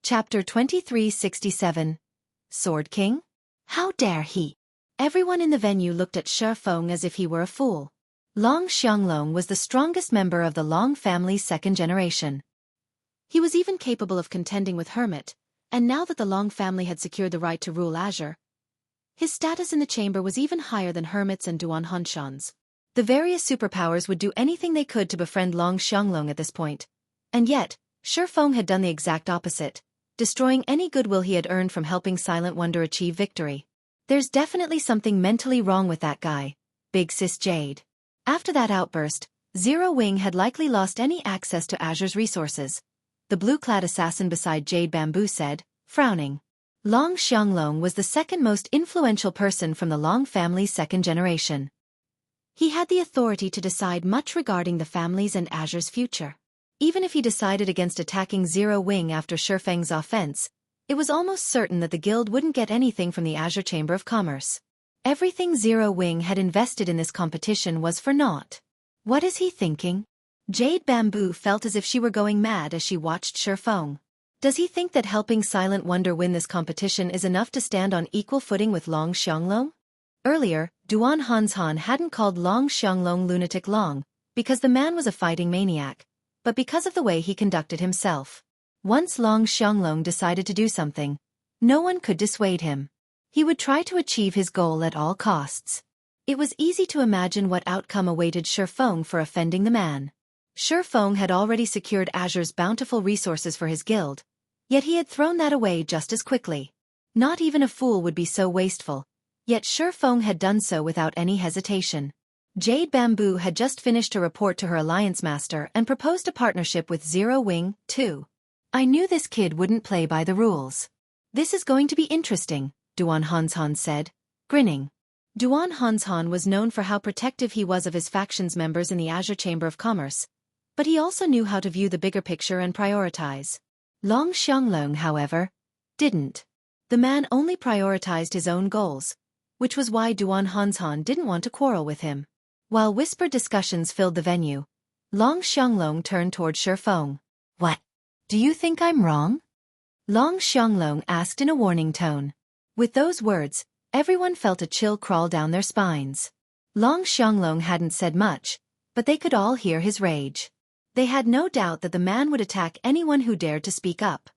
Chapter 2367. Sword King? How dare he? Everyone in the venue looked at Xueqi as if he were a fool. Long Xianglong was the strongest member of the Long family's second generation. He was even capable of contending with Hermit, and now that the Long family had secured the right to rule Azure, his status in the chamber was even higher than Hermit's and Duan Hanshan's. The various superpowers would do anything they could to befriend Long Xianglong at this point. And yet, Xueqi had done the exact opposite, destroying any goodwill he had earned from helping Silent Wonder achieve victory. There's definitely something mentally wrong with that guy, Big Sis Jade. After that outburst, Zero Wing had likely lost any access to Azure's resources, the blue-clad assassin beside Jade Bamboo said, frowning. Long Xianglong was the second most influential person from the Long family's second generation. He had the authority to decide much regarding the family's and Azure's future. Even if he decided against attacking Zero Wing after Xueqi's offense, it was almost certain that the guild wouldn't get anything from the Azure Chamber of Commerce. Everything Zero Wing had invested in this competition was for naught. What is he thinking? Jade Bamboo felt as if she were going mad as she watched Xueqi. Does he think that helping Silent Wonder win this competition is enough to stand on equal footing with Long Xianglong? Earlier, Duan Hanshan hadn't called Long Xianglong Lunatic Long, because the man was a fighting maniac, but because of the way he conducted himself. Once Long Xianglong decided to do something, no one could dissuade him. He would try to achieve his goal at all costs. It was easy to imagine what outcome awaited Xueqi for offending the man. Xueqi had already secured Azure's bountiful resources for his guild, yet he had thrown that away just as quickly. Not even a fool would be so wasteful, yet Xueqi had done so without any hesitation. Jade Bamboo had just finished a report to her alliance master and proposed a partnership with Zero Wing, too. I knew this kid wouldn't play by the rules. This is going to be interesting, Duan Hanshan said, grinning. Duan Hanshan was known for how protective he was of his faction's members in the Azure Chamber of Commerce, but he also knew how to view the bigger picture and prioritize. Long Xianglong, however, didn't. The man only prioritized his own goals, which was why Duan Hanshan didn't want to quarrel with him. While whispered discussions filled the venue, Long Xianglong turned toward Xueqi. What? Do you think I'm wrong? Long Xianglong asked in a warning tone. With those words, everyone felt a chill crawl down their spines. Long Xianglong hadn't said much, but they could all hear his rage. They had no doubt that the man would attack anyone who dared to speak up.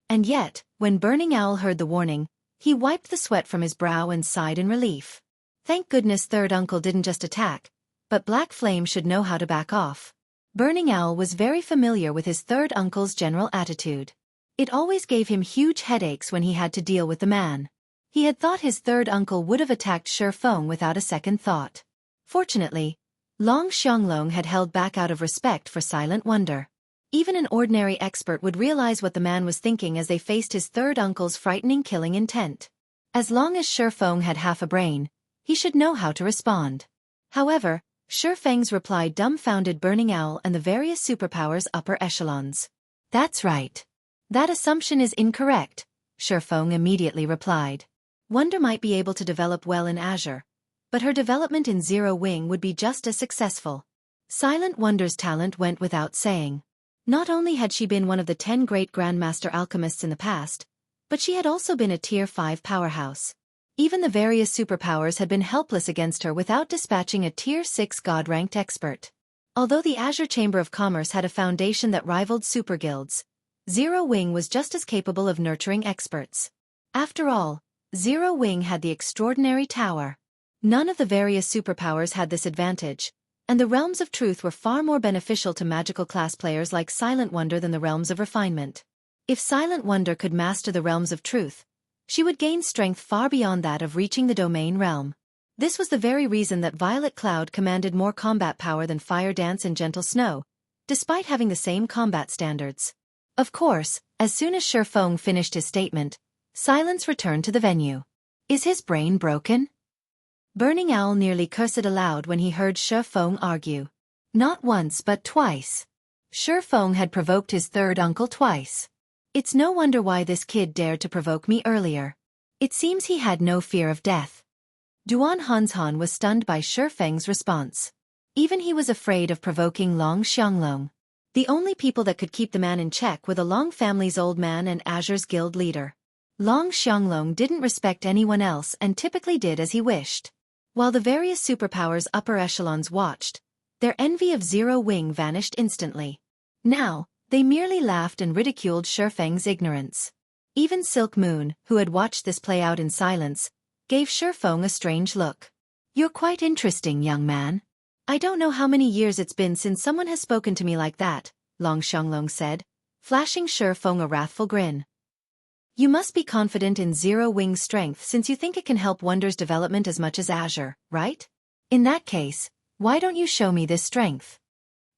And yet, when Burning Owl heard the warning, he wiped the sweat from his brow and sighed in relief. Thank goodness Third Uncle didn't just attack, but Black Flame should know how to back off. Burning Owl was very familiar with his third uncle's general attitude. It always gave him huge headaches when he had to deal with the man. He had thought his third uncle would have attacked Xueqi without a second thought. Fortunately, Long Xianglong had held back out of respect for Silent Wonder. Even an ordinary expert would realize what the man was thinking as they faced his third uncle's frightening killing intent. As long as Xueqi had half a brain, he should know how to respond. However, Xueqi's reply dumbfounded Burning Owl and the various superpowers' upper echelons. That's right. That assumption is incorrect, Xueqi immediately replied. Wonder might be able to develop well in Azure, but her development in Zero Wing would be just as successful. Silent Wonder's talent went without saying. Not only had she been one of the 10 great Grandmaster alchemists in the past, but she had also been a Tier 5 powerhouse. Even the various superpowers had been helpless against her without dispatching a Tier 6 God-ranked expert. Although the Azure Chamber of Commerce had a foundation that rivaled superguilds, Zero Wing was just as capable of nurturing experts. After all, Zero Wing had the extraordinary tower. None of the various superpowers had this advantage, and the Realms of Truth were far more beneficial to magical class players like Silent Wonder than the Realms of Refinement. If Silent Wonder could master the Realms of Truth, she would gain strength far beyond that of reaching the Domain Realm. This was the very reason that Violet Cloud commanded more combat power than Fire Dance and Gentle Snow, despite having the same combat standards. Of course, as soon as Xueqi finished his statement, silence returned to the venue. Is his brain broken? Burning Owl nearly cursed aloud when he heard Xueqi argue. Not once but twice. Xueqi had provoked his third uncle twice. It's no wonder why this kid dared to provoke me earlier. It seems he had no fear of death. Duan Hanshan was stunned by Xueqi's response. Even he was afraid of provoking Long Xianglong. The only people that could keep the man in check were the Long family's old man and Azure's guild leader. Long Xianglong didn't respect anyone else and typically did as he wished. While the various superpowers' upper echelons watched, their envy of Zero Wing vanished instantly. Now, they merely laughed and ridiculed Shifeng's ignorance. Even Silk Moon, who had watched this play out in silence, gave Shifeng a strange look. "You're quite interesting, young man. I don't know how many years it's been since someone has spoken to me like that," Long Xianglong said, flashing Shifeng a wrathful grin. "You must be confident in Zero Wing's strength since you think it can help Wonder's development as much as Azure, right? In that case, why don't you show me this strength?"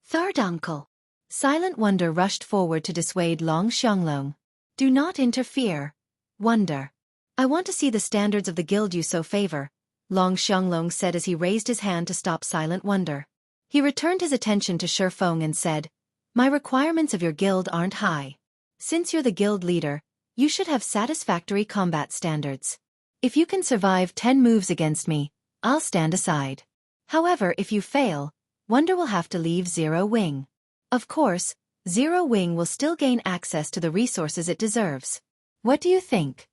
"Third uncle." Silent Wonder rushed forward to dissuade Long Xianglong. "Do not interfere, Wonder. I want to see the standards of the guild you so favor," Long Xianglong said as he raised his hand to stop Silent Wonder. He returned his attention to Shifeng and said, "My requirements of your guild aren't high. Since you're the guild leader, you should have satisfactory combat standards. If you can survive 10 moves against me, I'll stand aside. However, if you fail, Wonder will have to leave Zero Wing. Of course, Zero Wing will still gain access to the resources it deserves. What do you think?"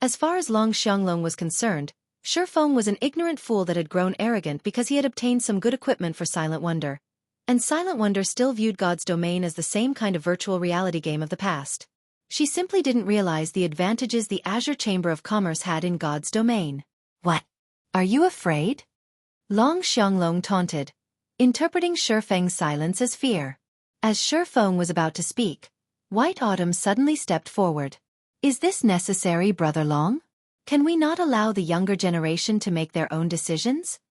As far as Long Xianglong was concerned, Shifeng was an ignorant fool that had grown arrogant because he had obtained some good equipment for Silent Wonder. And Silent Wonder still viewed God's Domain as the same kind of virtual reality game of the past. She simply didn't realize the advantages the Azure Chamber of Commerce had in God's Domain. "What? Are you afraid?" Long Xianglong taunted, interpreting Shifeng's silence as fear. As Shifeng was about to speak, White Autumn suddenly stepped forward. "Is this necessary, Brother Long? Can we not allow the younger generation to make their own decisions?"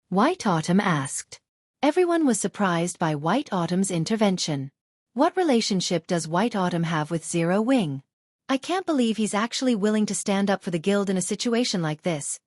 White Autumn asked. Everyone was surprised by White Autumn's intervention. What relationship does White Autumn have with Zero Wing? "I can't believe he's actually willing to stand up for the guild in a situation like this,"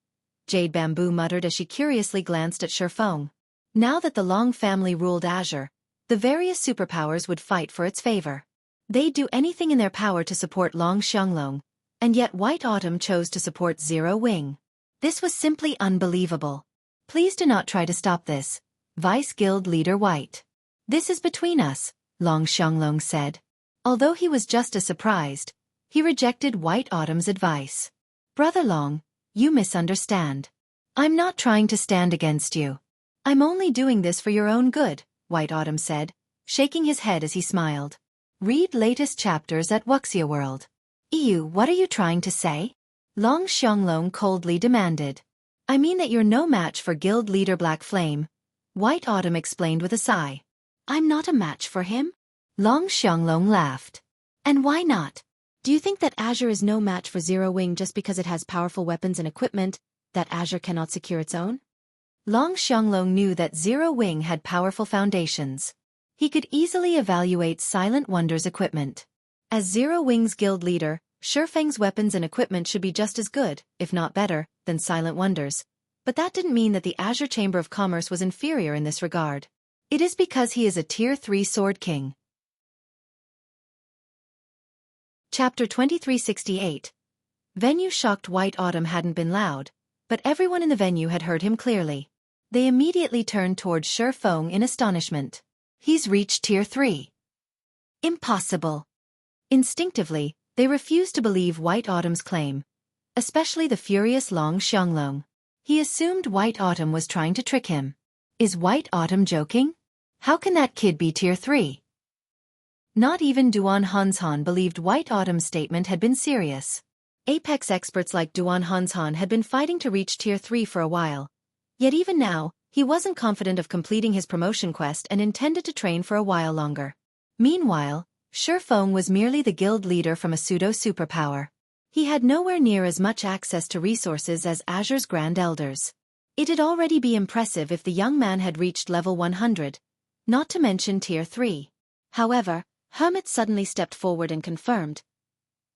Jade Bamboo muttered as she curiously glanced at Shifeng. Now that the Long family ruled Azure, the various superpowers would fight for its favor. They'd do anything in their power to support Long Xianglong, and yet White Autumn chose to support Zero Wing. This was simply unbelievable. "Please do not try to stop this, Vice Guild Leader White. This is between us," Long Xianglong said. Although he was just as surprised, he rejected White Autumn's advice. "Brother Long, you misunderstand. I'm not trying to stand against you. I'm only doing this for your own good," White Autumn said, shaking his head as he smiled. Read latest chapters at Wuxia World. "Ew, what are you trying to say?" Long Xianglong coldly demanded. "I mean that you're no match for Guild Leader Black Flame," White Autumn explained with a sigh. "I'm not a match for him?" Long Xianglong laughed. "And why not? Do you think that Azure is no match for Zero Wing just because it has powerful weapons and equipment that Azure cannot secure its own?" Long Xianglong knew that Zero Wing had powerful foundations. He could easily evaluate Silent Wonder's equipment. As Zero Wing's guild leader, Shifeng's weapons and equipment should be just as good, if not better, than Silent Wonder's. But that didn't mean that the Azure Chamber of Commerce was inferior in this regard. It is because he is a Tier 3 Sword King. Chapter 2368. Venue shocked White Autumn hadn't been loud, but everyone in the venue had heard him clearly. They immediately turned towards Shifeng in astonishment. "He's reached Tier 3. Impossible." Instinctively, they refused to believe White Autumn's claim, especially the furious Long Xianglong. He assumed White Autumn was trying to trick him. Is White Autumn joking? How can that kid be Tier 3? Not even Duan Hanshan believed White Autumn's statement had been serious. Apex experts like Duan Hanshan had been fighting to reach Tier 3 for a while. Yet even now, he wasn't confident of completing his promotion quest and intended to train for a while longer. Meanwhile, Shifeng was merely the guild leader from a pseudo-superpower. He had nowhere near as much access to resources as Azure's Grand Elders. It'd already be impressive if the young man had reached level 100, not to mention Tier 3. However, Hermit suddenly stepped forward and confirmed.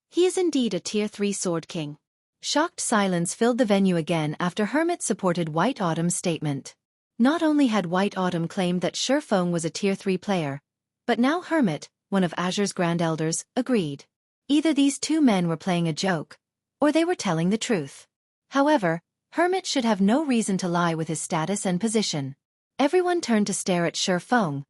He is indeed a Tier 3 Sword King. Shocked silence filled the venue again after Hermit supported White Autumn's statement. Not only had White Autumn claimed that Shifeng was a Tier 3 player, but now Hermit, one of Azure's Grand Elders, agreed. Either these two men were playing a joke, or they were telling the truth. However, Hermit should have no reason to lie with his status and position. Everyone turned to stare at Shifeng,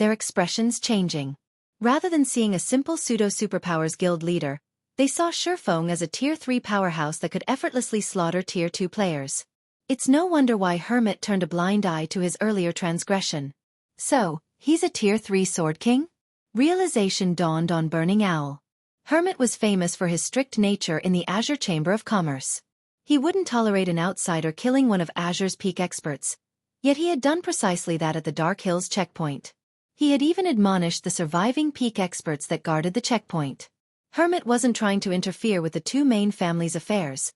their expressions changing. Rather than seeing a simple pseudo-superpowers guild leader, they saw Xueqi as a Tier 3 powerhouse that could effortlessly slaughter Tier 2 players. It's no wonder why Hermit turned a blind eye to his earlier transgression. So, he's a Tier 3 Sword King? Realization dawned on Burning Owl. Hermit was famous for his strict nature in the Azure Chamber of Commerce. He wouldn't tolerate an outsider killing one of Azure's peak experts. Yet he had done precisely that at the Dark Hills checkpoint. He had even admonished the surviving peak experts that guarded the checkpoint. Hermit wasn't trying to interfere with the two main families' affairs.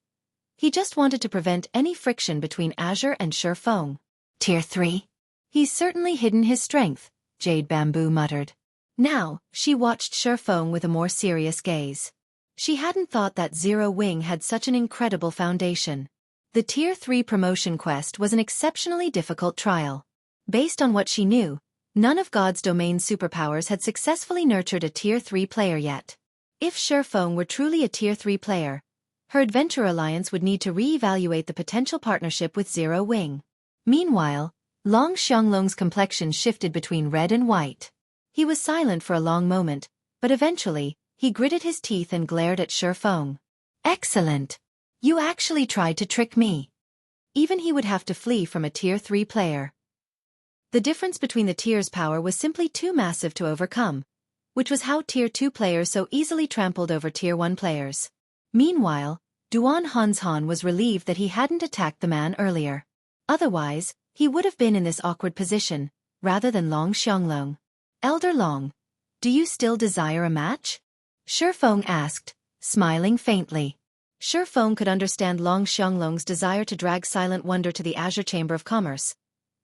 He just wanted to prevent any friction between Azure and Xueqi. Tier 3? He's certainly hidden his strength, Jade Bamboo muttered. Now, she watched Xueqi with a more serious gaze. She hadn't thought that Zero Wing had such an incredible foundation. The Tier 3 promotion quest was an exceptionally difficult trial. Based on what she knew, none of God's domain superpowers had successfully nurtured a Tier 3 player yet. If Xueqi were truly a Tier 3 player, her Adventure Alliance would need to re-evaluate the potential partnership with Zero Wing. Meanwhile, Long Xianglong's complexion shifted between red and white. He was silent for a long moment, but eventually, he gritted his teeth and glared at Xueqi. Excellent! You actually tried to trick me. Even he would have to flee from a Tier 3 player. The difference between the tiers' power was simply too massive to overcome, which was how Tier 2 players so easily trampled over Tier 1 players. Meanwhile, Duan Hanshan was relieved that he hadn't attacked the man earlier. Otherwise, he would have been in this awkward position, rather than Long Xianglong. Elder Long, do you still desire a match? Xueqi asked, smiling faintly. Xueqi could understand Long Xianglong's desire to drag Silent Wonder to the Azure Chamber of Commerce,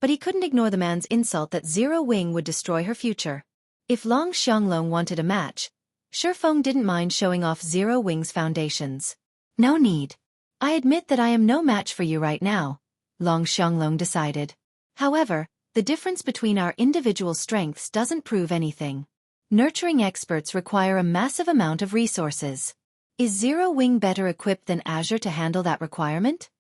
but he couldn't ignore the man's insult that Zero Wing would destroy her future. If Long Xianglong wanted a match, Xueqi didn't mind showing off Zero Wing's foundations. No need. I admit that I am no match for you right now, Long Xianglong decided. However, the difference between our individual strengths doesn't prove anything. Nurturing experts require a massive amount of resources. Is Zero Wing better equipped than Azure to handle that requirement?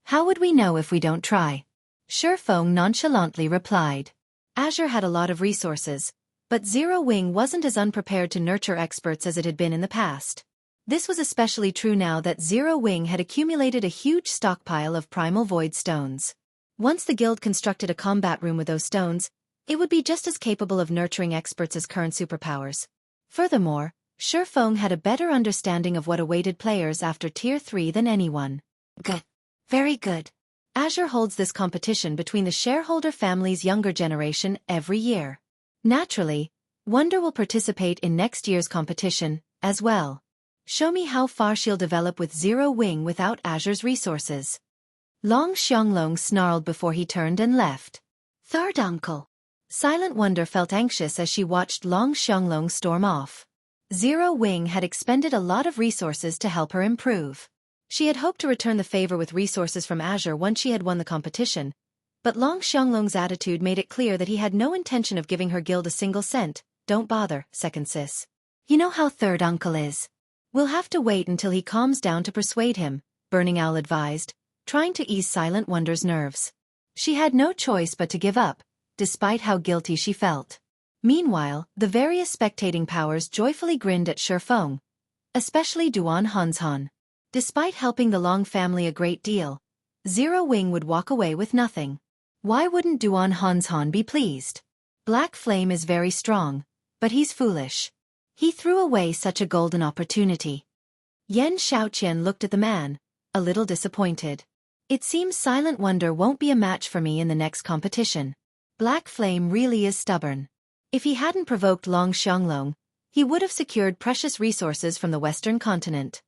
How would we know if we don't try? Xueqi nonchalantly replied. Azure had a lot of resources, but Zero Wing wasn't as unprepared to nurture experts as it had been in the past. This was especially true now that Zero Wing had accumulated a huge stockpile of primal void stones. Once the guild constructed a combat room with those stones, it would be just as capable of nurturing experts as current superpowers. Furthermore, Xueqi had a better understanding of what awaited players after Tier 3 than anyone. Good. Very good. Azure holds this competition between the shareholder family's younger generation every year. Naturally, Wonder will participate in next year's competition, as well. Show me how far she'll develop with Zero Wing without Azure's resources. Long Xianglong snarled before he turned and left. Third uncle. Silent Wonder felt anxious as she watched Long Xianglong storm off. Zero Wing had expended a lot of resources to help her improve. She had hoped to return the favor with resources from Azure once she had won the competition, but Long Xianglong's attitude made it clear that he had no intention of giving her guild a single cent. Don't bother, second sis. You know how third uncle is. We'll have to wait until he calms down to persuade him, Burning Owl advised, trying to ease Silent Wonder's nerves. She had no choice but to give up, despite how guilty she felt. Meanwhile, the various spectating powers joyfully grinned at Xueqi, especially Duan Hanshan. Despite helping the Long family a great deal, Zero Wing would walk away with nothing. Why wouldn't Duan Hanshan be pleased? Black Flame is very strong, but he's foolish. He threw away such a golden opportunity. Yan Xiaoqian looked at the man, a little disappointed. It seems Silent Wonder won't be a match for me in the next competition. Black Flame really is stubborn. If he hadn't provoked Long Xianglong, he would have secured precious resources from the Western continent.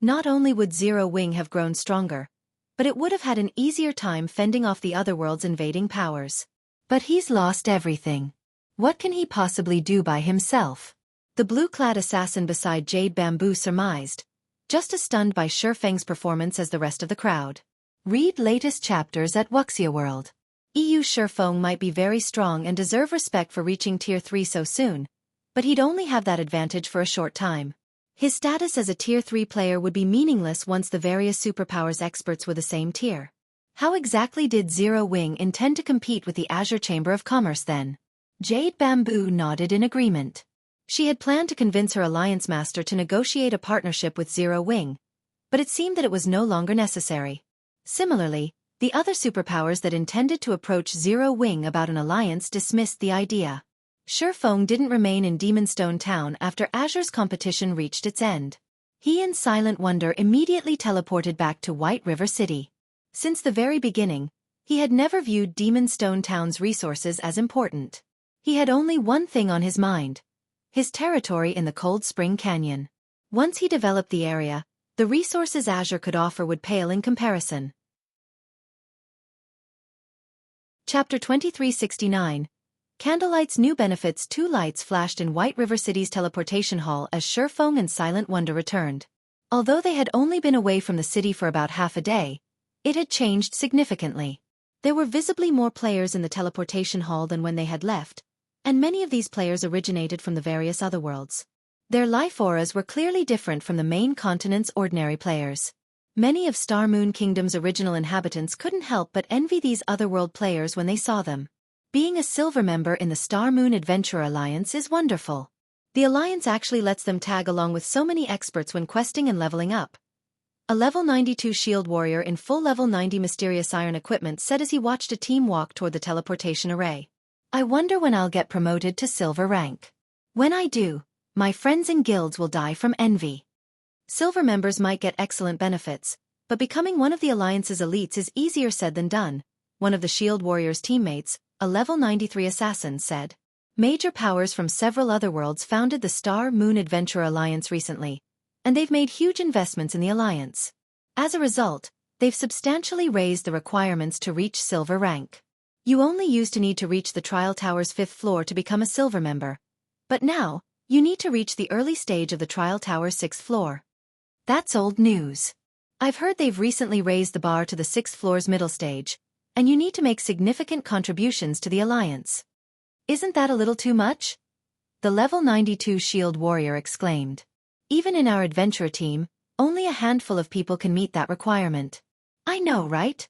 Not only would Zero Wing have grown stronger, but it would have had an easier time fending off the Otherworld's invading powers. But he's lost everything. What can he possibly do by himself? The blue-clad assassin beside Jade Bamboo surmised, just as stunned by Xueqi's performance as the rest of the crowd. Read latest chapters at Wuxia World. Xueqi might be very strong and deserve respect for reaching Tier 3 so soon, but he'd only have that advantage for a short time. His status as a Tier 3 player would be meaningless once the various superpowers experts were the same tier. How exactly did Zero Wing intend to compete with the Azure Chamber of Commerce then? Jade Bamboo nodded in agreement. She had planned to convince her alliance master to negotiate a partnership with Zero Wing, but it seemed that it was no longer necessary. Similarly, the other superpowers that intended to approach Zero Wing about an alliance dismissed the idea. Xueqi didn't remain in Demonstone Town after Azure's competition reached its end. He and Silent Wonder immediately teleported back to White River City. Since the very beginning, he had never viewed Demonstone Town's resources as important. He had only one thing on his mind: his territory in the Cold Spring Canyon. Once he developed the area, the resources Azure could offer would pale in comparison. Chapter 2369. Candlelight's new benefits. 2 lights flashed in White River City's teleportation hall as Xueqi and Silent Wonder returned. Although they had only been away from the city for about half a day, it had changed significantly. There were visibly more players in the teleportation hall than when they had left, and many of these players originated from the various otherworlds. Their life auras were clearly different from the main continent's ordinary players. Many of Star Moon Kingdom's original inhabitants couldn't help but envy these otherworld players when they saw them. Being a silver member in the Star Moon Adventurer Alliance is wonderful. The alliance actually lets them tag along with so many experts when questing and leveling up. A level 92 shield warrior in full level 90 mysterious iron equipment said as he watched a team walk toward the teleportation array. "I wonder when I'll get promoted to silver rank. When I do, my friends and guilds will die from envy." Silver members might get excellent benefits, but becoming one of the alliance's elites is easier said than done, one of the shield warrior's teammates, a level 93 assassin, said. Major powers from several other worlds founded the Star Moon Adventurer Alliance recently, and they've made huge investments in the alliance. As a result, they've substantially raised the requirements to reach silver rank. You only used to need to reach the Trial Tower's 5th floor to become a silver member, but now, you need to reach the early stage of the Trial Tower's 6th floor. That's old news. I've heard they've recently raised the bar to the 6th floor's middle stage, and you need to make significant contributions to the alliance. Isn't that a little too much? The level 92 shield warrior exclaimed. Even in our adventurer team, only a handful of people can meet that requirement. I know, right?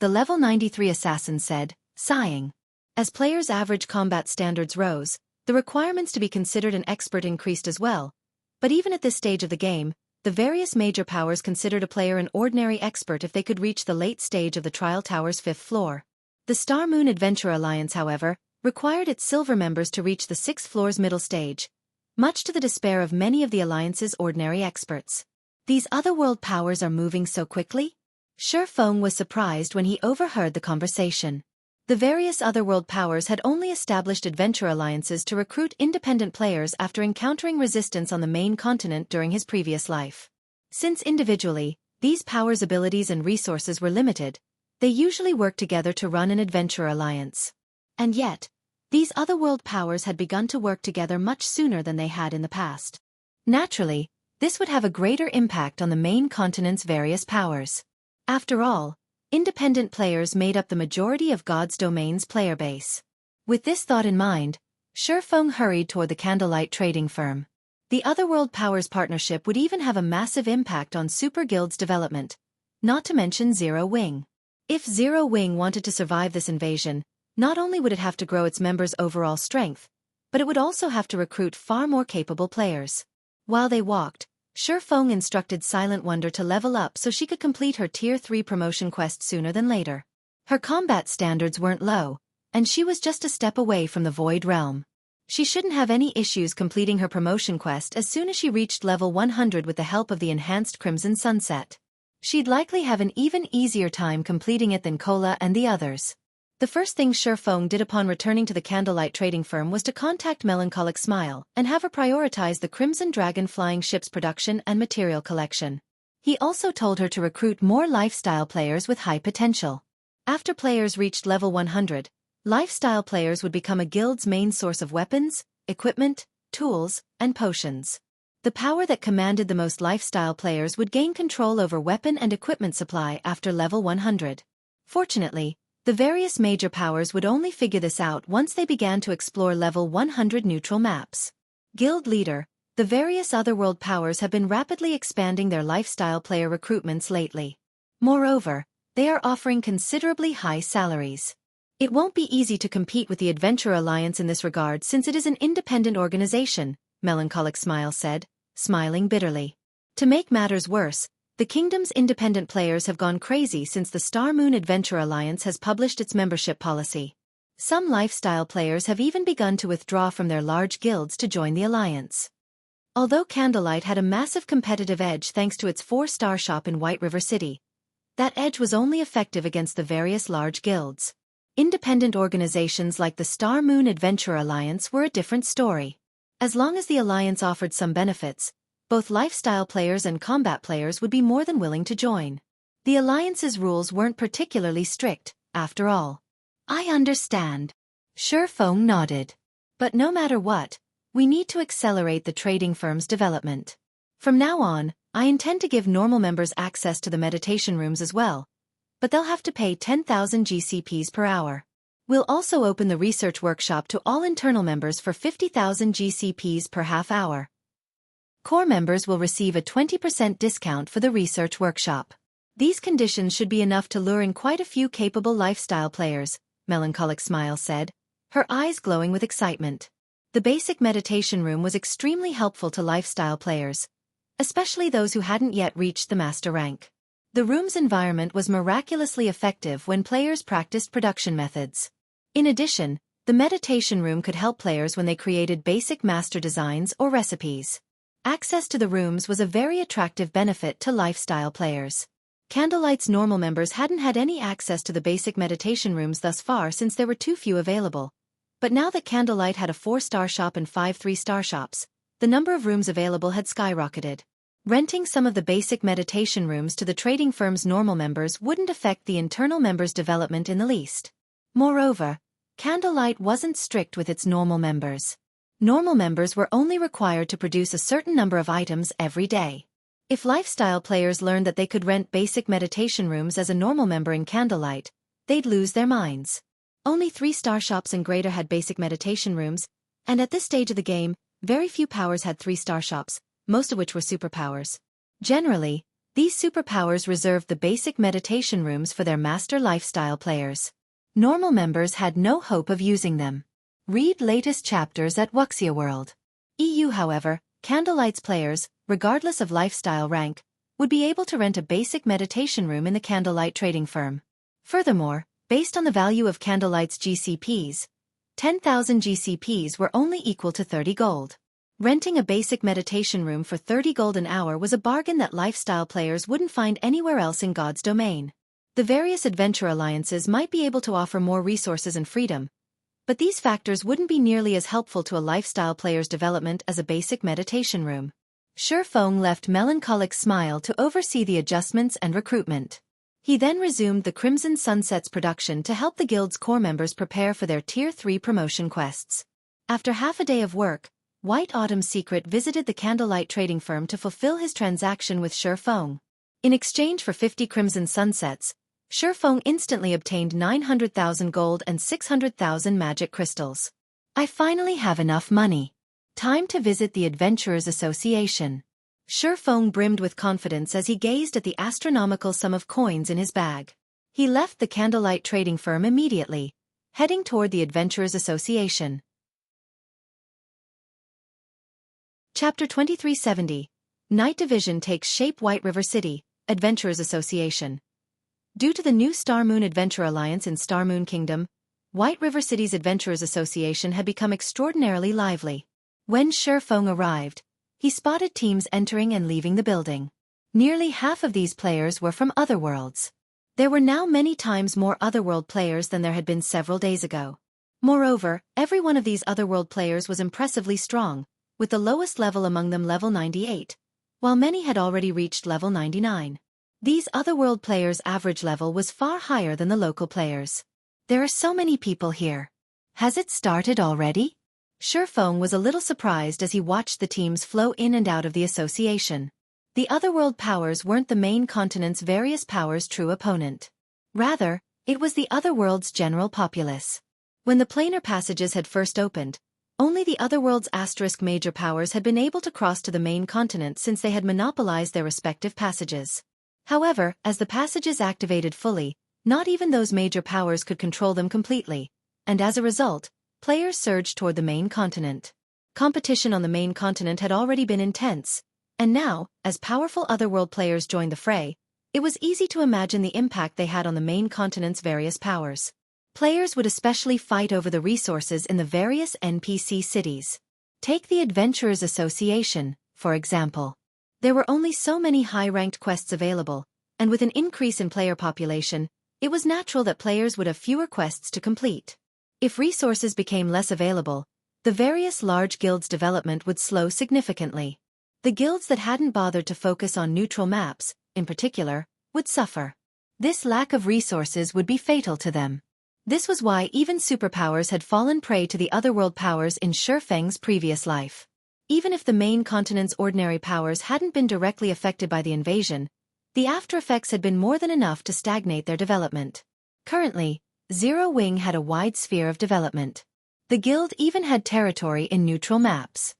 The level 93 assassin said, sighing. As players' average combat standards rose, the requirements to be considered an expert increased as well, but even at this stage of the game, the various major powers considered a player an ordinary expert if they could reach the late stage of the Trial Tower's 5th floor. The Star Moon Adventurer Alliance, however, required its silver members to reach the 6th floor's middle stage, much to the despair of many of the alliance's ordinary experts. These otherworld powers are moving so quickly? Xueqi was surprised when he overheard the conversation. The various otherworld powers had only established adventure alliances to recruit independent players after encountering resistance on the main continent during his previous life. Since individually, these powers' abilities and resources were limited, they usually worked together to run an adventurer alliance. And yet, these otherworld powers had begun to work together much sooner than they had in the past. Naturally, this would have a greater impact on the main continent's various powers. After all, independent players made up the majority of God's Domain's player base. With this thought in mind, Xueqi hurried toward the Candlelight trading firm. The Otherworld Powers partnership would even have a massive impact on Super Guild's development, not to mention Zero Wing. If Zero Wing wanted to survive this invasion, not only would it have to grow its members' overall strength, but it would also have to recruit far more capable players. While they walked, Xueqi instructed Silent Wonder to level up so she could complete her Tier 3 promotion quest sooner than later. Her combat standards weren't low, and she was just a step away from the Void Realm. She shouldn't have any issues completing her promotion quest as soon as she reached level 100 with the help of the enhanced Crimson Sunset. She'd likely have an even easier time completing it than Cola and the others. The first thing Xueqi did upon returning to the Candlelight trading firm was to contact Melancholic Smile and have her prioritize the Crimson Dragon flying ship's production and material collection. He also told her to recruit more lifestyle players with high potential. After players reached level 100, lifestyle players would become a guild's main source of weapons, equipment, tools, and potions. The power that commanded the most lifestyle players would gain control over weapon and equipment supply after level 100. Fortunately, the various major powers would only figure this out once they began to explore level 100 neutral maps. Guild leader, the various otherworld powers have been rapidly expanding their lifestyle player recruitments lately. Moreover, they are offering considerably high salaries. It won't be easy to compete with the Adventure Alliance in this regard since it is an independent organization, Melancholic Smile said, smiling bitterly. To make matters worse, the kingdom's independent players have gone crazy since the Star Moon Adventure Alliance has published its membership policy. Some lifestyle players have even begun to withdraw from their large guilds to join the alliance. Although Candlelight had a massive competitive edge thanks to its 4-star shop in White River City, that edge was only effective against the various large guilds. Independent organizations like the Star Moon Adventure Alliance were a different story. As long as the alliance offered some benefits, both lifestyle players and combat players would be more than willing to join. The alliance's rules weren't particularly strict, after all. I understand. Xueqi nodded. But no matter what, we need to accelerate the trading firm's development. From now on, I intend to give normal members access to the meditation rooms as well, but they'll have to pay 10,000 GCPs per hour. We'll also open the research workshop to all internal members for 50,000 GCPs per half hour. Core members will receive a 20% discount for the research workshop. These conditions should be enough to lure in quite a few capable lifestyle players, Melancholic Smile said, her eyes glowing with excitement. The basic meditation room was extremely helpful to lifestyle players, especially those who hadn't yet reached the master rank. The room's environment was miraculously effective when players practiced production methods. In addition, the meditation room could help players when they created basic master designs or recipes. Access to the rooms was a very attractive benefit to lifestyle players. Candlelight's normal members hadn't had any access to the basic meditation rooms thus far since there were too few available. But now that Candlelight had a 4-star shop and 5 3-star shops, the number of rooms available had skyrocketed. Renting some of the basic meditation rooms to the trading firm's normal members wouldn't affect the internal members' development in the least. Moreover, Candlelight wasn't strict with its normal members. Normal members were only required to produce a certain number of items every day. If lifestyle players learned that they could rent basic meditation rooms as a normal member in Candlelight, they'd lose their minds. Only 3-star shops and greater had basic meditation rooms, and at this stage of the game, very few powers had 3-star shops, most of which were superpowers. Generally, these superpowers reserved the basic meditation rooms for their master lifestyle players. Normal members had no hope of using them. Read latest chapters at Wuxia World. EU. However, Candlelight's players, regardless of lifestyle rank, would be able to rent a basic meditation room in the Candlelight trading firm. Furthermore, based on the value of Candlelight's GCPs, 10,000 GCPs were only equal to 30 gold. Renting a basic meditation room for 30 gold an hour was a bargain that lifestyle players wouldn't find anywhere else in God's domain. The various adventure alliances might be able to offer more resources and freedom, but these factors wouldn't be nearly as helpful to a lifestyle player's development as a basic meditation room. Xueqi left Melancholic Smile to oversee the adjustments and recruitment. He then resumed the Crimson Sunset's production to help the guild's core members prepare for their Tier 3 promotion quests. After half a day of work, White Autumn's Secret visited the Candlelight trading firm to fulfill his transaction with Xueqi. In exchange for 50 Crimson Sunsets, Xueqi instantly obtained 900,000 gold and 600,000 magic crystals. I finally have enough money. Time to visit the Adventurers Association. Xueqi brimmed with confidence as he gazed at the astronomical sum of coins in his bag. He left the Candlelight trading firm immediately, heading toward the Adventurers Association. Chapter 2370. Night Division takes shape. White River City, Adventurers Association. Due to the new Star Moon Adventure Alliance in Star Moon Kingdom, White River City's Adventurers Association had become extraordinarily lively. When Xueqi arrived, he spotted teams entering and leaving the building. Nearly half of these players were from other worlds. There were now many times more otherworld players than there had been several days ago. Moreover, every one of these otherworld players was impressively strong, with the lowest level among them level 98, while many had already reached level 99. These otherworld players' average level was far higher than the local players. There are so many people here. Has it started already? Xueqi was a little surprised as he watched the teams flow in and out of the association. The otherworld powers weren't the main continent's various powers' true opponent. Rather, it was the otherworld's general populace. When the planar passages had first opened, only the otherworld's asterisk major powers had been able to cross to the main continent since they had monopolized their respective passages. However, as the passages activated fully, Not even those major powers could control them completely, and as a result, players surged toward the main continent. Competition on the main continent had already been intense, and now, as powerful otherworld players joined the fray, it was easy to imagine the impact they had on the main continent's various powers. Players would especially fight over the resources in the various NPC cities. Take the Adventurers Association, for example. There were only so many high-ranked quests available, and with an increase in player population, it was natural that players would have fewer quests to complete. If resources became less available, the various large guilds' development would slow significantly. The guilds that hadn't bothered to focus on neutral maps, in particular, would suffer. This lack of resources would be fatal to them. This was why even superpowers had fallen prey to the otherworld powers in Xueqi's previous life. Even if the main continent's ordinary powers hadn't been directly affected by the invasion, the aftereffects had been more than enough to stagnate their development. Currently, Zero Wing had a wide sphere of development. The guild even had territory in neutral maps.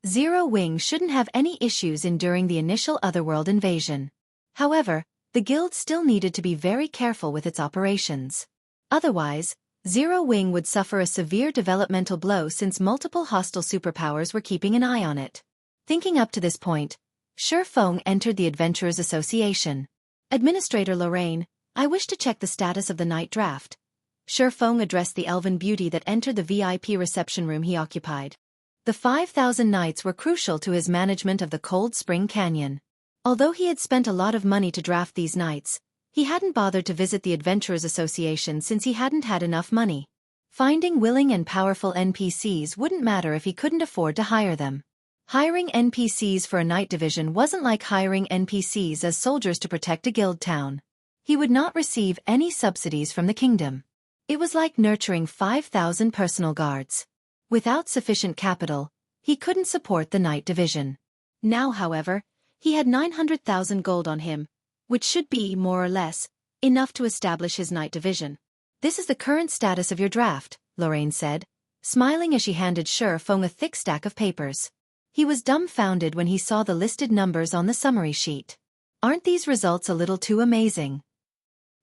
Zero Wing shouldn't have any issues enduring the initial otherworld invasion. However, the guild still needed to be very careful with its operations. Otherwise, Zero Wing would suffer a severe developmental blow since multiple hostile superpowers were keeping an eye on it. Thinking up to this point, Xueqi entered the Adventurers Association. Administrator Lorraine, I wish to check the status of the night draft. Xueqi addressed the elven beauty that entered the VIP reception room he occupied. The 5,000 knights were crucial to his management of the Cold Spring Canyon. Although he had spent a lot of money to draft these knights, he hadn't bothered to visit the Adventurers Association since he hadn't had enough money. Finding willing and powerful NPCs wouldn't matter if he couldn't afford to hire them. Hiring NPCs for a knight division wasn't like hiring NPCs as soldiers to protect a guild town. He would not receive any subsidies from the kingdom. It was like nurturing 5,000 personal guards. Without sufficient capital, he couldn't support the knight division. Now, however, he had 900,000 gold on him, which should be, more or less, enough to establish his knight division. This is the current status of your draft, Lorraine said, smiling as she handed Xueqi a thick stack of papers. He was dumbfounded when he saw the listed numbers on the summary sheet. Aren't these results a little too amazing?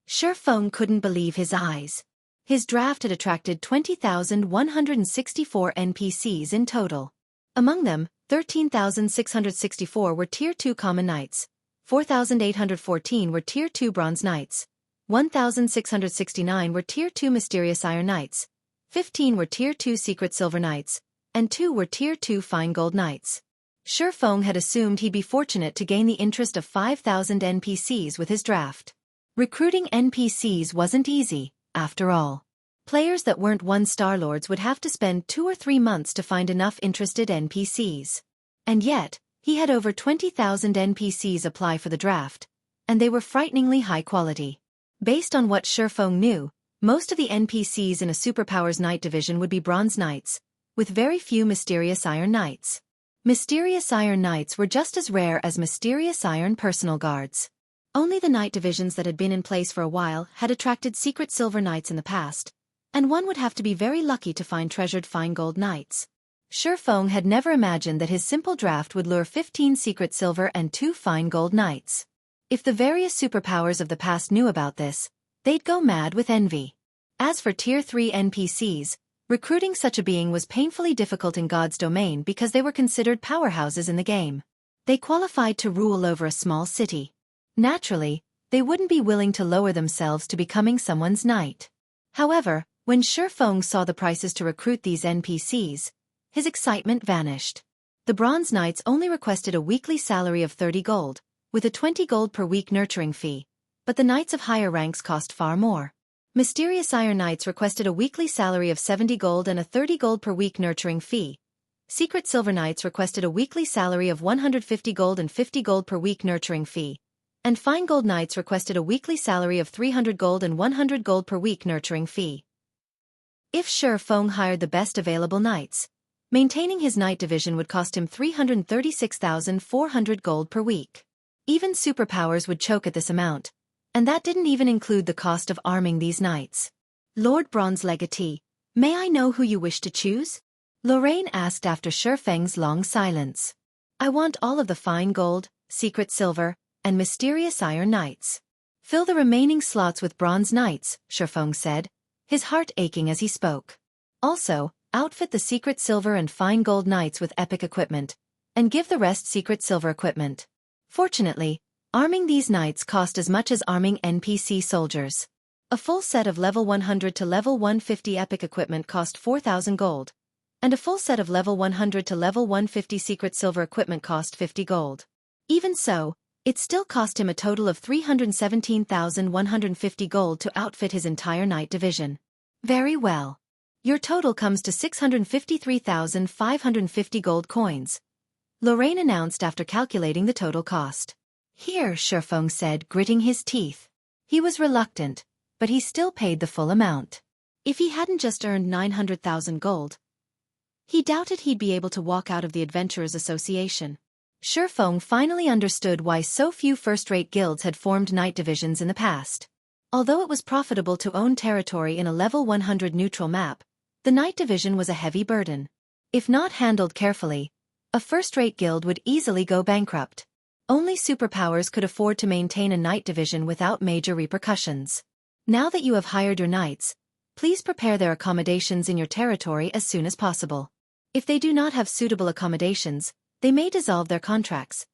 Xueqi couldn't believe his eyes. His draft had attracted 20,164 NPCs in total. Among them, 13,664 were Tier 2 Common Knights, 4,814 were Tier 2 Bronze Knights, 1,669 were Tier 2 Mysterious Iron Knights, 15 were Tier 2 Secret Silver Knights, and 2 were Tier 2 Fine Gold Knights. Xueqi had assumed he'd be fortunate to gain the interest of 5,000 NPCs with his draft. Recruiting NPCs wasn't easy, after all. Players that weren't one-star lords would have to spend 2 or 3 months to find enough interested NPCs. And yet, he had over 20,000 NPCs apply for the draft, and they were frighteningly high quality. Based on what Xueqi knew, most of the NPCs in a Superpowers Knight division would be Bronze Knights, with very few Mysterious Iron Knights. Mysterious Iron Knights were just as rare as Mysterious Iron Personal Guards. Only the Knight divisions that had been in place for a while had attracted Secret Silver Knights in the past, and one would have to be very lucky to find treasured Fine Gold Knights. Xueqi had never imagined that his simple draft would lure 15 Secret Silver and 2 Fine Gold Knights. If the various superpowers of the past knew about this, they'd go mad with envy. As for Tier 3 NPCs, recruiting such a being was painfully difficult in God's domain because they were considered powerhouses in the game. They qualified to rule over a small city. Naturally, they wouldn't be willing to lower themselves to becoming someone's knight. However, when Xueqi saw the prices to recruit these NPCs, his excitement vanished. The Bronze Knights only requested a weekly salary of 30 gold, with a 20 gold per week nurturing fee, but the knights of higher ranks cost far more. Mysterious Iron Knights requested a weekly salary of 70 gold and a 30 gold per week nurturing fee. Secret Silver Knights requested a weekly salary of 150 gold and 50 gold per week nurturing fee. And Fine Gold Knights requested a weekly salary of 300 gold and 100 gold per week nurturing fee. If Xueqi hired the best available knights, maintaining his knight division would cost him 336,400 gold per week. Even superpowers would choke at this amount, and that didn't even include the cost of arming these knights. Lord Bronze Legatee, may I know who you wish to choose? Lorraine asked after Xueqi's long silence. I want all of the Fine Gold, Secret Silver, and Mysterious Iron Knights. Fill the remaining slots with bronze knights, Xuefeng said, his heart aching as he spoke. Also, outfit the secret silver and fine gold knights with epic equipment, and give the rest secret silver equipment. Fortunately, arming these knights cost as much as arming NPC soldiers. A full set of level 100 to level 150 epic equipment cost 4,000 gold, and a full set of level 100 to level 150 secret silver equipment cost 50 gold. Even so, it still cost him a total of 317,150 gold to outfit his entire knight division. Very well. Your total comes to 653,550 gold coins, Lorraine announced after calculating the total cost. Here, Xuefeng said, gritting his teeth. He was reluctant, but he still paid the full amount. If he hadn't just earned 900,000 gold, he doubted he'd be able to walk out of the Adventurers Association. Xuefeng finally understood why so few first-rate guilds had formed knight divisions in the past. Although it was profitable to own territory in a level 100 neutral map, the knight division was a heavy burden. If not handled carefully, a first-rate guild would easily go bankrupt. Only superpowers could afford to maintain a knight division without major repercussions. Now that you have hired your knights, please prepare their accommodations in your territory as soon as possible. If they do not have suitable accommodations, they may dissolve their contracts,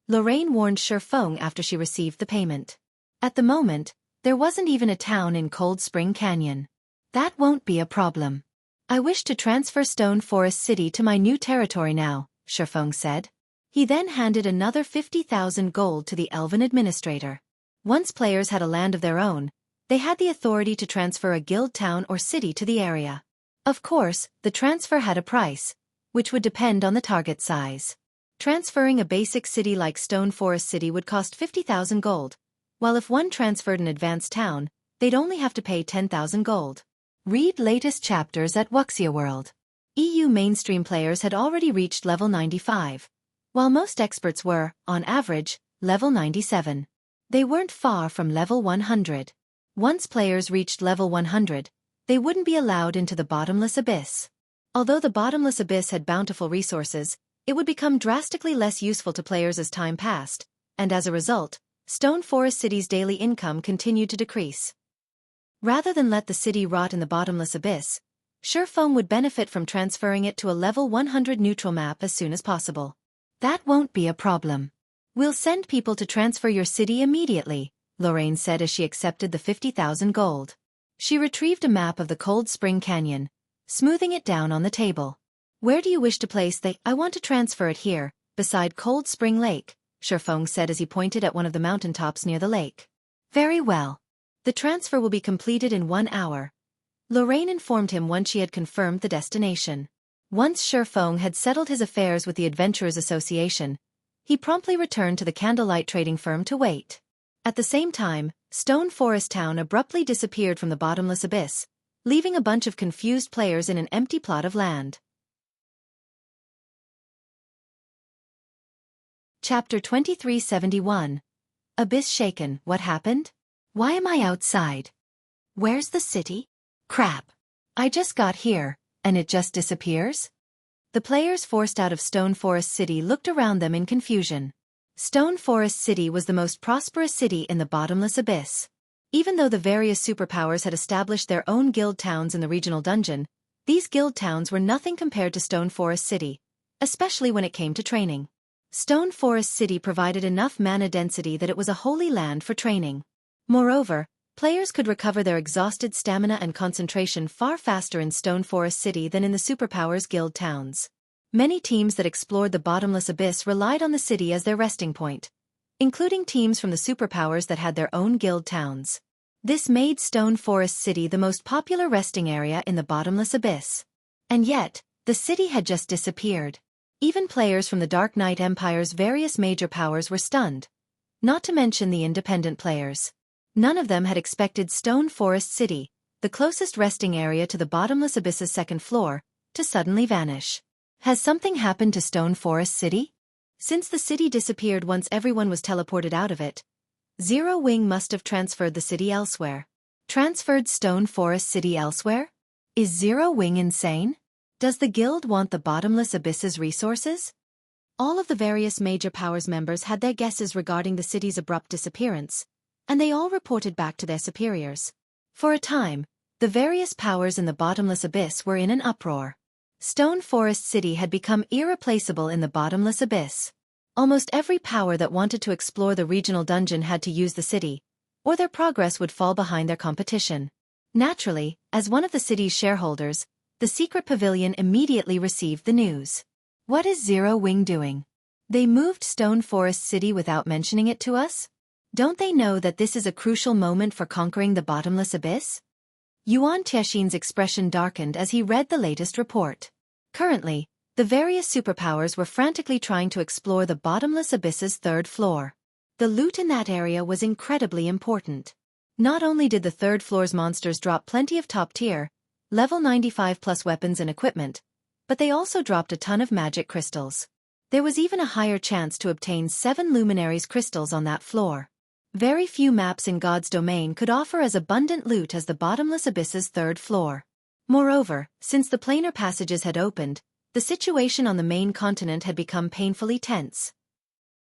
Lorraine warned Xuefeng after she received the payment. At the moment, there wasn't even a town in Cold Spring Canyon. That won't be a problem. I wish to transfer Stone Forest City to my new territory now, Xuefeng said. He then handed another 50,000 gold to the Elven administrator. Once players had a land of their own, they had the authority to transfer a guild town or city to the area. Of course, the transfer had a price, which would depend on the target size. Transferring a basic city like Stone Forest City would cost 50,000 gold, while if one transferred an advanced town, they'd only have to pay 10,000 gold. Read latest chapters at Wuxia World. EU mainstream players had already reached level 95, while most experts were, on average, level 97. They weren't far from level 100. Once players reached level 100, they wouldn't be allowed into the bottomless abyss. Although the bottomless abyss had bountiful resources, it would become drastically less useful to players as time passed, and as a result, Stone Forest City's daily income continued to decrease. Rather than let the city rot in the bottomless abyss, Xuefeng would benefit from transferring it to a level 100 neutral map as soon as possible. That won't be a problem. We'll send people to transfer your city immediately, Lorraine said as she accepted the 50,000 gold. She retrieved a map of the Cold Spring Canyon, smoothing it down on the table. Where do you wish to place I want to transfer it here, beside Cold Spring Lake, Xuefeng said as he pointed at one of the mountaintops near the lake. Very well. The transfer will be completed in 1 hour, Lorraine informed him once she had confirmed the destination. Once Xuefeng had settled his affairs with the Adventurers Association, he promptly returned to the candlelight trading firm to wait. At the same time, Stone Forest Town abruptly disappeared from the bottomless abyss, leaving a bunch of confused players in an empty plot of land. Chapter 2371. Abyss Shaken. What happened? Why am I outside? Where's the city? Crap. I just got here, and it just disappears? The players forced out of Stone Forest City looked around them in confusion. Stone Forest City was the most prosperous city in the bottomless abyss. Even though the various superpowers had established their own guild towns in the regional dungeon, these guild towns were nothing compared to Stone Forest City, especially when it came to training. Stone Forest City provided enough mana density that it was a holy land for training. Moreover, players could recover their exhausted stamina and concentration far faster in Stone Forest City than in the Superpowers Guild towns. Many teams that explored the bottomless abyss relied on the city as their resting point, including teams from the superpowers that had their own guild towns. This made Stone Forest City the most popular resting area in the bottomless abyss. And yet, the city had just disappeared. Even players from the Dark Knight Empire's various major powers were stunned, not to mention the independent players. None of them had expected Stone Forest City, the closest resting area to the bottomless abyss's second floor, to suddenly vanish. Has something happened to Stone Forest City? Since the city disappeared once everyone was teleported out of it, Zero Wing must have transferred the city elsewhere. Transferred Stone Forest City elsewhere? Is Zero Wing insane? Does the guild want the bottomless abyss's resources? All of the various major powers members had their guesses regarding the city's abrupt disappearance, and they all reported back to their superiors. For a time, the various powers in the bottomless abyss were in an uproar. Stone Forest City had become irreplaceable in the bottomless abyss. Almost every power that wanted to explore the regional dungeon had to use the city, or their progress would fall behind their competition. Naturally, as one of the city's shareholders, the secret pavilion immediately received the news. What is Zero Wing doing? They moved Stone Forest City without mentioning it to us? Don't they know that this is a crucial moment for conquering the bottomless abyss? Yuan Tiexin's expression darkened as he read the latest report. Currently, the various superpowers were frantically trying to explore the bottomless abyss's third floor. The loot in that area was incredibly important. Not only did the third floor's monsters drop plenty of top-tier, level 95 plus weapons and equipment, but they also dropped a ton of magic crystals. There was even a higher chance to obtain 7 luminaries crystals on that floor. Very few maps in God's domain could offer as abundant loot as the bottomless abyss's third floor. Moreover, since the planar passages had opened, the situation on the main continent had become painfully tense.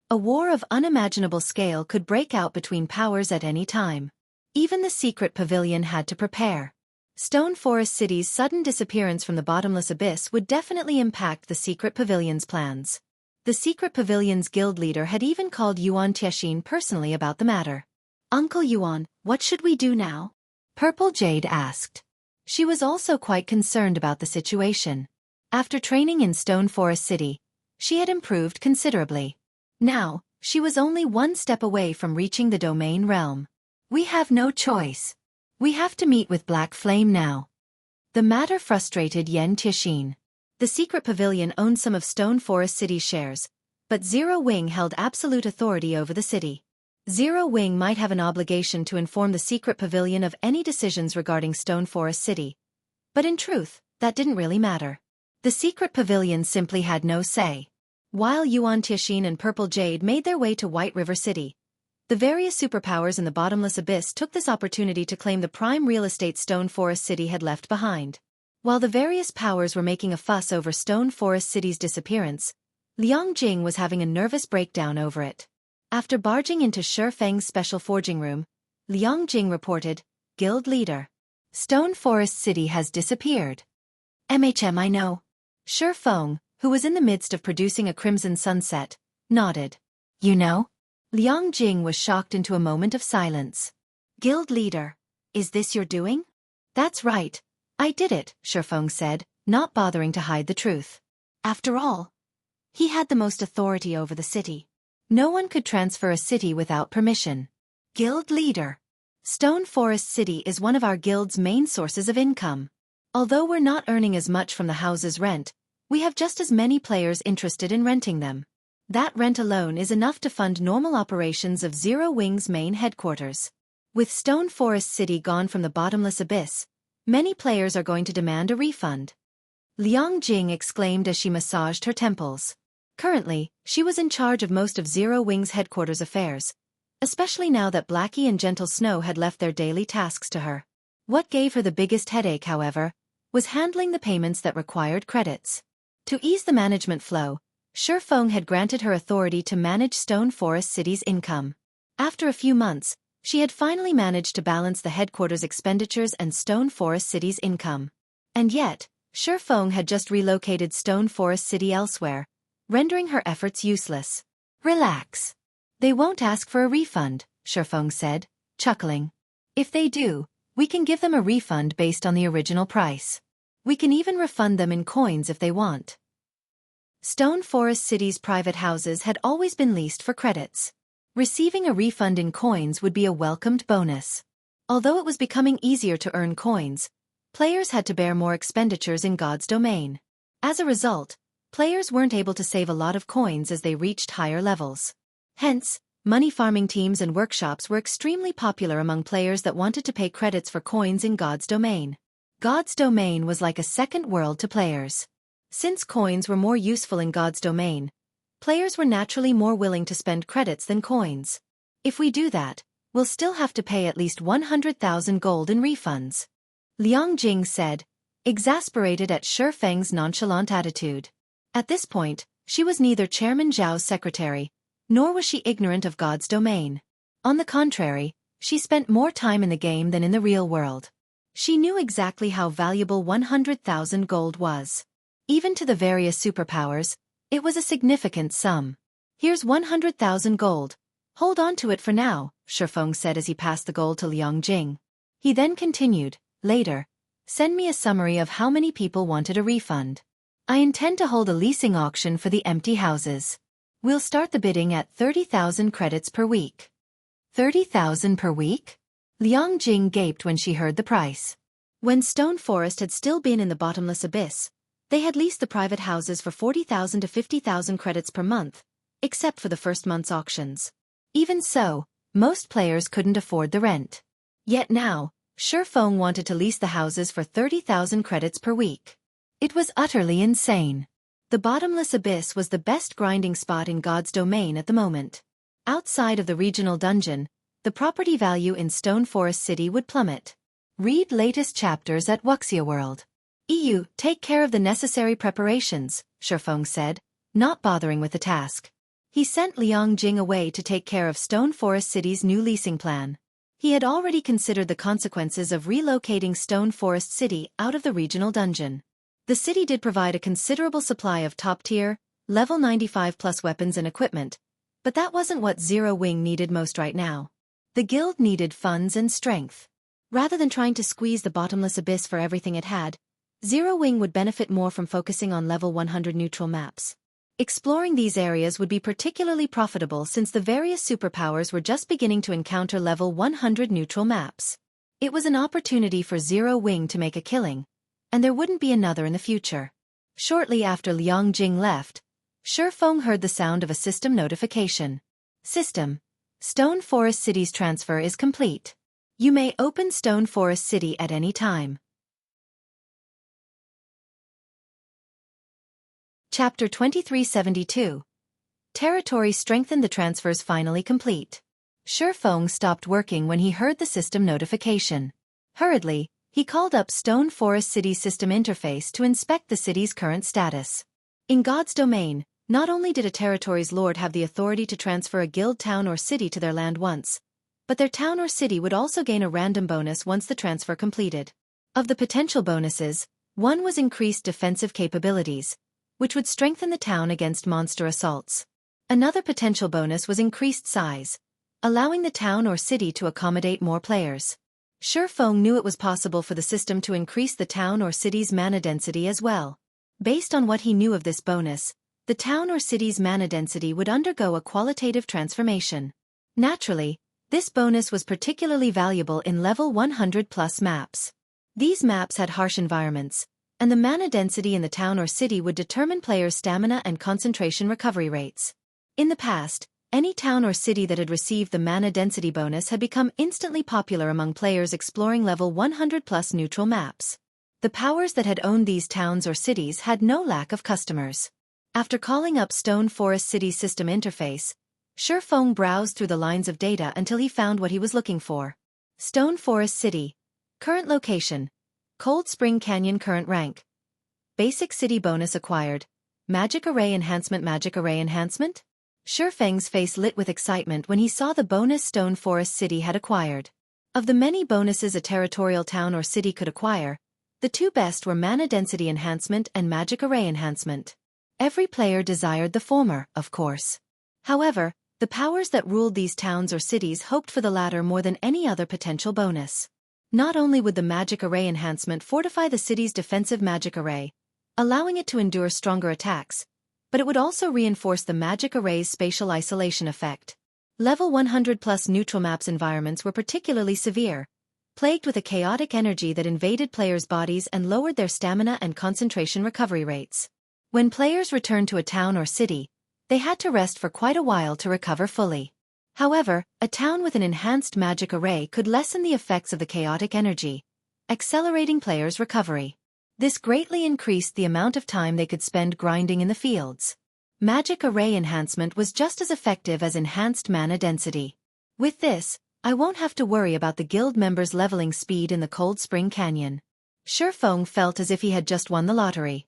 A war of unimaginable scale could break out between powers at any time. Even the secret pavilion had to prepare. Stone Forest City's sudden disappearance from the bottomless abyss would definitely impact the secret pavilion's plans. The secret pavilion's guild leader had even called Yuan Tiexin personally about the matter. "Uncle Yuan, what should we do now?" Purple Jade asked. She was also quite concerned about the situation. After training in Stone Forest City, she had improved considerably. Now, she was only one step away from reaching the domain realm. "We have no choice. We have to meet with Black Flame now." The matter frustrated Yuan Tiexin. The secret pavilion owned some of Stone Forest City's shares, but Zero Wing held absolute authority over the city. Zero Wing might have an obligation to inform the secret pavilion of any decisions regarding Stone Forest City. But in truth, that didn't really matter. The secret pavilion simply had no say. While Yuan Tiexin and Purple Jade made their way to White River City, the various superpowers in the bottomless abyss took this opportunity to claim the prime real estate Stone Forest City had left behind. While the various powers were making a fuss over Stone Forest City's disappearance, Liang Jing was having a nervous breakdown over it. After barging into Shi Feng's special forging room, Liang Jing reported, "Guild leader. Stone Forest City has disappeared." I know." Shi Feng, who was in the midst of producing a crimson sunset, nodded. "You know?" Liang Jing was shocked into a moment of silence. "Guild leader, is this your doing?" "That's right. I did it," Shi Feng said, not bothering to hide the truth. After all, he had the most authority over the city. No one could transfer a city without permission. "Guild leader. Stone Forest City is one of our guild's main sources of income. Although we're not earning as much from the house's rent, we have just as many players interested in renting them. That rent alone is enough to fund normal operations of Zero Wing's main headquarters. With Stone Forest City gone from the bottomless abyss, many players are going to demand a refund." Liang Jing exclaimed as she massaged her temples. Currently, she was in charge of most of Zero Wing's headquarters affairs, especially now that Blackie and Gentle Snow had left their daily tasks to her. What gave her the biggest headache, however, was handling the payments that required credits. To ease the management flow, Shi Feng had granted her authority to manage Stone Forest City's income. After a few months, she had finally managed to balance the headquarters' expenditures and Stone Forest City's income. And yet, Shi Feng had just relocated Stone Forest City elsewhere, rendering her efforts useless. "Relax. They won't ask for a refund," Shi Feng said, chuckling. "If they do, we can give them a refund based on the original price. We can even refund them in coins if they want." Stone Forest City's private houses had always been leased for credits. Receiving a refund in coins would be a welcomed bonus. Although it was becoming easier to earn coins, players had to bear more expenditures in God's domain. As a result, players weren't able to save a lot of coins as they reached higher levels. Hence, money farming teams and workshops were extremely popular among players that wanted to pay credits for coins in God's domain. God's domain was like a second world to players. Since coins were more useful in God's domain, players were naturally more willing to spend credits than coins. "If we do that, we'll still have to pay at least 100,000 gold in refunds," Liang Jing said, exasperated at Shi Feng's nonchalant attitude. At this point, she was neither Chairman Zhao's secretary, nor was she ignorant of God's domain. On the contrary, She spent more time in the game than in the real world. She knew exactly how valuable 100,000 gold was. Even to the various superpowers, it was a significant sum. Here's 100,000 gold. Hold on to it for now, Xuefeng said as he passed the gold to Liang Jing. He then continued, later, send me a summary of how many people wanted a refund. I intend to hold a leasing auction for the empty houses. We'll start the bidding at 30,000 credits per week. 30,000 per week? Liang Jing gaped when she heard the price. When Stone Forest had still been in the bottomless abyss, they had leased the private houses for 40,000 to 50,000 credits per month, except for the first month's auctions. Even so, most players couldn't afford the rent. Yet now, Xuefeng wanted to lease the houses for 30,000 credits per week. It was utterly insane. The bottomless abyss was the best grinding spot in God's domain at the moment. Outside of the regional dungeon, the property value in Stone Forest City would plummet. Read latest chapters at Wuxia World. EU, take care of the necessary preparations, Xuefeng said, not bothering with the task. He sent Liang Jing away to take care of Stone Forest City's new leasing plan. He had already considered the consequences of relocating Stone Forest City out of the regional dungeon. The city did provide a considerable supply of top-tier, level 95+ weapons and equipment, but that wasn't what Zero Wing needed most right now. The guild needed funds and strength. Rather than trying to squeeze the bottomless abyss for everything it had, Zero Wing would benefit more from focusing on level 100 neutral maps. Exploring these areas would be particularly profitable since the various superpowers were just beginning to encounter level 100 neutral maps. It was an opportunity for Zero Wing to make a killing, and there wouldn't be another in the future. Shortly after Liang Jing left, Xuefeng heard the sound of a system notification. System. Stone Forest City's transfer is complete. You may open Stone Forest City at any time. Chapter 2372. Territory strengthened. The transfers finally complete. Xuefeng stopped working when he heard the system notification. Hurriedly, he called up Stone Forest City's system interface to inspect the city's current status. In God's domain, not only did a territory's lord have the authority to transfer a guild town or city to their land once, but their town or city would also gain a random bonus once the transfer completed. Of the potential bonuses, one was increased defensive capabilities, which would strengthen the town against monster assaults. Another potential bonus was increased size, allowing the town or city to accommodate more players. Xuefeng knew it was possible for the system to increase the town or city's mana density as well. Based on what he knew of this bonus, the town or city's mana density would undergo a qualitative transformation. Naturally, this bonus was particularly valuable in level 100+ maps. These maps had harsh environments, and the mana density in the town or city would determine players' stamina and concentration recovery rates. In the past, any town or city that had received the mana density bonus had become instantly popular among players exploring level 100+ neutral maps. The powers that had owned these towns or cities had no lack of customers. After calling up Stone Forest City's system interface, Xuefeng browsed through the lines of data until he found what he was looking for. Stone Forest City. Current location. Cold Spring Canyon. Current rank. Basic city bonus acquired. Magic Array Enhancement. Magic Array Enhancement? Xuefeng's face lit with excitement when he saw the bonus Stone Forest City had acquired. Of the many bonuses a territorial town or city could acquire, the two best were Mana Density Enhancement and Magic Array Enhancement. Every player desired the former, of course. However, the powers that ruled these towns or cities hoped for the latter more than any other potential bonus. Not only would the Magic Array Enhancement fortify the city's defensive magic array, allowing it to endure stronger attacks, but it would also reinforce the magic array's spatial isolation effect. Level 100+ neutral maps environments were particularly severe, plagued with a chaotic energy that invaded players' bodies and lowered their stamina and concentration recovery rates. When players returned to a town or city, they had to rest for quite a while to recover fully. However, a town with an enhanced magic array could lessen the effects of the chaotic energy, accelerating players' recovery. This greatly increased the amount of time they could spend grinding in the fields. Magic Array Enhancement was just as effective as enhanced mana density. With this, I won't have to worry about the guild members' leveling speed in the Cold Spring Canyon. Xuefeng felt as if he had just won the lottery.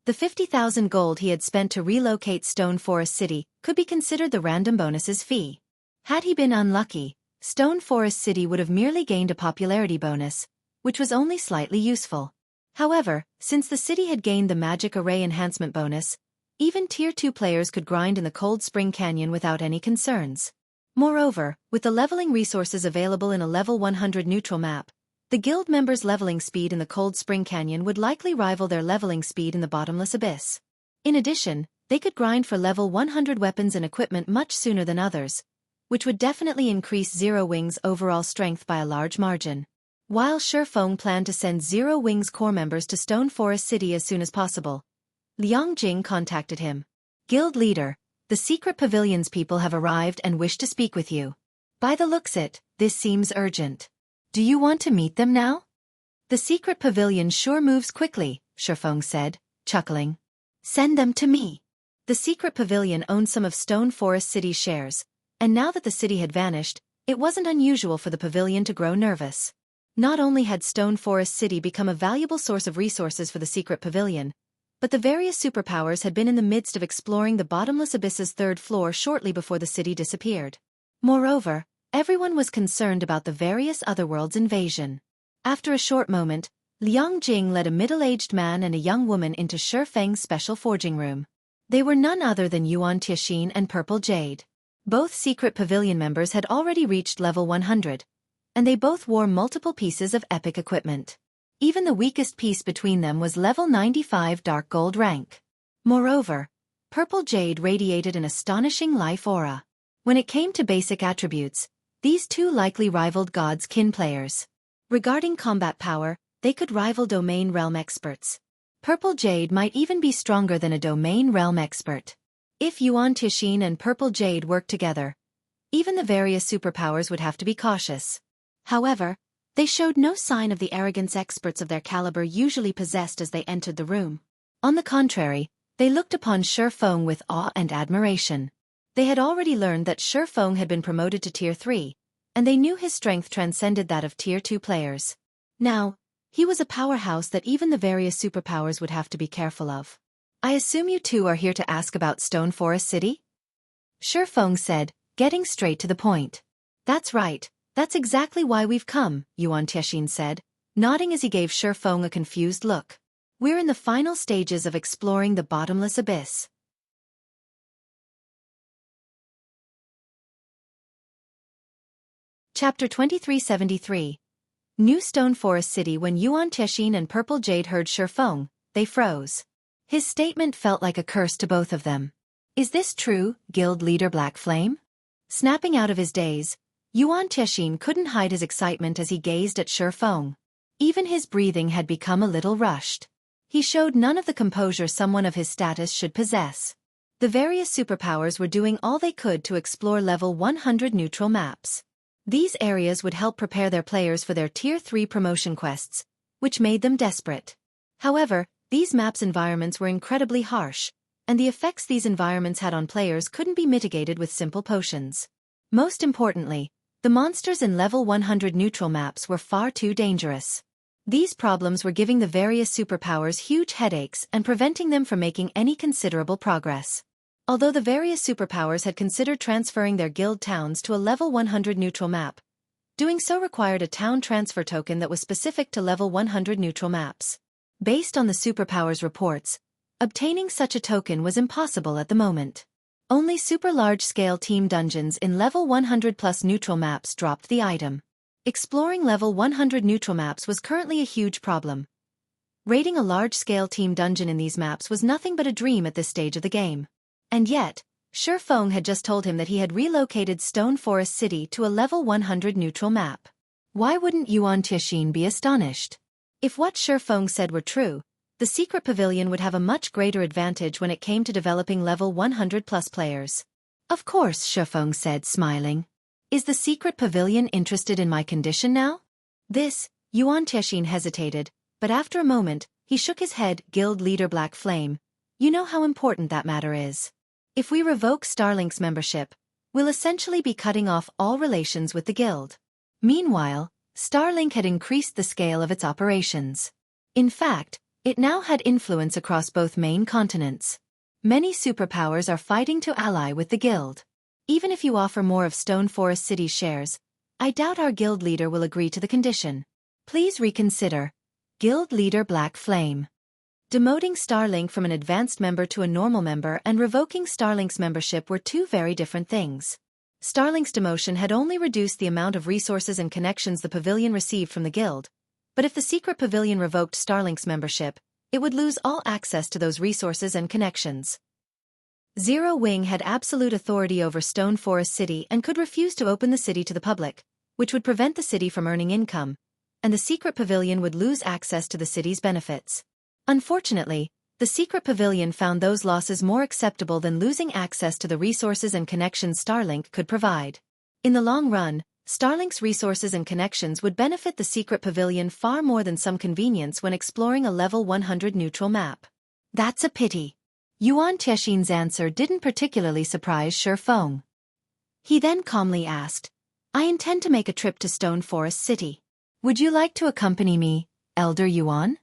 The 50,000 gold he had spent to relocate Stone Forest City could be considered the random bonus's fee. Had he been unlucky, Stone Forest City would have merely gained a popularity bonus, which was only slightly useful. However, since the city had gained the Magic Array Enhancement bonus, even Tier 2 players could grind in the Cold Spring Canyon without any concerns. Moreover, with the leveling resources available in a level 100 neutral map, the guild members' leveling speed in the Cold Spring Canyon would likely rival their leveling speed in the Bottomless Abyss. In addition, they could grind for level 100 weapons and equipment much sooner than others, which would definitely increase Zero Wings' overall strength by a large margin. While Xueqi planned to send Zero Wings core members to Stone Forest City as soon as possible, Liang Jing contacted him. Guild leader, the secret pavilion's people have arrived and wish to speak with you. By the looks it, this seems urgent. Do you want to meet them now? The secret pavilion sure moves quickly, Xueqi said, chuckling. Send them to me. The secret pavilion owned some of Stone Forest City's shares, and now that the city had vanished, it wasn't unusual for the pavilion to grow nervous. Not only had Stone Forest City become a valuable source of resources for the secret pavilion, but the various superpowers had been in the midst of exploring the Bottomless Abyss's third floor shortly before the city disappeared. Moreover, everyone was concerned about the various otherworlds' invasion. After a short moment, Liang Jing led a middle-aged man and a young woman into Xueqi's special forging room. They were none other than Yuan Tixin and Purple Jade. Both secret pavilion members had already reached level 100, and they both wore multiple pieces of epic equipment. Even the weakest piece between them was level 95 dark gold rank. Moreover, Purple Jade radiated an astonishing life aura. When it came to basic attributes, these two likely rivaled God's kin players. Regarding combat power, they could rival Domain Realm experts. Purple Jade might even be stronger than a Domain Realm expert. If Yuan Tixin and Purple Jade worked together, even the various superpowers would have to be cautious. However, they showed no sign of the arrogance experts of their caliber usually possessed as they entered the room. On the contrary, they looked upon Xueqi with awe and admiration. They had already learned that Xueqi had been promoted to Tier 3, and they knew his strength transcended that of Tier 2 players. Now, he was a powerhouse that even the various superpowers would have to be careful of. I assume you two are here to ask about Stone Forest City? Xueqi said, getting straight to the point. That's right. That's exactly why we've come, Yuan Tixin said, nodding as he gave Xueqi a confused look. We're in the final stages of exploring the Bottomless Abyss. Chapter 2373. New Stone Forest City. When Yuan Tixin and Purple Jade heard Xueqi, they froze. His statement felt like a curse to both of them. Is this true, Guild Leader Black Flame? Snapping out of his daze, Yuan Tixin couldn't hide his excitement as he gazed at Xueqi. Even his breathing had become a little rushed. He showed none of the composure someone of his status should possess. The various superpowers were doing all they could to explore level 100 neutral maps. These areas would help prepare their players for their Tier 3 promotion quests, which made them desperate. However, these maps' environments were incredibly harsh, and the effects these environments had on players couldn't be mitigated with simple potions. Most importantly, the monsters in level 100 neutral maps were far too dangerous. These problems were giving the various superpowers huge headaches and preventing them from making any considerable progress. Although the various superpowers had considered transferring their guild towns to a level 100 neutral map, doing so required a town transfer token that was specific to level 100 neutral maps. Based on the superpowers' reports, obtaining such a token was impossible at the moment. Only super large-scale team dungeons in level 100+ neutral maps dropped the item. Exploring level 100 neutral maps was currently a huge problem. Raiding a large-scale team dungeon in these maps was nothing but a dream at this stage of the game. And yet, Xueqi had just told him that he had relocated Stone Forest City to a level 100 neutral map. Why wouldn't Yuan Tixin be astonished? If what Xueqi said were true, the secret pavilion would have a much greater advantage when it came to developing level 100+ players. Of course, Xueqi said, smiling. Is the secret pavilion interested in my condition now? Yuan Tixin hesitated, but after a moment, he shook his head. Guild Leader Black Flame, you know how important that matter is. If we revoke Starlink's membership, we'll essentially be cutting off all relations with the guild. Meanwhile, Starlink had increased the scale of its operations. In fact, it now had influence across both main continents. Many superpowers are fighting to ally with the guild. Even if you offer more of Stone Forest City's shares, I doubt our guild leader will agree to the condition. Please reconsider. Guild leader Black Flame. Demoting Starlink from an advanced member to a normal member and revoking Starlink's membership were two very different things. Starlink's demotion had only reduced the amount of resources and connections the pavilion received from the guild, but if the secret pavilion revoked Starlink's membership, it would lose all access to those resources and connections. Zero Wing had absolute authority over Stone Forest City and could refuse to open the city to the public, which would prevent the city from earning income, and the secret pavilion would lose access to the city's benefits. Unfortunately, the secret pavilion found those losses more acceptable than losing access to the resources and connections Starlink could provide. In the long run, Starlink's resources and connections would benefit the secret pavilion far more than some convenience when exploring a level 100 neutral map. That's a pity. Yuan Tiexin's answer didn't particularly surprise Xueqi. He then calmly asked, I intend to make a trip to Stone Forest City. Would you like to accompany me, Elder Yuan?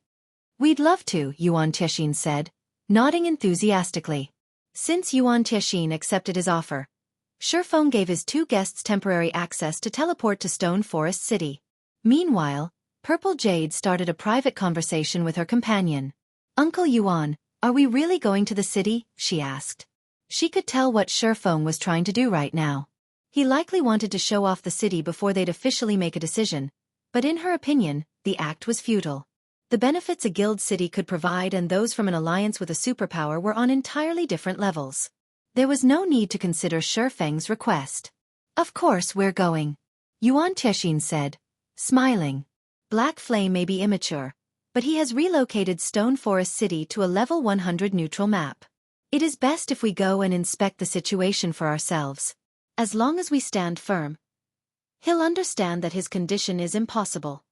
We'd love to, Yuan Tiexin said, nodding enthusiastically. Since Yuan Tiexin accepted his offer, Xueqi gave his two guests temporary access to teleport to Stone Forest City. Meanwhile, Purple Jade started a private conversation with her companion. Uncle Yuan, are we really going to the city? She asked. She could tell what Xueqi was trying to do right now. He likely wanted to show off the city before they'd officially make a decision, but in her opinion, the act was futile. The benefits a guild city could provide and those from an alliance with a superpower were on entirely different levels. There was no need to consider Xueqi's request. Of course we're going, Yuan Tiexin said, smiling. Black Flame may be immature, but he has relocated Stone Forest City to a level 100 neutral map. It is best if we go and inspect the situation for ourselves. As long as we stand firm, he'll understand that his condition is impossible.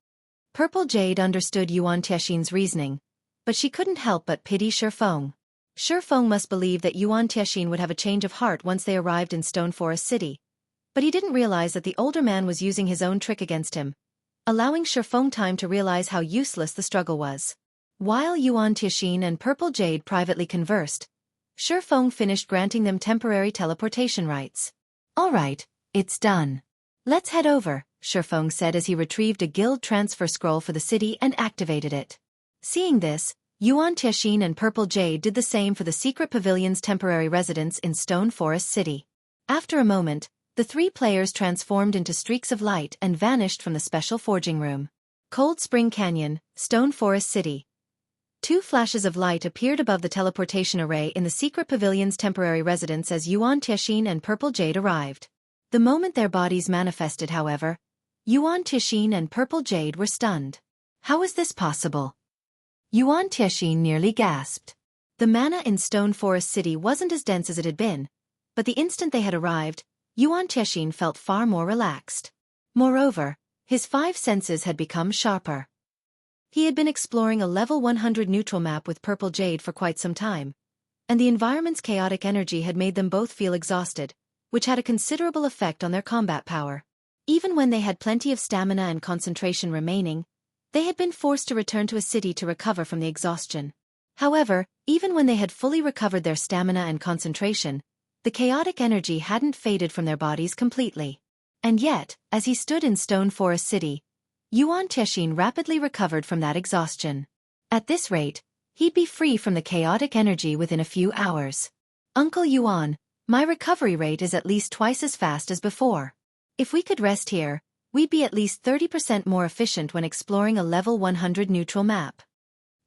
Purple Jade understood Yuan Tiexin's reasoning, but she couldn't help but pity Xueqi. Xueqi must believe that Yuan Tiexin would have a change of heart once they arrived in Stone Forest City, but he didn't realize that the older man was using his own trick against him, allowing Xueqi time to realize how useless the struggle was. While Yuan Tiexin and Purple Jade privately conversed, Xueqi finished granting them temporary teleportation rights. All right, it's done. Let's head over, Xueqi said as he retrieved a guild transfer scroll for the city and activated it. Seeing this, Yuan Tiexin and Purple Jade did the same for the secret pavilion's temporary residence in Stone Forest City. After a moment, the three players transformed into streaks of light and vanished from the special forging room. Cold Spring Canyon, Stone Forest City. Two flashes of light appeared above the teleportation array in the secret pavilion's temporary residence as Yuan Tiexin and Purple Jade arrived. The moment their bodies manifested, however, Yuan Tiexin and Purple Jade were stunned. How is this possible? Yuan Tiexin nearly gasped. The mana in Stone Forest City wasn't as dense as it had been, but the instant they had arrived, Yuan Tiexin felt far more relaxed. Moreover, his five senses had become sharper. He had been exploring a level 100 neutral map with Purple Jade for quite some time, and the environment's chaotic energy had made them both feel exhausted, which had a considerable effect on their combat power. Even when they had plenty of stamina and concentration remaining, they had been forced to return to a city to recover from the exhaustion. However, even when they had fully recovered their stamina and concentration, the chaotic energy hadn't faded from their bodies completely. And yet, as he stood in Stone Forest City, Yuan Tiexin rapidly recovered from that exhaustion. At this rate, he'd be free from the chaotic energy within a few hours. Uncle Yuan, my recovery rate is at least twice as fast as before. If we could rest here, we'd be at least 30% more efficient when exploring a level 100 neutral map.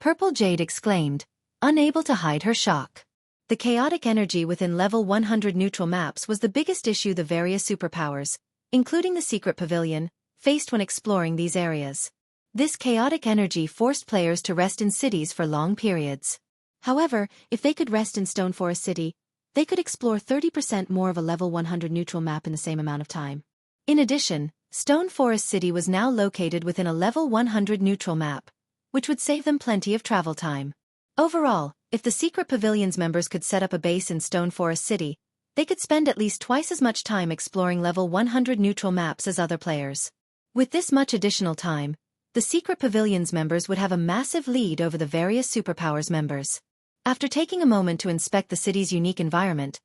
Purple Jade exclaimed, unable to hide her shock. The chaotic energy within level 100 neutral maps was the biggest issue the various superpowers, including the secret pavilion, faced when exploring these areas. This chaotic energy forced players to rest in cities for long periods. However, if they could rest in Stone Forest City, they could explore 30% more of a level 100 neutral map in the same amount of time. In addition, Stone Forest City was now located within a level 100 neutral map, which would save them plenty of travel time. Overall, if the secret pavilion's members could set up a base in Stone Forest City, they could spend at least twice as much time exploring level 100 neutral maps as other players. With this much additional time, the secret pavilion's members would have a massive lead over the various superpowers members. After taking a moment to inspect the city's unique environment,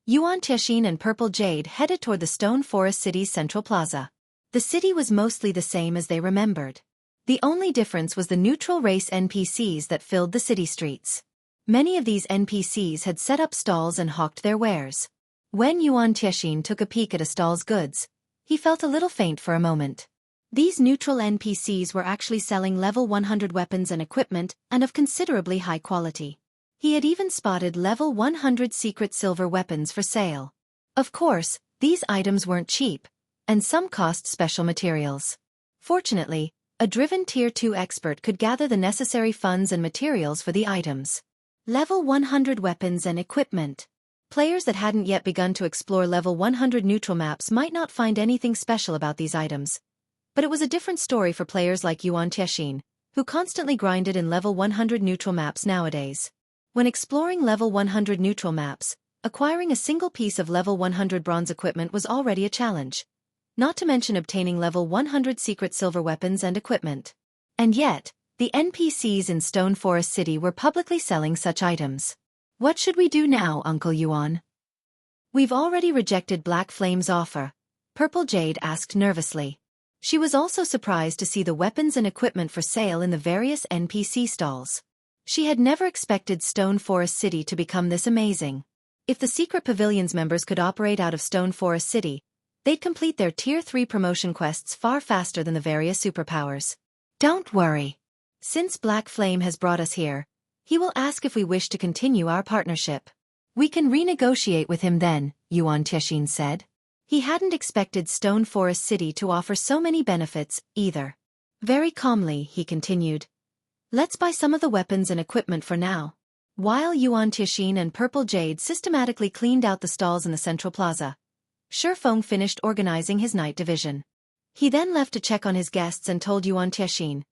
Yuan Tiexin and Purple Jade headed toward the Stone Forest City's central plaza. The city was mostly the same as they remembered. The only difference was the neutral race NPCs that filled the city streets. Many of these NPCs had set up stalls and hawked their wares. When Yuan Tiexin took a peek at a stall's goods, he felt a little faint for a moment. These neutral NPCs were actually selling level 100 weapons and equipment, and of considerably high quality. He had even spotted level 100 secret silver weapons for sale. Of course, these items weren't cheap, and some cost special materials. Fortunately, a driven Tier 2 expert could gather the necessary funds and materials for the items. Level 100 weapons and equipment. Players that hadn't yet begun to explore level 100 neutral maps might not find anything special about these items. But it was a different story for players like Yuan Tiexin, who constantly grinded in level 100 neutral maps nowadays. When exploring level 100 neutral maps, acquiring a single piece of level 100 bronze equipment was already a challenge. Not to mention obtaining level 100 secret silver weapons and equipment. And yet, the NPCs in Stone Forest City were publicly selling such items. What should we do now, Uncle Yuan? We've already rejected Black Flame's offer, Purple Jade asked nervously. She was also surprised to see the weapons and equipment for sale in the various NPC stalls. She had never expected Stone Forest City to become this amazing. If the Secret Pavilion's members could operate out of Stone Forest City, they'd complete their Tier 3 promotion quests far faster than the various superpowers. Don't worry. Since Black Flame has brought us here, he will ask if we wish to continue our partnership. We can renegotiate with him then, Yuan Tiexin said. He hadn't expected Stone Forest City to offer so many benefits, either. Very calmly, he continued. Let's buy some of the weapons and equipment for now. While Yuan Tiexin and Purple Jade systematically cleaned out the stalls in the central plaza, Xueqi finished organizing his night division. He then left to check on his guests and told Yuan Tiexin,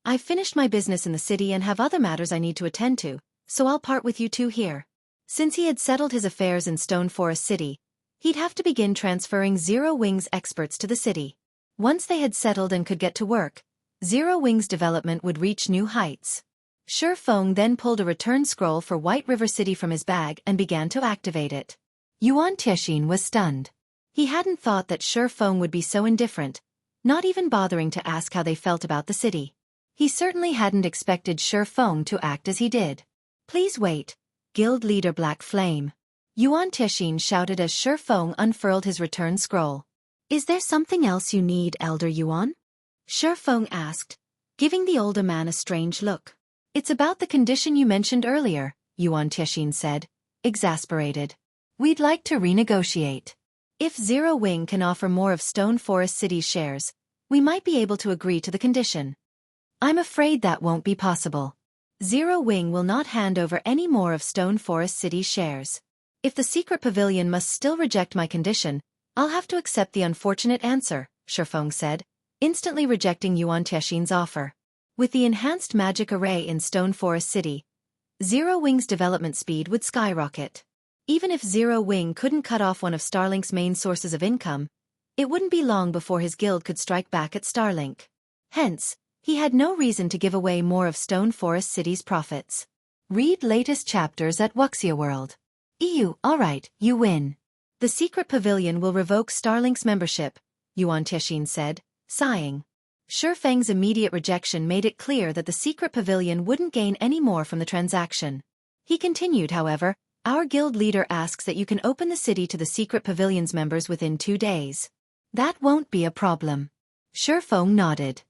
I've finished my business in the city and have other matters I need to attend to, so I'll part with you two here. Since he had settled his affairs in Stone Forest City, he'd have to begin transferring Zero Wing's experts to the city. Once they had settled and could get to work, Zero Wing's development would reach new heights. Xueqi then pulled a return scroll for White River City from his bag and began to activate it. Yuan Tiexin was stunned. He hadn't thought that Xueqi would be so indifferent, not even bothering to ask how they felt about the city. He certainly hadn't expected Xueqi to act as he did. Please wait, Guild Leader Black Flame. Yuan Tiexin shouted as Xueqi unfurled his return scroll. Is there something else you need, Elder Yuan? Xueqi asked, giving the older man a strange look. It's about the condition you mentioned earlier, Yuan Tiexin said, exasperated. We'd like to renegotiate. If Zero Wing can offer more of Stone Forest City's shares, we might be able to agree to the condition. I'm afraid that won't be possible. Zero Wing will not hand over any more of Stone Forest City's shares. If the Secret Pavilion must still reject my condition, I'll have to accept the unfortunate answer, Xueqi said, instantly rejecting Yuan Tiexin's offer. With the enhanced magic array in Stone Forest City, Zero Wing's development speed would skyrocket. Even if Zero Wing couldn't cut off one of Starlink's main sources of income, it wouldn't be long before his guild could strike back at Starlink. Hence, he had no reason to give away more of Stone Forest City's profits. Read latest chapters at Wuxia World. Alright, you win. The Secret Pavilion will revoke Starlink's membership, Yuan Tiexin said, sighing. Xueqi's immediate rejection made it clear that the Secret Pavilion wouldn't gain any more from the transaction. He continued, however, our guild leader asks that you can open the city to the Secret Pavilion's members within 2 days. That won't be a problem. Xueqi nodded.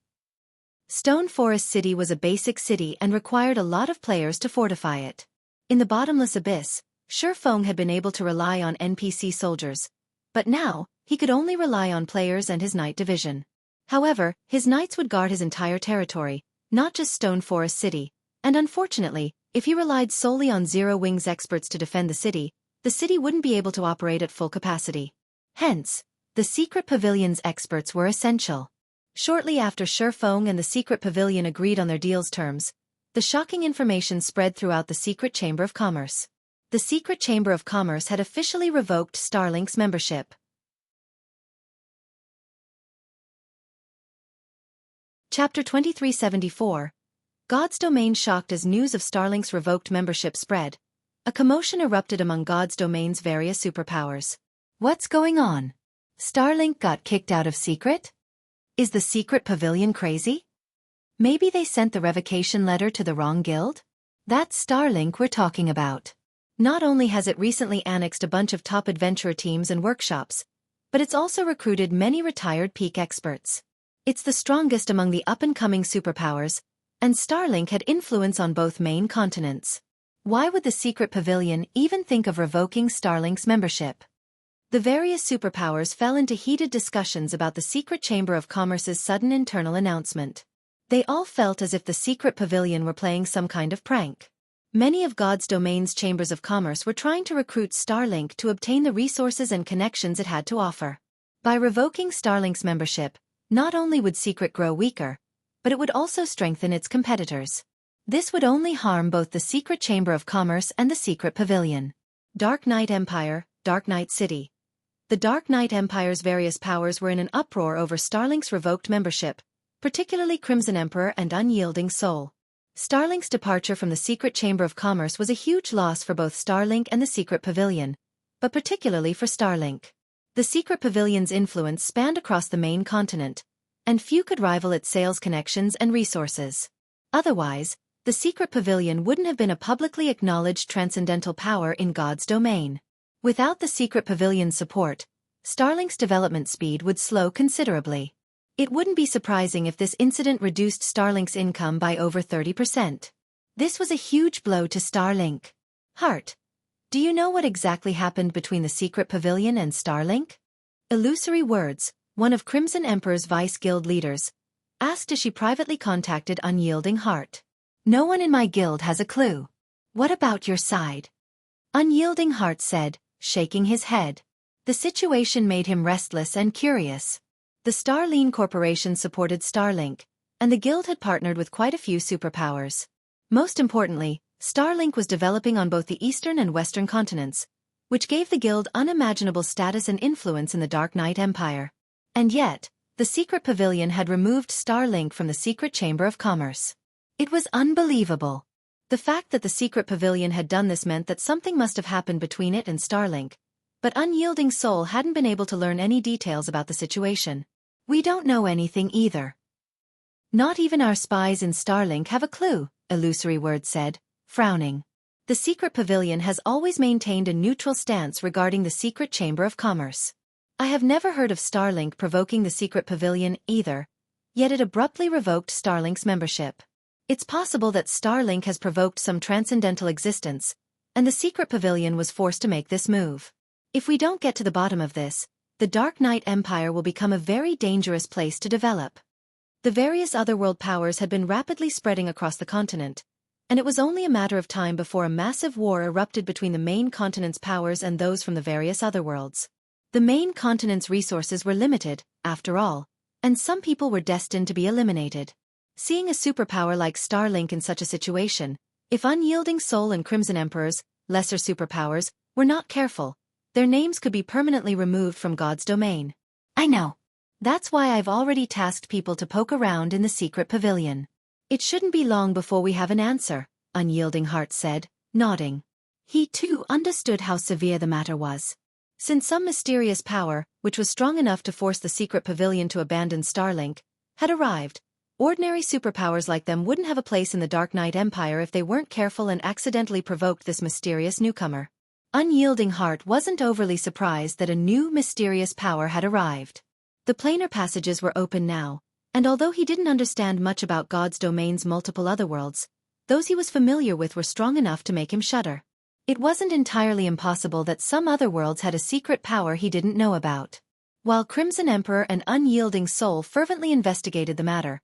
Stone Forest City was a basic city and required a lot of players to fortify it. In the bottomless abyss, Xueqi had been able to rely on NPC soldiers, but now, he could only rely on players and his knight division. However, his knights would guard his entire territory, not just Stone Forest City, and unfortunately, if he relied solely on Zero Wing's experts to defend the city wouldn't be able to operate at full capacity. Hence, the Secret Pavilion's experts were essential. Shortly after Xueqi and the Secret Pavilion agreed on their deal's terms, the shocking information spread throughout the Secret Chamber of Commerce. The Secret Chamber of Commerce had officially revoked Starlink's membership. Chapter 2374. God's Domain shocked as news of Starlink's revoked membership spread. A commotion erupted among God's Domain's various superpowers. What's going on? Starlink got kicked out of Secret? Is the secret pavilion crazy? Maybe they sent the revocation letter to the wrong guild? That's Starlink we're talking about. Not only has it recently annexed a bunch of top adventurer teams and workshops, but it's also recruited many retired peak experts. It's the strongest among the up-and-coming superpowers, and Starlink had influence on both main continents. Why would the secret pavilion even think of revoking Starlink's membership? The various superpowers fell into heated discussions about the Secret Chamber of Commerce's sudden internal announcement. They all felt as if the secret pavilion were playing some kind of prank. Many of God's Domain's chambers of commerce were trying to recruit Starlink to obtain the resources and connections it had to offer. By revoking Starlink's membership, not only would Secret grow weaker, but it would also strengthen its competitors. This would only harm both the Secret Chamber of Commerce and the Secret Pavilion. Dark Knight Empire, Dark Knight City. The Dark Knight Empire's various powers were in an uproar over Starlink's revoked membership, particularly Crimson Emperor and Unyielding Soul. Starlink's departure from the Secret Chamber of Commerce was a huge loss for both Starlink and the Secret Pavilion, but particularly for Starlink. The Secret Pavilion's influence spanned across the main continent, and few could rival its sales connections and resources. Otherwise, the Secret Pavilion wouldn't have been a publicly acknowledged transcendental power in God's domain. Without the Secret Pavilion's support, Starlink's development speed would slow considerably. It wouldn't be surprising if this incident reduced Starlink's income by over 30%. This was a huge blow to Starlink. Heart, do you know what exactly happened between the Secret Pavilion and Starlink? Illusory Words, one of Crimson Emperor's vice guild leaders, asked as she privately contacted Unyielding Heart. No one in my guild has a clue. What about your side? Unyielding Heart said, shaking his head. The situation made him restless and curious. The Starline Corporation supported Starlink, and the guild had partnered with quite a few superpowers. Most importantly, Starlink was developing on both the eastern and western continents, which gave the guild unimaginable status and influence in the Dark Knight Empire. And yet, the Secret Pavilion had removed Starlink from the Secret Chamber of Commerce. It was unbelievable. The fact that the Secret Pavilion had done this meant that something must have happened between it and Starlink, but Unyielding Soul hadn't been able to learn any details about the situation. We don't know anything either. Not even our spies in Starlink have a clue, Illusory Word said, frowning. The Secret Pavilion has always maintained a neutral stance regarding the Secret Chamber of Commerce. I have never heard of Starlink provoking the Secret Pavilion either, yet it abruptly revoked Starlink's membership. It's possible that Starlink has provoked some transcendental existence, and the Secret Pavilion was forced to make this move. If we don't get to the bottom of this, the Dark Knight Empire will become a very dangerous place to develop. The various otherworld powers had been rapidly spreading across the continent, and it was only a matter of time before a massive war erupted between the main continent's powers and those from the various otherworlds. The main continent's resources were limited, after all, and some people were destined to be eliminated. Seeing a superpower like Starlink in such a situation, if Unyielding Soul and Crimson Emperors, lesser superpowers, were not careful, their names could be permanently removed from God's domain. I know. That's why I've already tasked people to poke around in the Secret Pavilion. It shouldn't be long before we have an answer, Unyielding Heart said, nodding. He too understood how severe the matter was. Since some mysterious power, which was strong enough to force the Secret Pavilion to abandon Starlink, had arrived, ordinary superpowers like them wouldn't have a place in the Dark Knight Empire if they weren't careful and accidentally provoked this mysterious newcomer. Unyielding Heart wasn't overly surprised that a new mysterious power had arrived. The planar passages were open now, and although he didn't understand much about God's domain's multiple otherworlds, those he was familiar with were strong enough to make him shudder. It wasn't entirely impossible that some otherworlds had a secret power he didn't know about. While Crimson Emperor and Unyielding Soul fervently investigated the matter,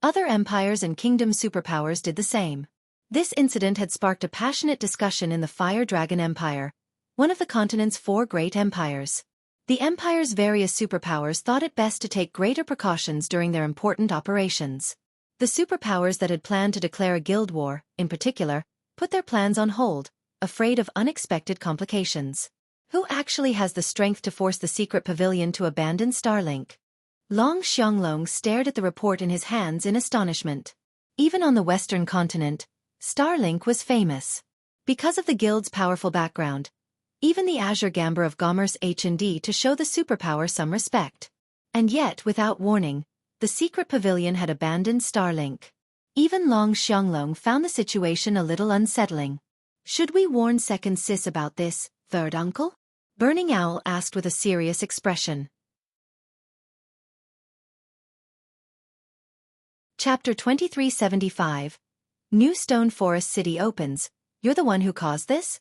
other empires and kingdom superpowers did the same. This incident had sparked a passionate discussion in the Fire Dragon Empire, one of the continent's 4 great empires. The empire's various superpowers thought it best to take greater precautions during their important operations. The superpowers that had planned to declare a guild war, in particular, put their plans on hold, afraid of unexpected complications. Who actually has the strength to force the Secret Pavilion to abandon Starlink? Long Xianglong stared at the report in his hands in astonishment. Even on the western continent, Starlink was famous. Because of the guild's powerful background, even the Azure Gamber of Commerce H&D to show the superpower some respect. And yet, without warning, the The secret pavilion had abandoned Starlink. Even Long Xianglong found the situation a little unsettling. Should we warn second sis about this, third uncle? Burning Owl asked with a serious expression. Chapter 2375. New Stone Forest City opens. You're the one who caused this?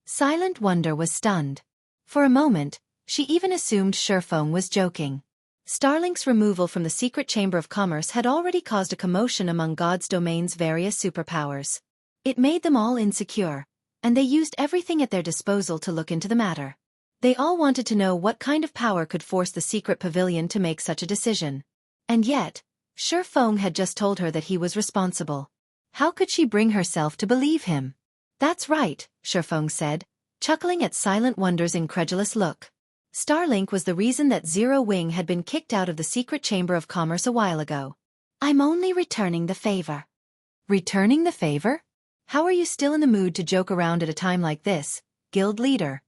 Silent Wonder was stunned. For a moment, she even assumed Xueqi was joking. Starlink's removal from the secret chamber of commerce had already caused a commotion among God's domain's various superpowers. It made them all insecure, and they used everything at their disposal to look into the matter. They all wanted to know what kind of power could force the secret pavilion to make such a decision. And yet, Xueqi had just told her that he was responsible. How could she bring herself to believe him? That's right, Xueqi said, chuckling at Silent Wonder's incredulous look. Starlink was the reason that Zero Wing had been kicked out of the secret chamber of commerce a while ago. I'm only returning the favor. Returning the favor? How are you still in the mood to joke around at a time like this, guild leader?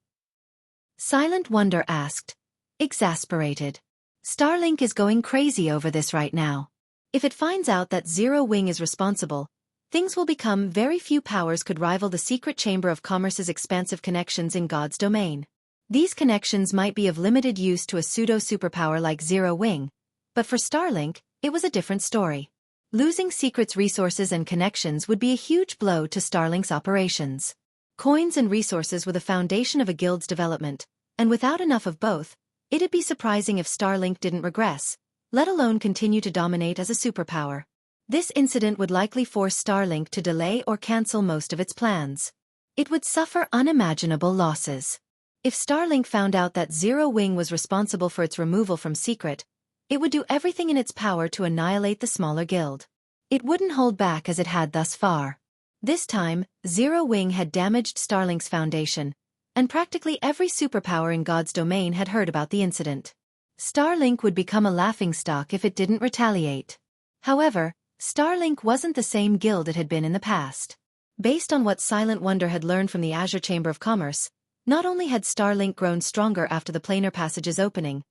Silent Wonder asked, exasperated. Starlink is going crazy over this right now. If it finds out that Zero Wing is responsible, things will become very few powers could rival the secret chamber of commerce's expansive connections in God's domain. These connections might be of limited use to a pseudo-superpower like Zero Wing, but for Starlink, it was a different story. Losing Secret's resources and connections would be a huge blow to Starlink's operations. Coins and resources were the foundation of a guild's development, and without enough of both, it'd be surprising if Starlink didn't regress, let alone continue to dominate as a superpower. This incident would likely force Starlink to delay or cancel most of its plans. It would suffer unimaginable losses. If Starlink found out that Zero Wing was responsible for its removal from Secret, it would do everything in its power to annihilate the smaller guild. It wouldn't hold back as it had thus far. This time, Zero Wing had damaged Starlink's foundation, and practically every superpower in God's domain had heard about the incident. Starlink would become a laughingstock if it didn't retaliate. However, Starlink wasn't the same guild it had been in the past. Based on what Silent Wonder had learned from the Azure Chamber of Commerce, not only had Starlink grown stronger after the planar passage's opening,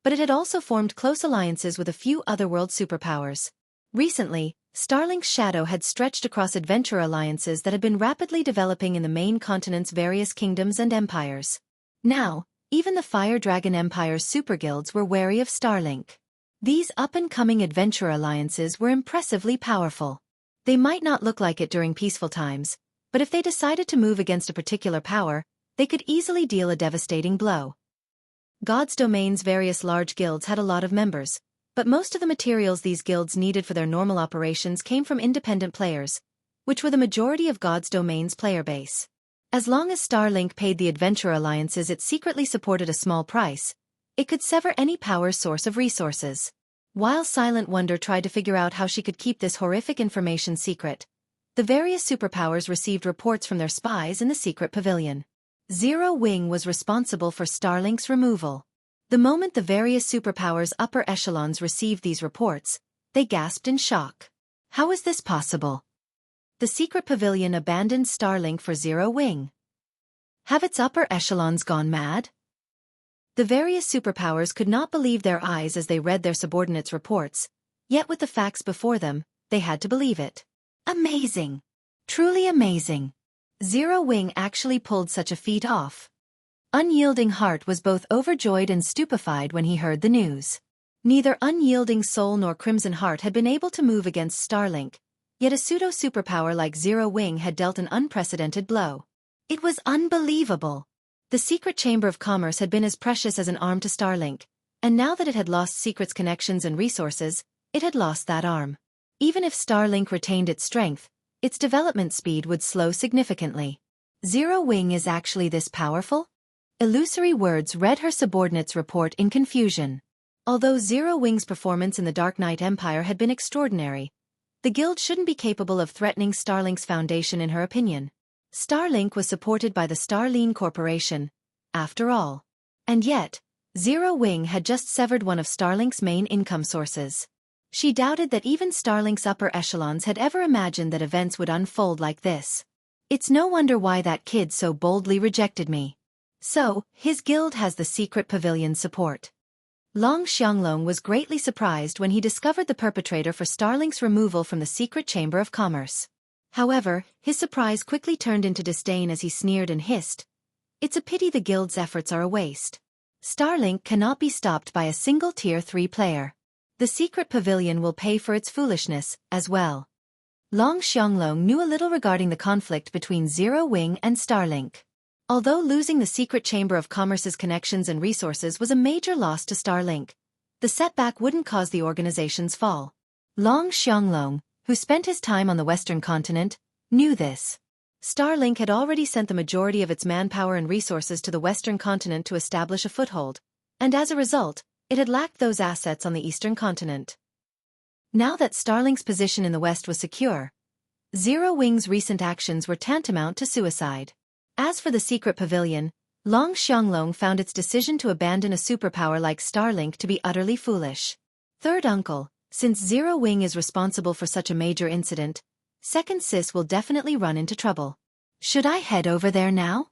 but it had also formed close alliances with a few otherworld superpowers. Recently, Starlink's shadow had stretched across adventure alliances that had been rapidly developing in the main continent's various kingdoms and empires. Now, even the Fire Dragon Empire's superguilds were wary of Starlink. These up-and-coming adventure alliances were impressively powerful. They might not look like it during peaceful times, but if they decided to move against a particular power, they could easily deal a devastating blow. God's domain's various large guilds had a lot of members, but most of the materials these guilds needed for their normal operations came from independent players, which were the majority of God's domain's player base. As long as Starlink paid the adventure alliances it secretly supported a small price, it could sever any power's source of resources. While Silent Wonder tried to figure out how she could keep this horrific information secret, the various superpowers received reports from their spies in the secret pavilion. Zero Wing was responsible for Starlink's removal. The moment the various superpowers' upper echelons received these reports, they gasped in shock. How is this possible? The secret pavilion abandoned Starlink for Zero Wing. Have its upper echelons gone mad? The various superpowers could not believe their eyes as they read their subordinates' reports, yet with the facts before them, they had to believe it. Amazing! Truly amazing! Zero Wing actually pulled such a feat off. Unyielding Heart was both overjoyed and stupefied when he heard the news. Neither Unyielding Soul nor Crimson Heart had been able to move against Starlink, yet a pseudo-superpower like Zero Wing had dealt an unprecedented blow. It was unbelievable. The secret chamber of commerce had been as precious as an arm to Starlink, and now that it had lost Secret's connections and resources, it had lost that arm. Even if Starlink retained its strength, its development speed would slow significantly. Zero Wing is actually this powerful? Illusory words read her subordinate's report in confusion. Although Zero Wing's performance in the Dark Knight Empire had been extraordinary, the guild shouldn't be capable of threatening Starlink's foundation in her opinion. Starlink was supported by the Starline Corporation, after all. And yet, Zero Wing had just severed one of Starlink's main income sources. She doubted that even Starlink's upper echelons had ever imagined that events would unfold like this. It's no wonder why that kid so boldly rejected me. So, his guild has the secret pavilion's support. Long Xianglong was greatly surprised when he discovered the perpetrator for Starlink's removal from the secret chamber of commerce. However, his surprise quickly turned into disdain as he sneered and hissed, "It's a pity the guild's efforts are a waste. Starlink cannot be stopped by a single Tier 3 player. The secret pavilion will pay for its foolishness, as well." Long Xianglong knew a little regarding the conflict between Zero Wing and Starlink. Although losing the secret chamber of commerce's connections and resources was a major loss to Starlink, the setback wouldn't cause the organization's fall. Long Xianglong, who spent his time on the Western continent, knew this. Starlink had already sent the majority of its manpower and resources to the Western continent to establish a foothold, and as a result, it had lacked those assets on the Eastern continent. Now that Starlink's position in the West was secure, Zero Wing's recent actions were tantamount to suicide. As for the secret pavilion, Long Xianglong found its decision to abandon a superpower like Starlink to be utterly foolish. Third uncle, since Zero Wing is responsible for such a major incident, second sis will definitely run into trouble. Should I head over there now?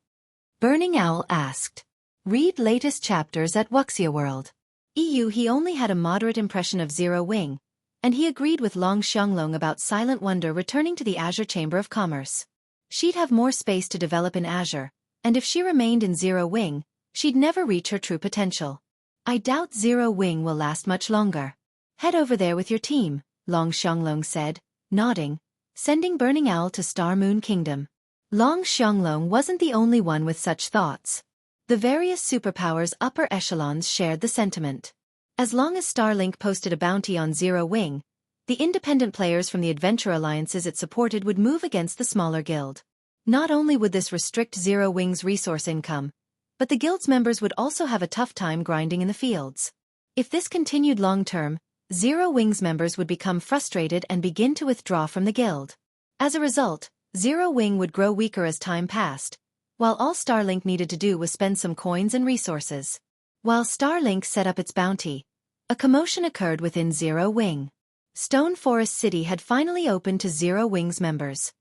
Burning Owl asked. Read latest chapters at Wuxia World. He only had a moderate impression of Zero Wing, and he agreed with Long Xianglong about Silent Wonder returning to the Azure Chamber of Commerce. She'd have more space to develop in Azure, and if she remained in Zero Wing, she'd never reach her true potential. I doubt Zero Wing will last much longer. Head over there with your team, Long Xianglong said, nodding, sending Burning Owl to Star Moon Kingdom. Long Xianglong wasn't the only one with such thoughts. The various superpowers' upper echelons shared the sentiment. As long as Starlink posted a bounty on Zero Wing, the independent players from the adventure alliances it supported would move against the smaller guild. Not only would this restrict Zero Wing's resource income, but the guild's members would also have a tough time grinding in the fields. If this continued long-term, Zero Wing's members would become frustrated and begin to withdraw from the guild. As a result, Zero Wing would grow weaker as time passed, while all Starlink needed to do was spend some coins and resources. While Starlink set up its bounty, a commotion occurred within Zero Wing. Stone Forest City had finally opened to Zero Wing's members.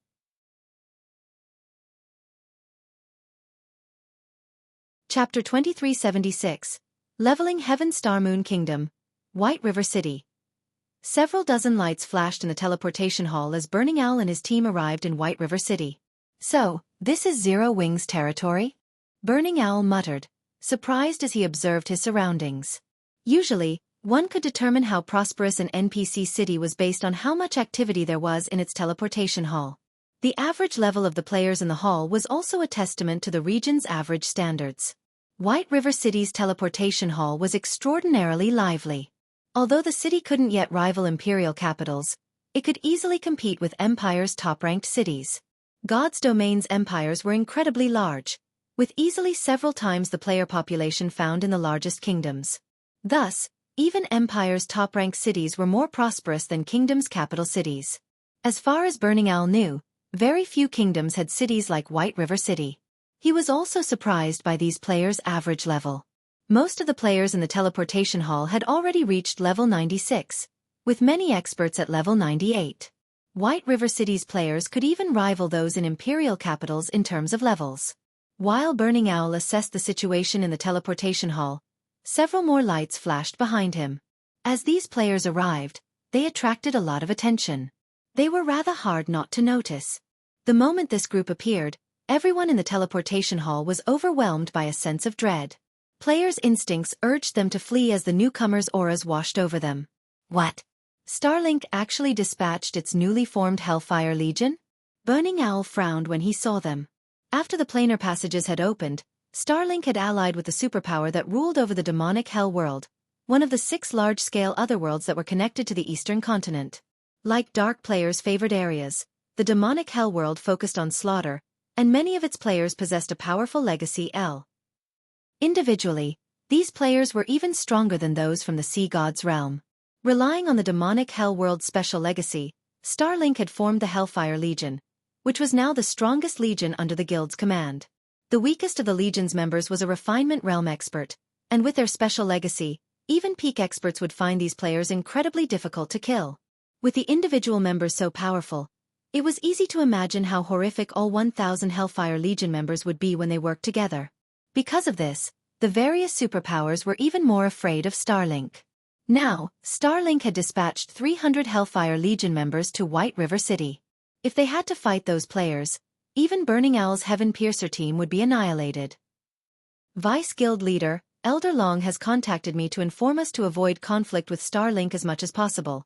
Chapter 2376, Leveling Heaven Star Moon Kingdom, White River City. Several dozen lights flashed in the teleportation hall as Burning Owl and his team arrived in White River City. So, this is Zero Wing's territory? Burning Owl muttered, surprised as he observed his surroundings. Usually, one could determine how prosperous an NPC city was based on how much activity there was in its teleportation hall. The average level of the players in the hall was also a testament to the region's average standards. White River City's teleportation hall was extraordinarily lively. Although the city couldn't yet rival imperial capitals, it could easily compete with Empire's top-ranked cities. God's Domain's empires were incredibly large, with easily several times the player population found in the largest kingdoms. Thus, even Empire's top-ranked cities were more prosperous than Kingdom's capital cities. As far as Burning Owl knew, very few kingdoms had cities like White River City. He was also surprised by these players' average level. Most of the players in the teleportation hall had already reached level 96, with many experts at level 98. White River City's players could even rival those in imperial capitals in terms of levels. While Burning Owl assessed the situation in the teleportation hall, several more lights flashed behind him. As these players arrived, they attracted a lot of attention. They were rather hard not to notice. The moment this group appeared, everyone in the teleportation hall was overwhelmed by a sense of dread. Players' instincts urged them to flee as the newcomers' auras washed over them. What? Starlink actually dispatched its newly formed Hellfire Legion? Burning Owl frowned when he saw them. After the planar passages had opened, Starlink had allied with the superpower that ruled over the demonic Hell World, one of the 6 large-scale otherworlds that were connected to the Eastern continent. Like Dark players' favored areas, the demonic Hell World focused on slaughter, and many of its players possessed a powerful legacy L. Individually, these players were even stronger than those from the Sea God's realm. Relying on the demonic Hell World's special legacy, Starlink had formed the Hellfire Legion, which was now the strongest legion under the guild's command. The weakest of the Legion's members was a refinement realm expert, and with their special legacy, even peak experts would find these players incredibly difficult to kill. With the individual members so powerful, it was easy to imagine how horrific all 1,000 Hellfire Legion members would be when they worked together. Because of this, the various superpowers were even more afraid of Starlink. Now, Starlink had dispatched 300 Hellfire Legion members to White River City. If they had to fight those players, even Burning Owl's Heaven Piercer team would be annihilated. Vice Guild Leader, Elder Long has contacted me to inform us to avoid conflict with Starlink as much as possible.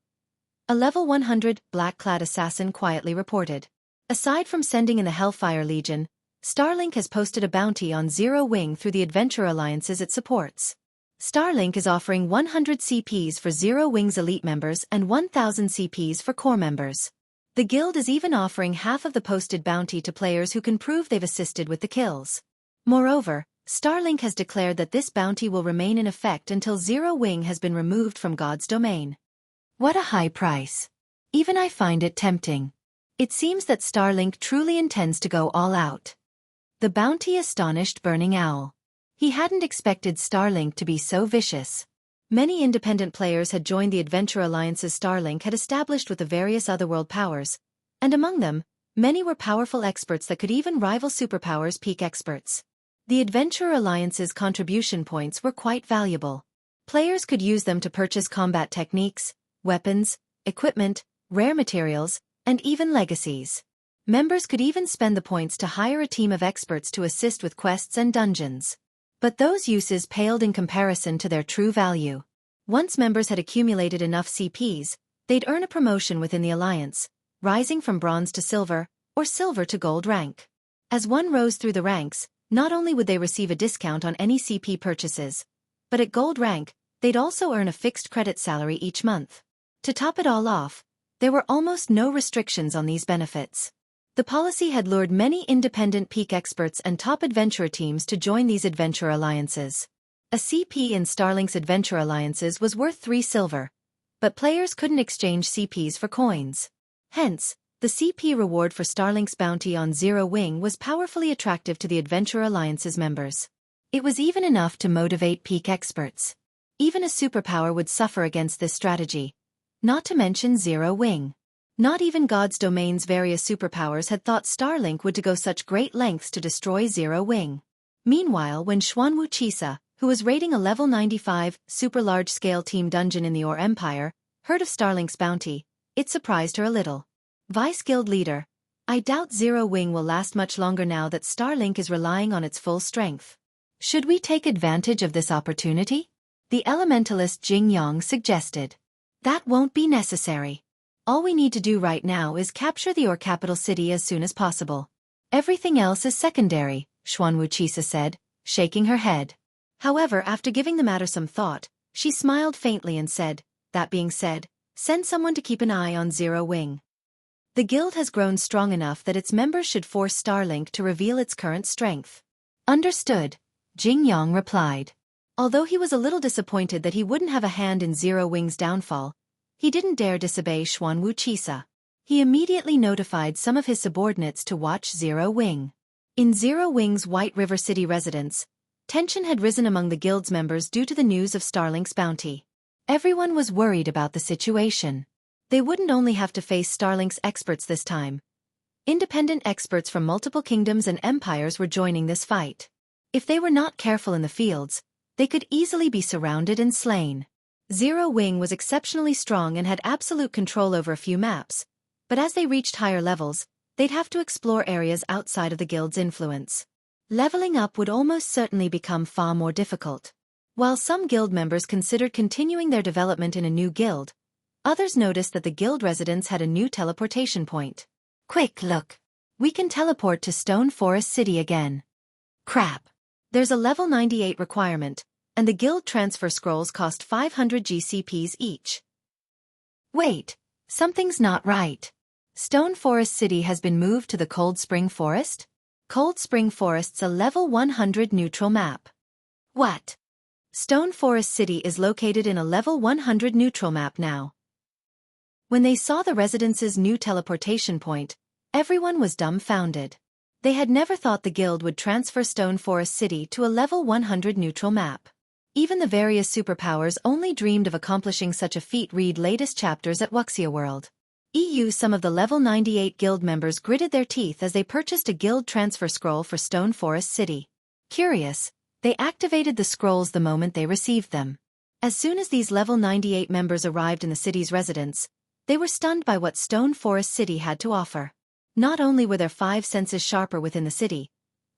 A level 100 black-clad assassin quietly reported. Aside from sending in the Hellfire Legion, Starlink has posted a bounty on Zero Wing through the adventure alliances it supports. Starlink is offering 100 CPs for Zero Wing's elite members and 1,000 CPs for core members. The guild is even offering half of the posted bounty to players who can prove they've assisted with the kills. Moreover, Starlink has declared that this bounty will remain in effect until Zero Wing has been removed from God's domain. What a high price. Even I find it tempting. It seems that Starlink truly intends to go all out. The bounty astonished Burning Owl. He hadn't expected Starlink to be so vicious. Many independent players had joined the adventure alliances Starlink had established with the various otherworld powers, and among them, many were powerful experts that could even rival superpowers' peak experts. The adventure alliance's contribution points were quite valuable. Players could use them to purchase combat techniques, weapons, equipment, rare materials, and even legacies. Members could even spend the points to hire a team of experts to assist with quests and dungeons. But those uses paled in comparison to their true value. Once members had accumulated enough CPs, they'd earn a promotion within the alliance, rising from bronze to silver, or silver to gold rank. As one rose through the ranks, not only would they receive a discount on any CP purchases, but at gold rank, they'd also earn a fixed credit salary each month. To top it all off, there were almost no restrictions on these benefits. The policy had lured many independent peak experts and top adventurer teams to join these adventure alliances. A CP in Starlink's adventure alliances was worth 3 silver, but players couldn't exchange CPs for coins. Hence, the CP reward for Starlink's bounty on Zero Wing was powerfully attractive to the adventure alliance's members. It was even enough to motivate peak experts. Even a superpower would suffer against this strategy, not to mention Zero Wing. Not even God's domain's various superpowers had thought Starlink would go such great lengths to destroy Zero Wing. Meanwhile, when Xueqi, who was raiding a level 95 super large-scale team dungeon in the Ore Empire, heard of Starlink's bounty, it surprised her a little. Vice Guild Leader, I doubt Zero Wing will last much longer now that Starlink is relying on its full strength. Should we take advantage of this opportunity? The elementalist Jing Yang suggested. That won't be necessary. All we need to do right now is capture the Ore capital city as soon as possible. Everything else is secondary, Xueqi said, shaking her head. However, after giving the matter some thought, she smiled faintly and said, that being said, send someone to keep an eye on Zero Wing. The guild has grown strong enough that its members should force Starlink to reveal its current strength. Understood, Jing Yang replied. Although he was a little disappointed that he wouldn't have a hand in Zero Wing's downfall, he didn't dare disobey Xueqi. He immediately notified some of his subordinates to watch Zero Wing. In Zero Wing's White River City residence, tension had risen among the guild's members due to the news of Starlink's bounty. Everyone was worried about the situation. They wouldn't only have to face Starlink's experts this time. Independent experts from multiple kingdoms and empires were joining this fight. If they were not careful in the fields, they could easily be surrounded and slain. Zero Wing was exceptionally strong and had absolute control over a few maps, but as they reached higher levels, they'd have to explore areas outside of the guild's influence. Leveling up would almost certainly become far more difficult. While some guild members considered continuing their development in a new guild, others noticed that the guild residents had a new teleportation point. Quick, look! We can teleport to Stone Forest City again. Crap! There's a level 98 requirement, and the guild transfer scrolls cost 500 GCPs each. Wait, something's not right. Stone Forest City has been moved to the Cold Spring Forest? Cold Spring Forest's a level 100 neutral map. What? Stone Forest City is located in a level 100 neutral map now. When they saw the residence's new teleportation point, everyone was dumbfounded. They had never thought the guild would transfer Stone Forest City to a level 100 neutral map. Even the various superpowers only dreamed of accomplishing such a feat. Read latest chapters at Wuxia World. Some of the level 98 guild members gritted their teeth as they purchased a guild transfer scroll for Stone Forest City. Curious, They activated the scrolls the moment they received them. As soon as these level 98 members arrived in the city's residence, they were stunned by what Stone Forest City had to offer. Not only were their 5 senses sharper within the city,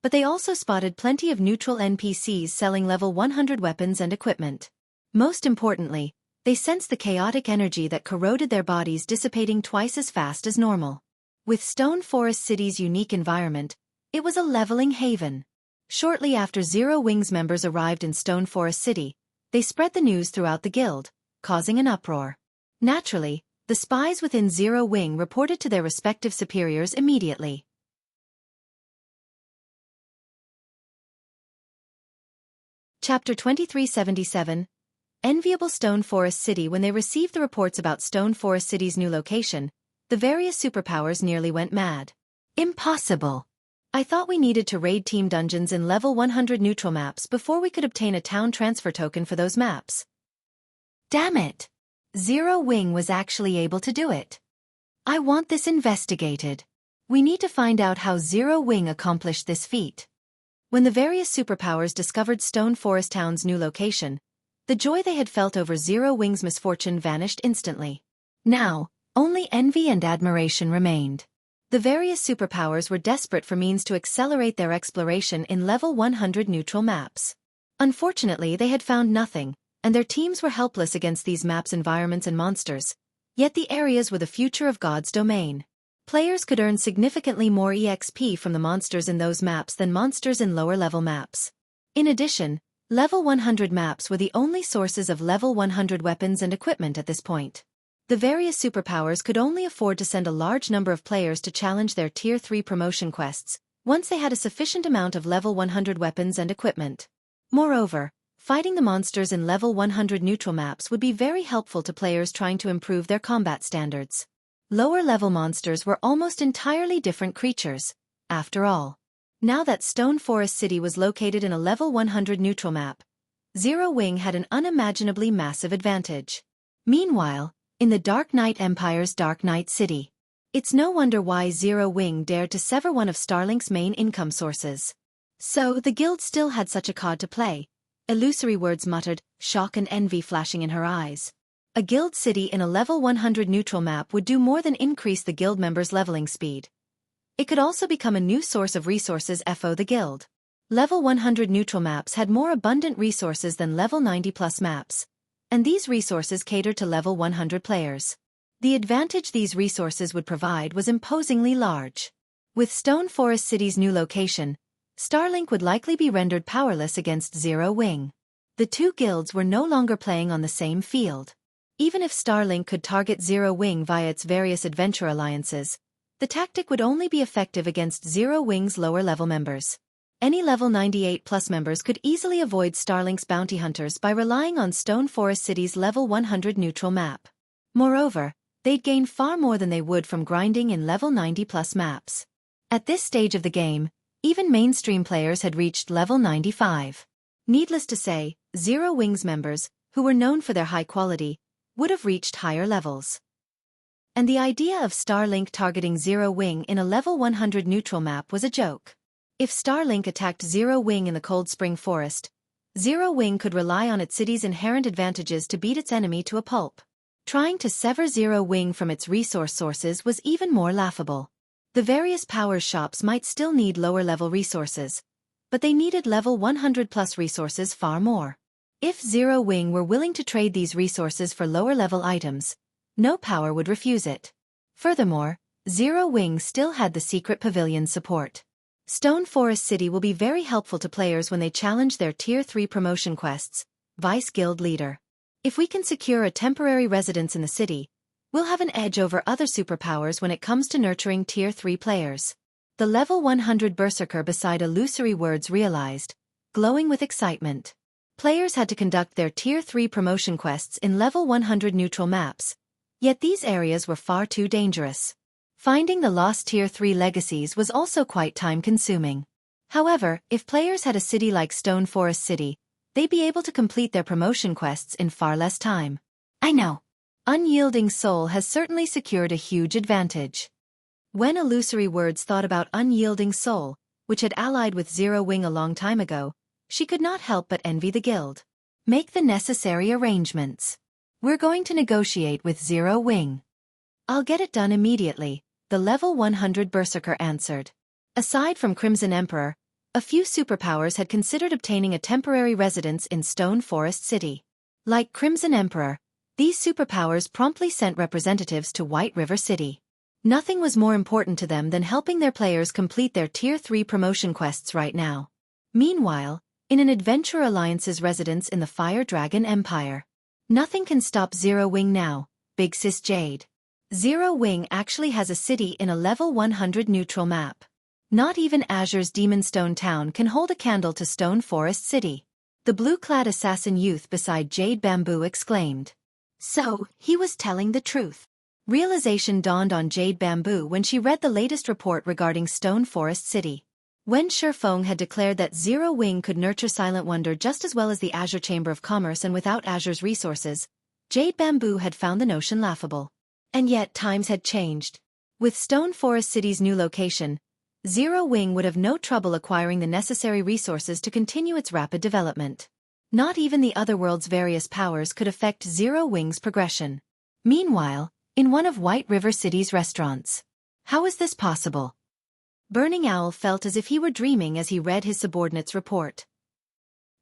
but they also spotted plenty of neutral NPCs selling level 100 weapons and equipment. Most importantly, they sensed the chaotic energy that corroded their bodies dissipating twice as fast as normal. With Stone Forest City's unique environment, it was a leveling haven. Shortly after Zero Wings members arrived in Stone Forest City, they spread the news throughout the guild, causing an uproar. Naturally, the spies within Zero Wing reported to their respective superiors immediately. Chapter 2377. Enviable Stone Forest City. When they received the reports about Stone Forest City's new location, the various superpowers nearly went mad. Impossible! I thought we needed to raid team dungeons in level 100 neutral maps before we could obtain a town transfer token for those maps. Damn it! Zero Wing was actually able to do it. I want this investigated. We need to find out how Zero Wing accomplished this feat. When the various superpowers discovered Stone Forest Town's new location, the joy they had felt over Zero Wing's misfortune vanished instantly. Now, only envy and admiration remained. The various superpowers were desperate for means to accelerate their exploration in level 100 neutral maps. Unfortunately, they had found nothing, and their teams were helpless against these maps' environments and monsters. Yet the areas were the future of God's domain. Players could earn significantly more EXP from the monsters in those maps than monsters in lower-level maps. In addition, level 100 maps were the only sources of level 100 weapons and equipment at this point. The various superpowers could only afford to send a large number of players to challenge their Tier 3 promotion quests, once they had a sufficient amount of level 100 weapons and equipment. Moreover, fighting the monsters in level 100 neutral maps would be very helpful to players trying to improve their combat standards. Lower-level monsters were almost entirely different creatures, after all. Now that Stone Forest City was located in a level 100 neutral map, Zero Wing had an unimaginably massive advantage. Meanwhile, in the Dark Knight Empire's Dark Knight City, it's no wonder why Zero Wing dared to sever one of Starlink's main income sources. So, the guild still had such a card to play. Illusory words muttered, shock and envy flashing in her eyes. A guild city in a level 100 neutral map would do more than increase the guild members' leveling speed. It could also become a new source of resources for the guild. Level 100 neutral maps had more abundant resources than level 90+ maps, and these resources catered to level 100 players. The advantage these resources would provide was imposingly large. With Stone Forest City's new location, Starlink would likely be rendered powerless against Zero Wing. The two guilds were no longer playing on the same field. Even if Starlink could target Zero Wing via its various adventure alliances, the tactic would only be effective against Zero Wing's lower-level members. Any level 98+ members could easily avoid Starlink's bounty hunters by relying on Stone Forest City's level 100 neutral map. Moreover, they'd gain far more than they would from grinding in level 90+ maps. At this stage of the game, even mainstream players had reached level 95. Needless to say, Zero Wing's members, who were known for their high quality, would have reached higher levels. And the idea of Starlink targeting Zero Wing in a level 100 neutral map was a joke. If Starlink attacked Zero Wing in the Cold Spring Forest, Zero Wing could rely on its city's inherent advantages to beat its enemy to a pulp. Trying to sever Zero Wing from its resource sources was even more laughable. The various powers shops might still need lower-level resources, but they needed level 100+ resources far more. If Zero Wing were willing to trade these resources for lower-level items, no power would refuse it. Furthermore, Zero Wing still had the secret pavilion support. Stone Forest City will be very helpful to players when they challenge their Tier 3 promotion quests, Vice Guild Leader. If we can secure a temporary residence in the city, we'll have an edge over other superpowers when it comes to nurturing Tier 3 players. The level 100 Berserker beside Illusory Words realized, glowing with excitement. Players had to conduct their Tier 3 promotion quests in level 100 neutral maps, yet these areas were far too dangerous. Finding the lost Tier 3 legacies was also quite time-consuming. However, if players had a city like Stone Forest City, they'd be able to complete their promotion quests in far less time. I know. Unyielding Soul has certainly secured a huge advantage. When Illusory Words thought about Unyielding Soul, which had allied with Zero Wing a long time ago, She could not help but envy the guild. Make the necessary arrangements. We're going to negotiate with Zero Wing. I'll get it done immediately, the level 100 berserker answered. Aside from Crimson Emperor, a few superpowers had considered obtaining a temporary residence in Stone Forest City. Like Crimson Emperor, these superpowers promptly sent representatives to White River City. Nothing was more important to them than helping their players complete their Tier 3 promotion quests right now. Meanwhile, in an Adventure Alliance's residence in the Fire Dragon Empire. Nothing can stop Zero Wing now, Big Sis Jade. Zero Wing actually has a city in a level 100 neutral map. Not even Azure's Demonstone Town can hold a candle to Stone Forest City. The blue-clad assassin youth beside Jade Bamboo exclaimed. So, he was telling the truth. Realization dawned on Jade Bamboo when she read the latest report regarding Stone Forest City. When Xueqi had declared that Zero Wing could nurture Silent Wonder just as well as the Azure Chamber of Commerce and without Azure's resources, Jade Bamboo had found the notion laughable. And yet times had changed. With Stone Forest City's new location, Zero Wing would have no trouble acquiring the necessary resources to continue its rapid development. Not even the Otherworld's various powers could affect Zero Wing's progression. Meanwhile, in one of White River City's restaurants. How is this possible? Burning Owl felt as if he were dreaming as he read his subordinate's report.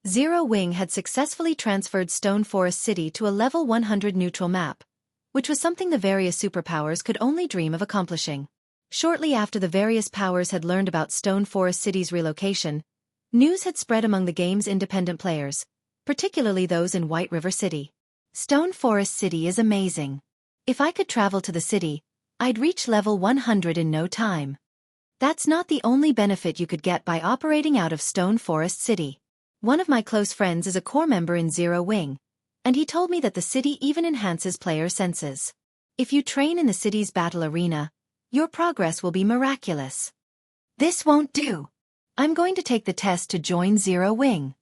Zero Wing had successfully transferred Stone Forest City to a level 100 neutral map, which was something the various superpowers could only dream of accomplishing. Shortly after the various powers had learned about Stone Forest City's relocation, news had spread among the game's independent players, particularly those in White River City. Stone Forest City is amazing. If I could travel to the city, I'd reach level 100 in no time. That's not the only benefit you could get by operating out of Stone Forest City. One of my close friends is a core member in Zero Wing, and he told me that the city even enhances player senses. If you train in the city's battle arena, your progress will be miraculous. This won't do. I'm going to take the test to join Zero Wing.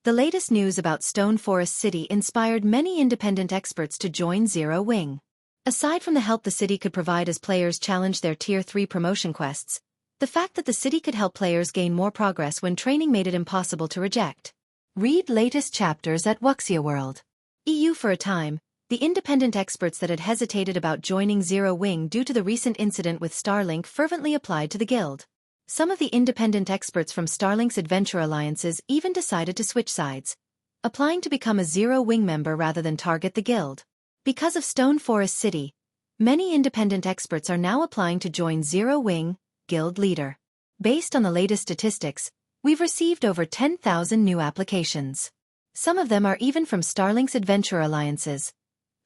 The latest news about Stone Forest City inspired many independent experts to join Zero Wing. Aside from the help the city could provide as players challenge their Tier 3 promotion quests, the fact that the city could help players gain more progress when training made it impossible to reject. Read latest chapters at Wuxia World. EU. For a time, the independent experts that had hesitated about joining Zero Wing due to the recent incident with Starlink fervently applied to the guild. Some of the independent experts from Starlink's Adventure Alliances even decided to switch sides, applying to become a Zero Wing member rather than target the guild. Because of Stone Forest City, many independent experts are now applying to join Zero Wing, guild leader. Based on the latest statistics, we've received over 10,000 new applications. Some of them are even from Starlink's Adventure Alliances.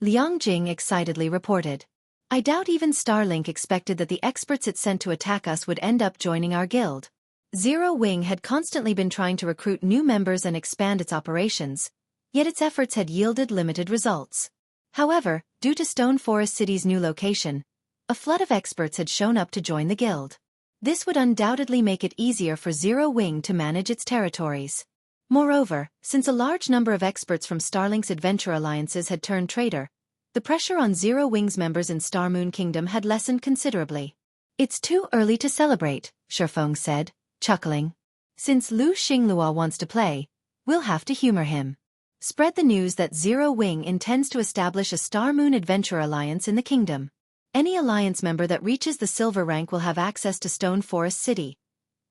Liang Jing excitedly reported. I doubt even Starlink expected that the experts it sent to attack us would end up joining our guild. Zero Wing had constantly been trying to recruit new members and expand its operations, yet its efforts had yielded limited results. However, due to Stone Forest City's new location, a flood of experts had shown up to join the guild. This would undoubtedly make it easier for Zero Wing to manage its territories. Moreover, since a large number of experts from Starlink's Adventure Alliances had turned traitor, the pressure on Zero Wing's members in Star Moon Kingdom had lessened considerably. It's too early to celebrate, Xueqi said, chuckling. Since Lu Xinglua wants to play, we'll have to humor him. Spread the news that Zero Wing intends to establish a Star Moon Adventure Alliance in the kingdom. Any alliance member that reaches the silver rank will have access to Stone Forest City,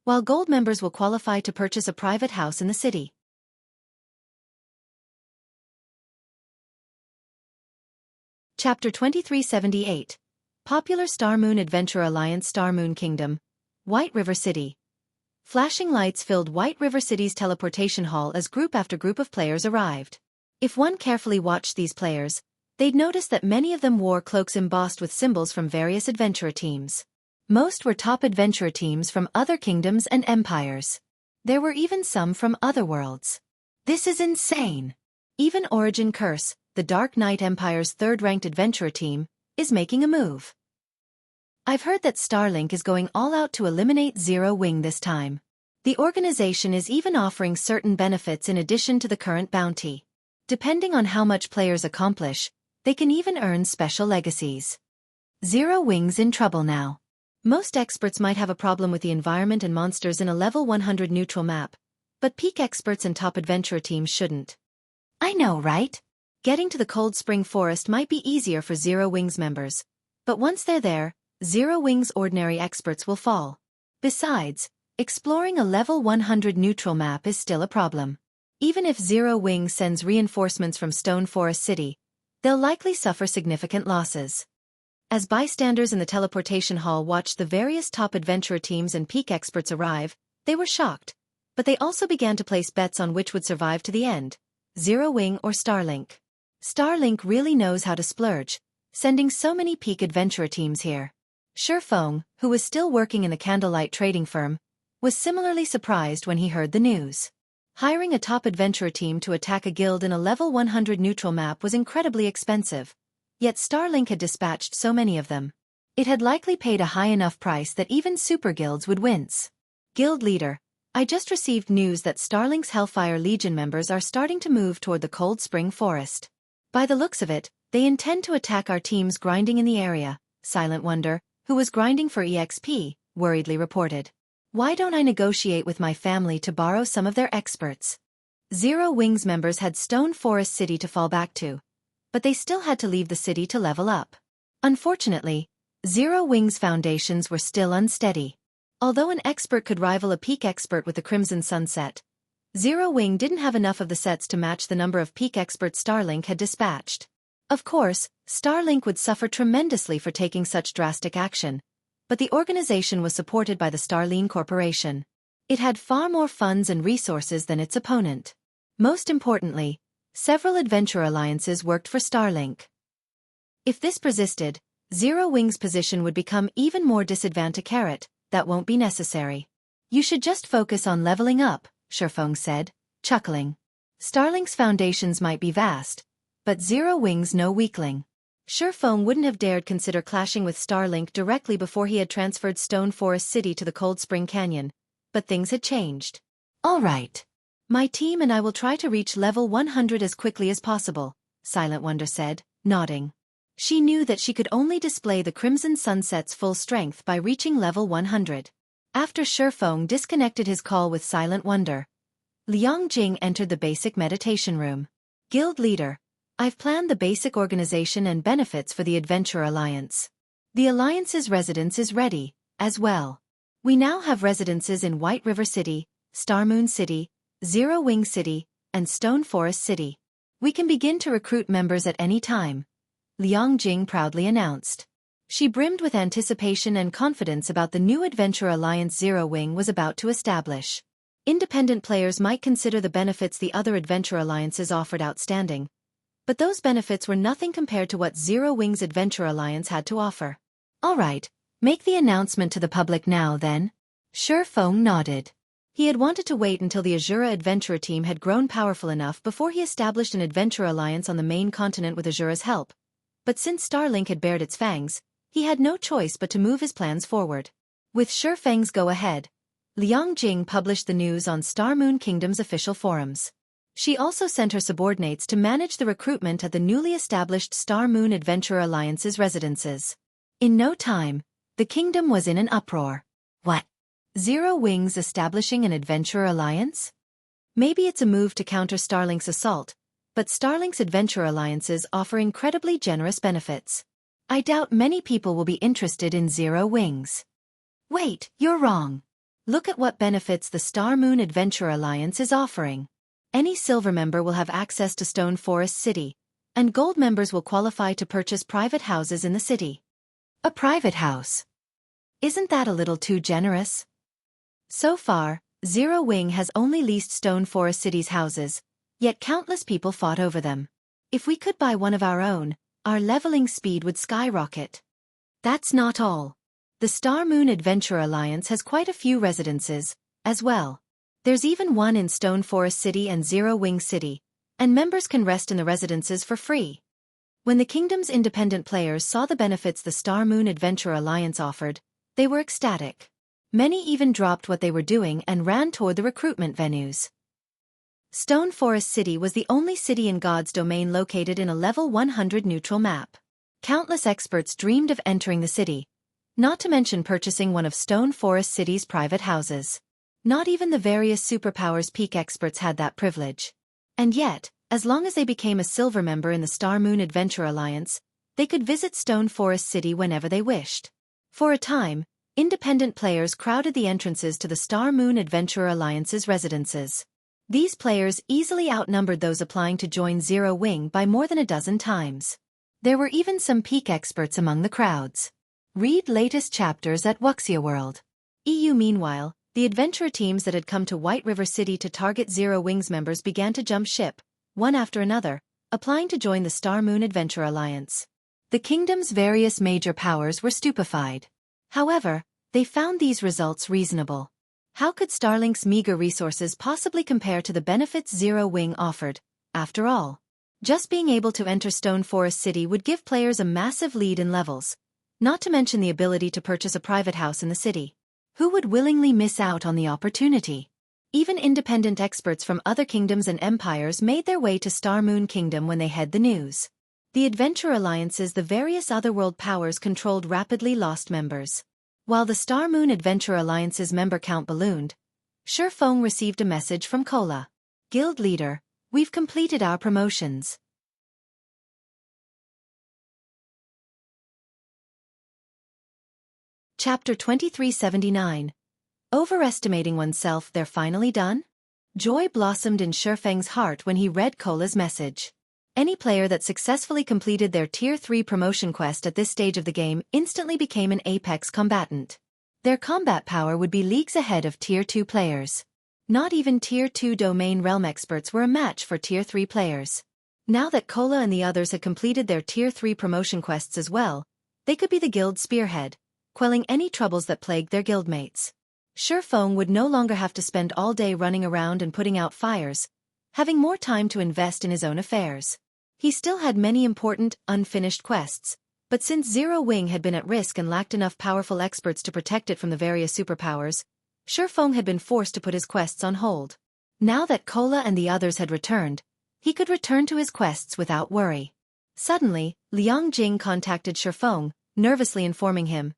while gold members will qualify to purchase a private house in the city. Chapter 2378. Popular Star Moon Adventure Alliance. Star Moon Kingdom, White River City. Flashing lights filled White River City's teleportation hall as group after group of players arrived. If one carefully watched these players, they'd notice that many of them wore cloaks embossed with symbols from various adventurer teams. Most were top adventurer teams from other kingdoms and empires. There were even some from other worlds. This is insane. Even Origin Curse, the Dark Knight Empire's third-ranked adventurer team, is making a move. I've heard that Starlink is going all out to eliminate Zero Wing this time. The organization is even offering certain benefits in addition to the current bounty. Depending on how much players accomplish, they can even earn special legacies. Zero Wing's in trouble now. Most experts might have a problem with the environment and monsters in a level 100 neutral map, But peak experts and top adventurer teams shouldn't. I know, right? Getting to the Cold Spring Forest might be easier for Zero Wings members. But once they're there, Zero Wings ordinary experts will fall. Besides, exploring a level 100 neutral map is still a problem. Even if Zero Wings sends reinforcements from Stone Forest City, they'll likely suffer significant losses. As bystanders in the teleportation hall watched the various top adventurer teams and peak experts arrive, they were shocked. But they also began to place bets on which would survive to the end, Zero Wing or Starlink. Starlink really knows how to splurge, sending so many peak adventurer teams here. Xueqi, who was still working in the candlelight trading firm, was similarly surprised when he heard the news. Hiring a top adventurer team to attack a guild in a level 100 neutral map was incredibly expensive. Yet Starlink had dispatched so many of them. It had likely paid a high enough price that even super guilds would wince. Guild leader, I just received news that Starlink's Hellfire Legion members are starting to move toward the Cold Spring Forest. By the looks of it, they intend to attack our teams grinding in the area, Silent Wonder, who was grinding for EXP, worriedly reported. Why don't I negotiate with my family to borrow some of their experts? Zero Wings members had Stone Forest City to fall back to, but they still had to leave the city to level up. Unfortunately, Zero Wings foundations were still unsteady. Although an expert could rival a peak expert with the Crimson Sunset, Zero Wing didn't have enough of the sets to match the number of peak experts Starlink had dispatched. Of course, Starlink would suffer tremendously for taking such drastic action, but the organization was supported by the Starline Corporation. It had far more funds and resources than its opponent. Most importantly, several adventure alliances worked for Starlink. If this persisted, Zero Wing's position would become even more disadvantaged. That won't be necessary. You should just focus on leveling up, Xueqi said, chuckling. Starlink's foundations might be vast, but Zero Wing's no weakling. Xueqi wouldn't have dared consider clashing with Starlink directly before he had transferred Stone Forest City to the Cold Spring Canyon, but things had changed. All right. My team and I will try to reach level 100 as quickly as possible, Silent Wonder said, nodding. She knew that she could only display the Crimson Sunset's full strength by reaching level 100. After Xueqi disconnected his call with Silent Wonder, Liang Jing entered the basic meditation room. Guild leader, I've planned the basic organization and benefits for the Adventure Alliance. The Alliance's residence is ready, as well. We now have residences in White River City, Starmoon City, Zero Wing City, and Stone Forest City. We can begin to recruit members at any time, Liang Jing proudly announced. She brimmed with anticipation and confidence about the new Adventure Alliance Zero Wing was about to establish. Independent players might consider the benefits the other Adventure Alliances offered outstanding, but those benefits were nothing compared to what Zero Wing's Adventure Alliance had to offer. All right, make the announcement to the public now then. Xueqi nodded. He had wanted to wait until the Azura Adventurer team had grown powerful enough before he established an Adventure Alliance on the main continent with Azura's help. But since Starlink had bared its fangs, he had no choice but to move his plans forward. With Xueqi's go-ahead, Liang Jing published the news on Starmoon Kingdom's official forums. She also sent her subordinates to manage the recruitment at the newly established Starmoon Adventurer Alliance's residences. In no time, the kingdom was in an uproar. What? Zero Wings establishing an Adventurer Alliance? Maybe it's a move to counter Starlink's assault, but Starlink's Adventure Alliances offer incredibly generous benefits. I doubt many people will be interested in Zero Wings. Wait, you're wrong. Look at what benefits the Starmoon Adventure Alliance is offering. Any silver member will have access to Stone Forest City, and gold members will qualify to purchase private houses in the city. A private house. Isn't that a little too generous? So far, Zero Wing has only leased Stone Forest City's houses, yet countless people fought over them. If we could buy one of our own, our leveling speed would skyrocket. That's not all. The Starmoon Adventure Alliance has quite a few residences, as well. There's even one in Stone Forest City and Zero Wing City, and members can rest in the residences for free. When the kingdom's independent players saw the benefits the Starmoon Adventure Alliance offered, they were ecstatic. Many even dropped what they were doing and ran toward the recruitment venues. Stone Forest City was the only city in God's domain located in a level 100 neutral map. Countless experts dreamed of entering the city, not to mention purchasing one of Stone Forest City's private houses. Not even the various superpowers peak experts had that privilege. And yet, as long as they became a silver member in the Star Moon Adventure Alliance, they could visit Stone Forest City whenever they wished. For a time, independent players crowded the entrances to the Star Moon Adventure Alliance's residences. These players easily outnumbered those applying to join Zero Wing by more than a dozen times. There were even some peak experts among the crowds. Read latest chapters at Wuxia World. EU. Meanwhile, the adventurer teams that had come to White River City to target Zero Wing's members began to jump ship, one after another, applying to join the Star Moon Adventure Alliance. The kingdom's various major powers were stupefied. However, they found these results reasonable. How could Starlink's meager resources possibly compare to the benefits Zero Wing offered? After all, just being able to enter Stone Forest City would give players a massive lead in levels, not to mention the ability to purchase a private house in the city. Who would willingly miss out on the opportunity? Even independent experts from other kingdoms and empires made their way to Star Moon Kingdom when they heard the news. The Adventure Alliance's the various otherworld powers controlled rapidly lost members. While the Star Moon Adventure Alliance's member count ballooned, Xueqi received a message from Cola. Guild leader, we've completed our promotions. Chapter 2379. Overestimating oneself. They're finally done? Joy blossomed in Xueqi's heart when he read Cola's message. Any player that successfully completed their Tier 3 promotion quest at this stage of the game instantly became an apex combatant. Their combat power would be leagues ahead of Tier 2 players. Not even Tier 2 domain realm experts were a match for Tier 3 players. Now that Cola and the others had completed their Tier 3 promotion quests as well, they could be the guild spearhead, quelling any troubles that plagued their guildmates. Xueqi would no longer have to spend all day running around and putting out fires, having more time to invest in his own affairs. He still had many important, unfinished quests, but since Zero Wing had been at risk and lacked enough powerful experts to protect it from the various superpowers, Xueqi had been forced to put his quests on hold. Now that Cola and the others had returned, he could return to his quests without worry. Suddenly, Liang Jing contacted Xueqi, nervously informing him,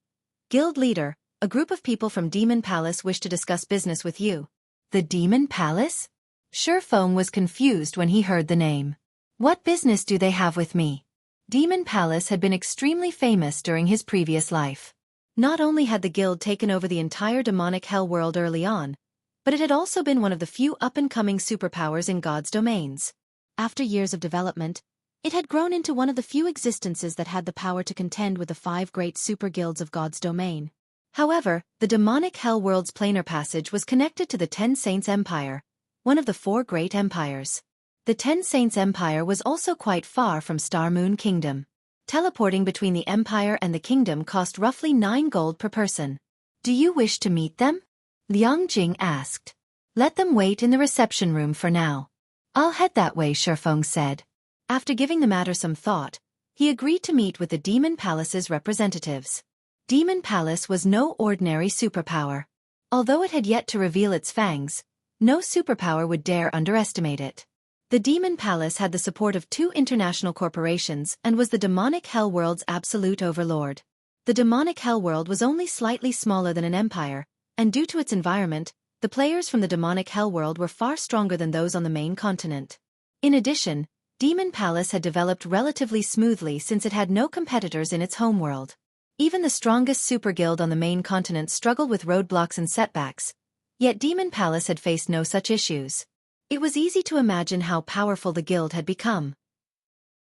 Guild leader, a group of people from Demon Palace wish to discuss business with you. The Demon Palace? Xueqi was confused when he heard the name. What business do they have with me? Demon Palace had been extremely famous during his previous life. Not only had the guild taken over the entire demonic hell world early on, but it had also been one of the few up-and-coming superpowers in God's domains. After years of development, it had grown into one of the few existences that had the power to contend with the 5 great super guilds of God's domain. However, the demonic hell world's planar passage was connected to the Ten Saints Empire, one of the 4 great empires. The Ten Saints Empire was also quite far from Star Moon Kingdom. Teleporting between the empire and the kingdom cost roughly 9 gold per person. Do you wish to meet them? Liang Jing asked. Let them wait in the reception room for now. I'll head that way, Xueqi said. After giving the matter some thought, he agreed to meet with the Demon Palace's representatives. Demon Palace was no ordinary superpower. Although it had yet to reveal its fangs, no superpower would dare underestimate it. The Demon Palace had the support of 2 international corporations and was the demonic hell world's absolute overlord. The demonic hell world was only slightly smaller than an empire, and due to its environment, the players from the demonic hell world were far stronger than those on the main continent. In addition, Demon Palace had developed relatively smoothly since it had no competitors in its homeworld. Even the strongest super guild on the main continent struggled with roadblocks and setbacks, yet Demon Palace had faced no such issues. It was easy to imagine how powerful the guild had become.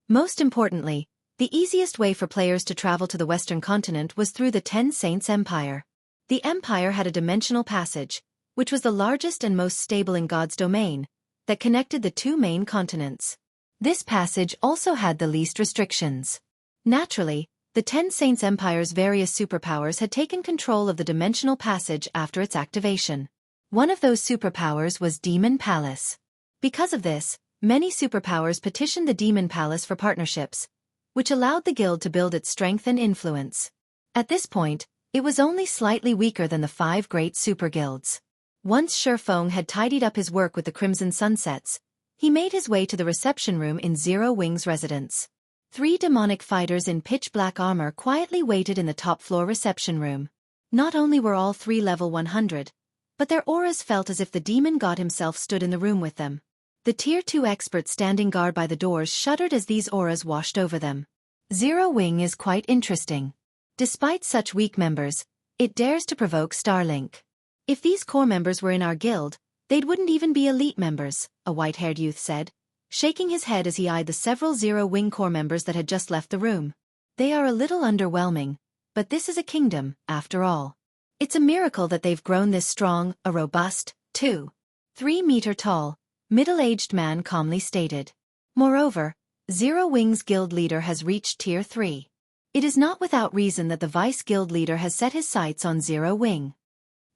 Most importantly, the easiest way for players to travel to the Western continent was through the Ten Saints Empire. The empire had a dimensional passage, which was the largest and most stable in God's domain, that connected the 2 main continents. This passage also had the least restrictions. Naturally, the Ten Saints Empire's various superpowers had taken control of the dimensional passage after its activation. One of those superpowers was Demon Palace. Because of this, many superpowers petitioned the Demon Palace for partnerships, which allowed the guild to build its strength and influence. At this point, it was only slightly weaker than the 5 great super guilds. Once Xueqi had tidied up his work with the Crimson Sunsets, he made his way to the reception room in Zero Wing's residence. 3 demonic fighters in pitch-black armor quietly waited in the top-floor reception room. Not only were all 3 level 100, but their auras felt as if the demon god himself stood in the room with them. The Tier 2 experts standing guard by the doors shuddered as these auras washed over them. Zero Wing is quite interesting. Despite such weak members, it dares to provoke Starlink. If these core members were in our guild, they wouldn't even be elite members, a white-haired youth said, shaking his head as he eyed the several Zero Wing core members that had just left the room. They are a little underwhelming, but this is a kingdom, after all. It's a miracle that they've grown this strong, a robust, 2-3-meter tall, middle-aged man calmly stated. Moreover, Zero Wing's guild leader has reached Tier 3. It is not without reason that the vice guild leader has set his sights on Zero Wing.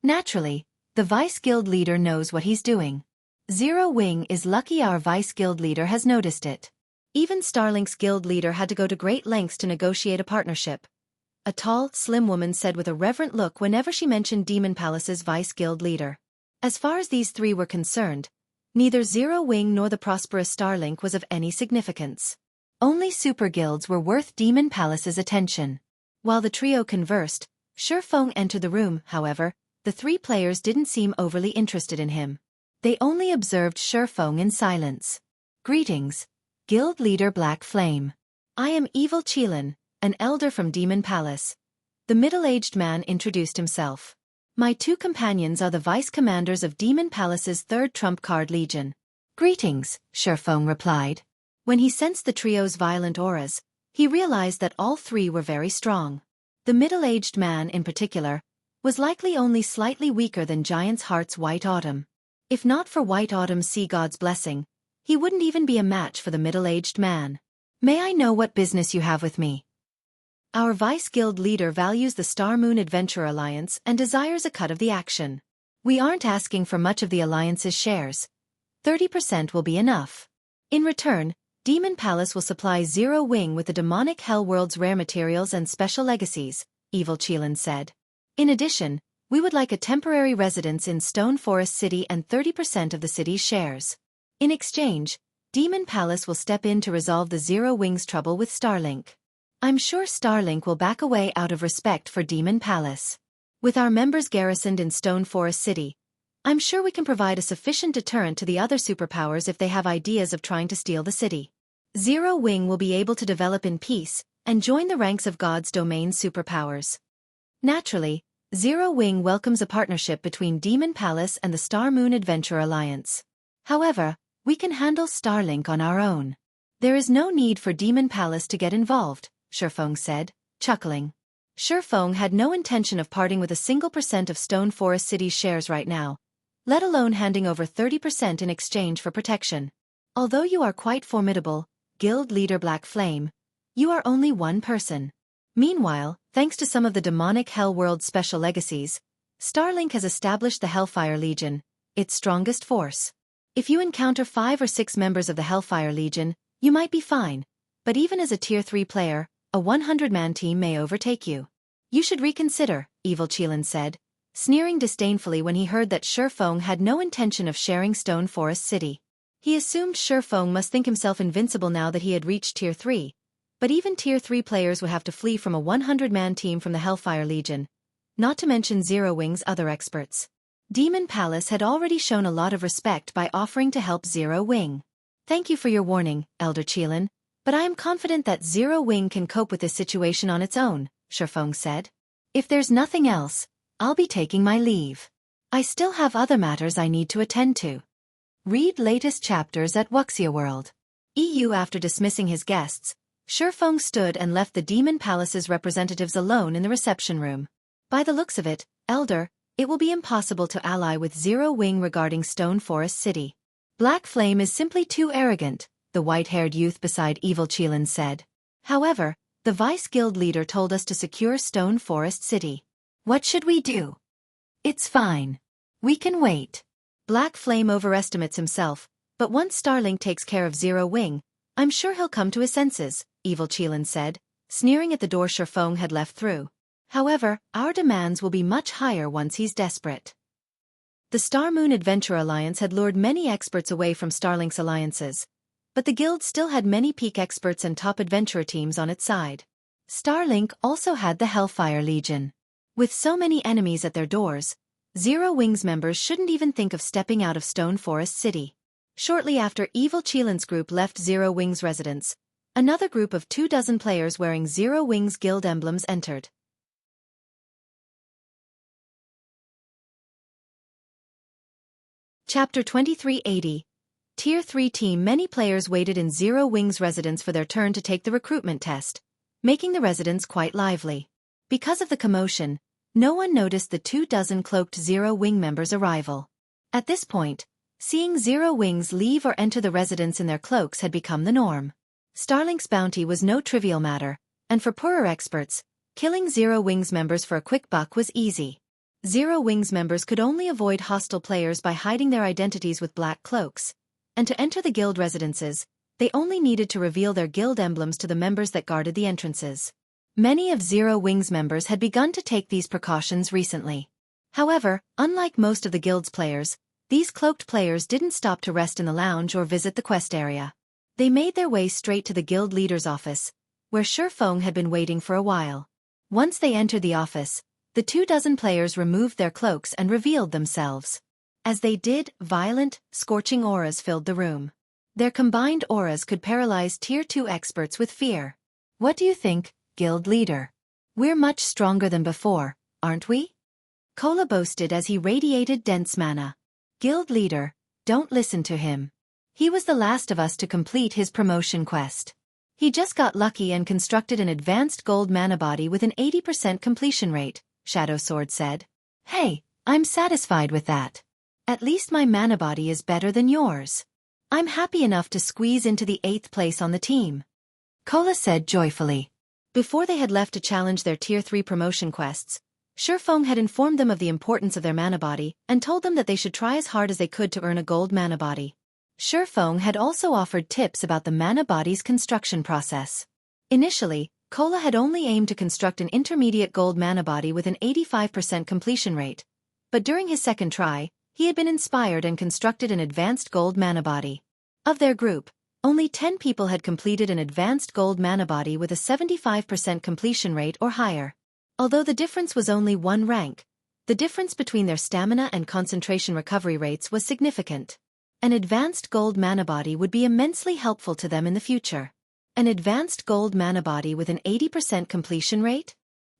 Naturally, the vice guild leader knows what he's doing. Zero Wing is lucky our vice guild leader has noticed it. Even Starlink's guild leader had to go to great lengths to negotiate a partnership. A tall, slim woman said with a reverent look whenever she mentioned Demon Palace's vice guild leader. As far as these three were concerned, neither Zero Wing nor the prosperous Starlink was of any significance. Only super guilds were worth Demon Palace's attention. While the trio conversed, Xueqi entered the room, however, the three players didn't seem overly interested in him. They only observed Xueqi in silence. Greetings, Guild Leader Black Flame. I am Evil Qilin, an elder from Demon Palace. The middle-aged man introduced himself. My two companions are the vice-commanders of Demon Palace's third trump card legion. Greetings, Xueqi replied. When he sensed the trio's violent auras, he realized that all three were very strong. The middle-aged man, in particular, was likely only slightly weaker than Giant's Heart's White Autumn. If not for White Autumn's sea god's blessing, he wouldn't even be a match for the middle-aged man. May I know what business you have with me? Our vice guild leader values the Star Moon Adventure Alliance and desires a cut of the action. We aren't asking for much of the Alliance's shares. 30% will be enough. In return, Demon Palace will supply Zero Wing with the demonic Hell World's rare materials and special legacies, Evil Qilin said. In addition, we would like a temporary residence in Stone Forest City and 30% of the city's shares. In exchange, Demon Palace will step in to resolve the Zero Wing's trouble with Starlink. I'm sure Starlink will back away out of respect for Demon Palace. With our members garrisoned in Stone Forest City, I'm sure we can provide a sufficient deterrent to the other superpowers if they have ideas of trying to steal the city. Zero Wing will be able to develop in peace and join the ranks of God's domain superpowers. Naturally, Zero Wing welcomes a partnership between Demon Palace and the Star Moon Adventure Alliance. However, we can handle Starlink on our own. There is no need for Demon Palace to get involved, Xueqi said, chuckling. Xueqi had no intention of parting with a single % of Stone Forest City's shares right now, let alone handing over 30% in exchange for protection. Although you are quite formidable, Guild Leader Black Flame, you are only one person. Meanwhile, thanks to some of the demonic Hell World special legacies, Starlink has established the Hellfire Legion, its strongest force. If you encounter 5 or 6 members of the Hellfire Legion, you might be fine, but even as a Tier 3 player, a 100-man team may overtake you. You should reconsider, Evil Qilin said, sneering disdainfully when he heard that Xueqi had no intention of sharing Stone Forest City. He assumed Xueqi must think himself invincible now that he had reached Tier 3, but even Tier 3 players would have to flee from a 100-man team from the Hellfire Legion, not to mention Zero Wing's other experts. Demon Palace had already shown a lot of respect by offering to help Zero Wing. Thank you for your warning, Elder Qilin, but I am confident that Zero Wing can cope with this situation on its own, Xueqi said. If there's nothing else, I'll be taking my leave. I still have other matters I need to attend to. Read latest chapters at Wuxia World. EU. After dismissing his guests, Xueqi stood and left the Demon Palace's representatives alone in the reception room. By the looks of it, Elder, it will be impossible to ally with Zero Wing regarding Stone Forest City. Black Flame is simply too arrogant, the white-haired youth beside Evil Qilin said. However, the Vice Guild leader told us to secure Stone Forest City. What should we do? It's fine. We can wait. Black Flame overestimates himself, but once Starlink takes care of Zero Wing, I'm sure he'll come to his senses, Evil Qilin said, sneering at the door Xueqi had left through. However, our demands will be much higher once he's desperate. The Star Moon Adventure Alliance had lured many experts away from Starlink's alliances, but the guild still had many peak experts and top adventurer teams on its side. Starlink also had the Hellfire Legion. With so many enemies at their doors, Zero Wings members shouldn't even think of stepping out of Stone Forest City. Shortly after Evil Cheelant's group left Zero Wings residence, another group of 24 players wearing Zero Wings guild emblems entered. Chapter 2380. Tier 3 Team. Many players waited in Zero Wings residence for their turn to take the recruitment test, making the residence quite lively. Because of the commotion, no one noticed the 24 cloaked Zero Wing members' arrival. At this point, seeing Zero Wings leave or enter the residence in their cloaks had become the norm. Starlink's bounty was no trivial matter, and for poorer experts, killing Zero Wings members for a quick buck was easy. Zero Wings members could only avoid hostile players by hiding their identities with black cloaks, and to enter the guild residences, they only needed to reveal their guild emblems to the members that guarded the entrances. Many of Zero Wings members had begun to take these precautions recently. However, unlike most of the guild's players, these cloaked players didn't stop to rest in the lounge or visit the quest area. They made their way straight to the guild leader's office, where Xueqi had been waiting for a while. Once they entered the office, the 24 players removed their cloaks and revealed themselves. As they did, violent, scorching auras filled the room. Their combined auras could paralyze Tier 2 experts with fear. What do you think, guild leader? We're much stronger than before, aren't we? Kola boasted as he radiated dense mana. Guild leader, don't listen to him. He was the last of us to complete his promotion quest. He just got lucky and constructed an advanced gold mana body with an 80% completion rate, Shadow Sword said. Hey, I'm satisfied with that. At least my mana body is better than yours. I'm happy enough to squeeze into the 8th place on the team. Kola said joyfully. Before they had left to challenge their Tier 3 promotion quests, Xueqi had informed them of the importance of their mana body and told them that they should try as hard as they could to earn a gold mana body. Xueqi had also offered tips about the mana body's construction process. Initially, Kola had only aimed to construct an intermediate gold mana body with an 85% completion rate, but during his second try, he had been inspired and constructed an advanced gold mana body. Of their group, only 10 people had completed an advanced gold mana body with a 75% completion rate or higher. Although the difference was only one rank, the difference between their stamina and concentration recovery rates was significant. An advanced gold mana body would be immensely helpful to them in the future. An advanced gold mana body with an 80% completion rate?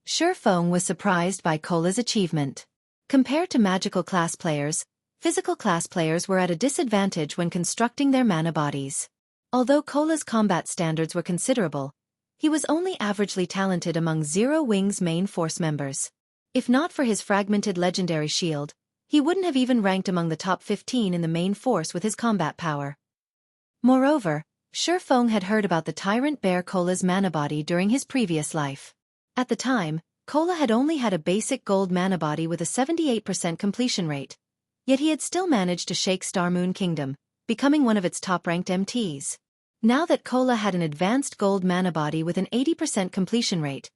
Xueqi was surprised by Kola's achievement. Compared to magical class players, physical class players were at a disadvantage when constructing their mana bodies. Although Kola's combat standards were considerable, he was only averagely talented among Zero Wings main force members. If not for his fragmented legendary shield, he wouldn't have even ranked among the top 15 in the main force with his combat power. Moreover, Xueqi had heard about the tyrant bear Kola's mana body during his previous life. At the time, Kola had only had a basic gold mana body with a 78% completion rate, yet he had still managed to shake Star Moon Kingdom, becoming one of its top-ranked MTs. Now that Kola had an advanced gold mana body with an 80% completion rate,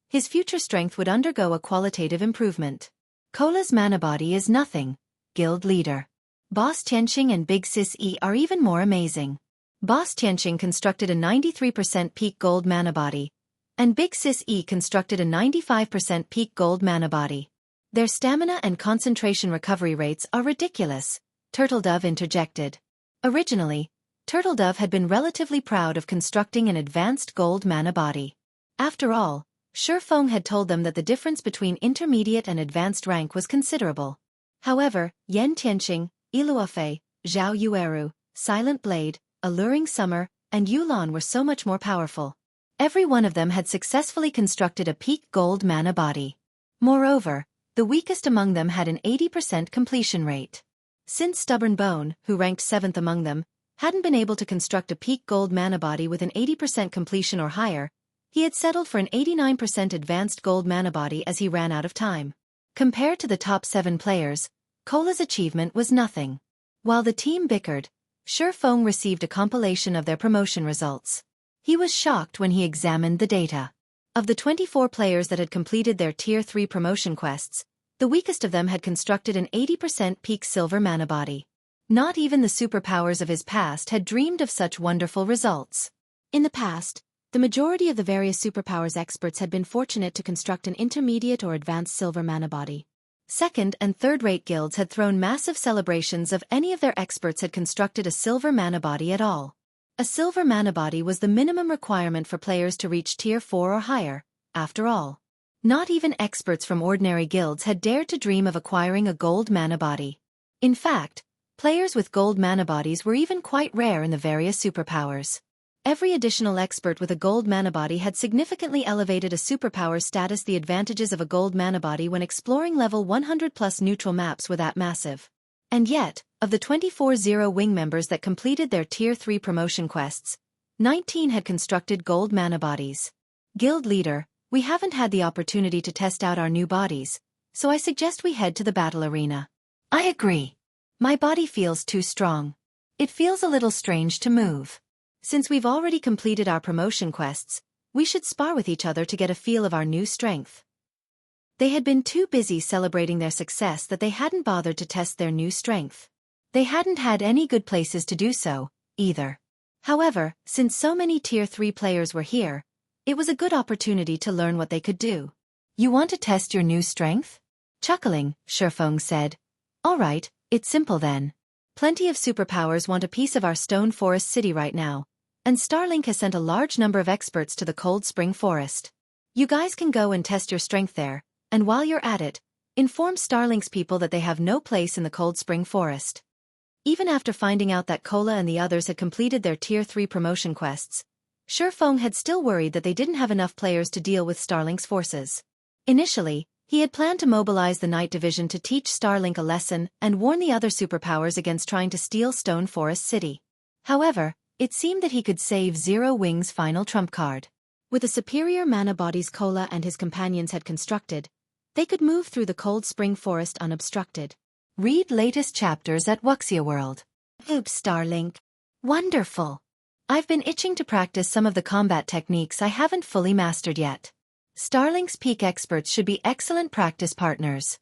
his future strength would undergo a qualitative improvement. Kola's mana body is nothing, guild leader. Boss Tianqing and Big Sis E are even more amazing. Boss Tianqing constructed a 93% peak gold mana body, and Big Sis E constructed a 95% peak gold mana body. Their stamina and concentration recovery rates are ridiculous, Turtledove interjected. Originally, Turtledove had been relatively proud of constructing an advanced gold mana body. After all, Xueqi had told them that the difference between intermediate and advanced rank was considerable. However, Yan Tianqing, Iluofei, Zhao Yueru, Silent Blade, Alluring Summer, and Yulan were so much more powerful. Every one of them had successfully constructed a peak gold mana body. Moreover, the weakest among them had an 80% completion rate. Since Stubborn Bone, who ranked 7th among them, hadn't been able to construct a peak gold mana body with an 80% completion or higher, he had settled for an 89% advanced gold mana body as he ran out of time. Compared to the top 7 players, Kola's achievement was nothing. While the team bickered, Xueqi received a compilation of their promotion results. He was shocked when he examined the data. Of the 24 players that had completed their Tier 3 promotion quests, the weakest of them had constructed an 80% peak silver mana body. Not even the superpowers of his past had dreamed of such wonderful results. In the past, the majority of the various superpowers experts had been fortunate to construct an intermediate or advanced silver mana body. Second- and third-rate guilds had thrown massive celebrations if any of their experts had constructed a silver mana body at all. A silver mana body was the minimum requirement for players to reach Tier 4 or higher, after all. Not even experts from ordinary guilds had dared to dream of acquiring a gold mana body. In fact, players with gold mana bodies were even quite rare in the various superpowers. Every additional expert with a gold mana body had significantly elevated a superpower's status. The advantages of a gold mana body when exploring level 100+ neutral maps were that massive. And yet, of the 24 Zero Wing members that completed their Tier 3 promotion quests, 19 had constructed gold mana bodies. Guild leader, we haven't had the opportunity to test out our new bodies, so I suggest we head to the battle arena. I agree. My body feels too strong. It feels a little strange to move. Since we've already completed our promotion quests, we should spar with each other to get a feel of our new strength. They had been too busy celebrating their success that they hadn't bothered to test their new strength. They hadn't had any good places to do so, either. However, since so many Tier 3 players were here, it was a good opportunity to learn what they could do. You want to test your new strength? Chuckling, Xueqi said. All right, it's simple then. Plenty of superpowers want a piece of our stone forest city right now, and Starlink has sent a large number of experts to the Cold Spring Forest. You guys can go and test your strength there, and while you're at it, inform Starlink's people that they have no place in the Cold Spring Forest. Even after finding out that Cola and the others had completed their Tier 3 promotion quests, Xueqi had still worried that they didn't have enough players to deal with Starlink's forces. Initially, he had planned to mobilize the Night Division to teach Starlink a lesson and warn the other superpowers against trying to steal Stone Forest City. However, it seemed that he could save Zero Wing's final trump card. With the superior mana bodies Cola and his companions had constructed, they could move through the Cold Spring Forest unobstructed. Read latest chapters at Wuxia World. Oops, Starlink. Wonderful. I've been itching to practice some of the combat techniques I haven't fully mastered yet. Starlink's peak experts should be excellent practice partners.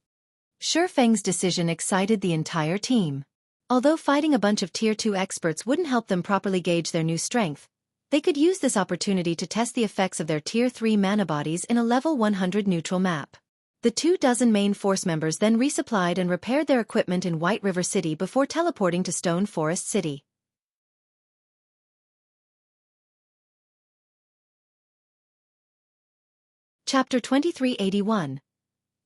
Xueqi's decision excited the entire team. Although fighting a bunch of Tier 2 experts wouldn't help them properly gauge their new strength, they could use this opportunity to test the effects of their Tier 3 mana bodies in a level 100 neutral map. The 24 main force members then resupplied and repaired their equipment in White River City before teleporting to Stone Forest City. Chapter 2381.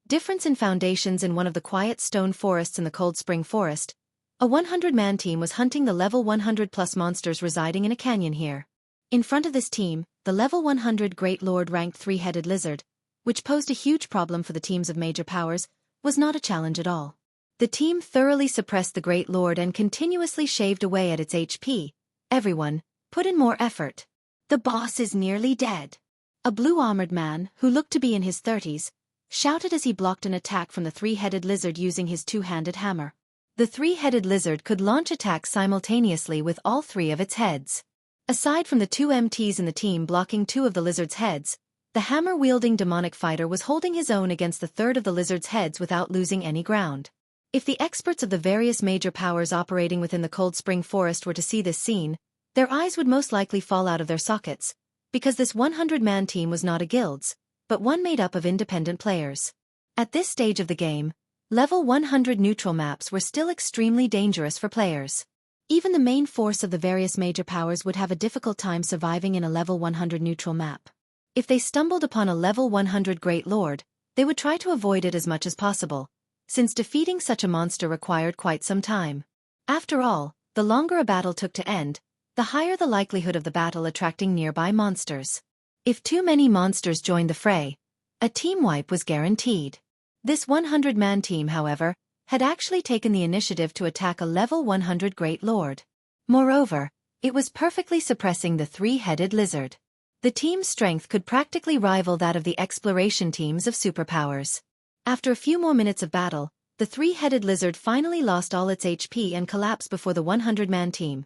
Difference in foundations. In one of the quiet stone forests in the Cold Spring Forest, a 100-man team was hunting the level 100+ monsters residing in a canyon here. In front of this team, the level 100 Great Lord ranked three-headed lizard, which posed a huge problem for the teams of major powers, was not a challenge at all. The team thoroughly suppressed the Great Lord and continuously shaved away at its HP. Everyone put in more effort. The boss is nearly dead. A blue-armored man, who looked to be in his 30s, shouted as he blocked an attack from the three-headed lizard using his two-handed hammer. The three-headed lizard could launch attacks simultaneously with all three of its heads. Aside from the two MTs in the team blocking two of the lizard's heads, the hammer-wielding demonic fighter was holding his own against the third of the lizard's heads without losing any ground. If the experts of the various major powers operating within the Cold Spring Forest were to see this scene, their eyes would most likely fall out of their sockets, because this 100-man team was not a guild's, but one made up of independent players. At this stage of the game, level 100 neutral maps were still extremely dangerous for players. Even the main force of the various major powers would have a difficult time surviving in a level 100 neutral map. If they stumbled upon a level 100 Great Lord, they would try to avoid it as much as possible, since defeating such a monster required quite some time. After all, the longer a battle took to end, the higher the likelihood of the battle attracting nearby monsters. If too many monsters joined the fray, a team wipe was guaranteed. This 100-man team, however, had actually taken the initiative to attack a level 100 Great Lord. Moreover, it was perfectly suppressing the three-headed lizard. The team's strength could practically rival that of the exploration teams of superpowers. After a few more minutes of battle, the three-headed lizard finally lost all its HP and collapsed before the 100-man team,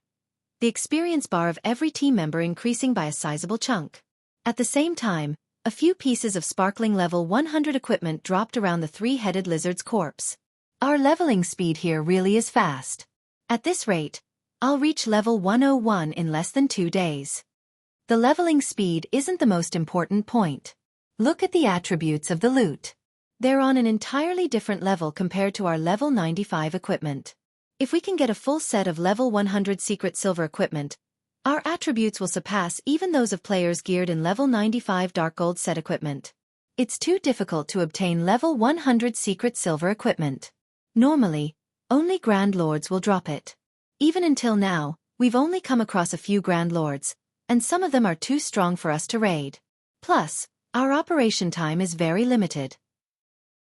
the experience bar of every team member increasing by a sizable chunk. At the same time, a few pieces of sparkling level 100 equipment dropped around the three-headed lizard's corpse. Our leveling speed here really is fast. At this rate, I'll reach level 101 in less than 2 days. The leveling speed isn't the most important point. Look at the attributes of the loot. They're on an entirely different level compared to our level 95 equipment. If we can get a full set of level 100 secret silver equipment, our attributes will surpass even those of players geared in level 95 dark gold set equipment. It's too difficult to obtain level 100 secret silver equipment. Normally, only Grand Lords will drop it. Even until now, we've only come across a few Grand Lords, and some of them are too strong for us to raid. Plus, our operation time is very limited.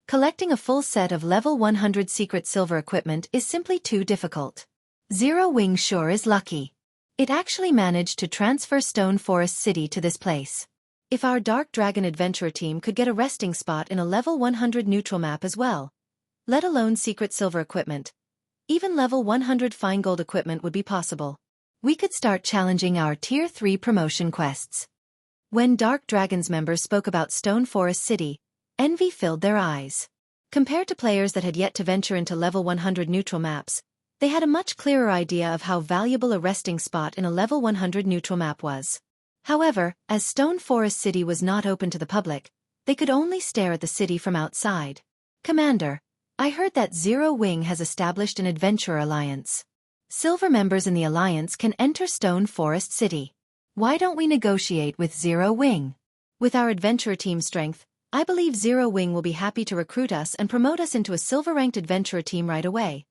Collecting a full set of level 100 secret silver equipment is simply too difficult. Zero Wing sure is lucky. It actually managed to transfer Stone Forest City to this place. If our Dark Dragon Adventurer team could get a resting spot in a level 100 neutral map as well, let alone secret silver equipment, even level 100 fine gold equipment would be possible. We could start challenging our Tier 3 promotion quests. When Dark Dragon's members spoke about Stone Forest City, envy filled their eyes. Compared to players that had yet to venture into level 100 neutral maps, they had a much clearer idea of how valuable a resting spot in a level 100 neutral map was. However, as Stone Forest City was not open to the public, they could only stare at the city from outside. Commander, I heard that Zero Wing has established an adventurer alliance. Silver members in the alliance can enter Stone Forest City. Why don't we negotiate with Zero Wing? With our adventurer team strength, I believe Zero Wing will be happy to recruit us and promote us into a silver-ranked adventurer team right away.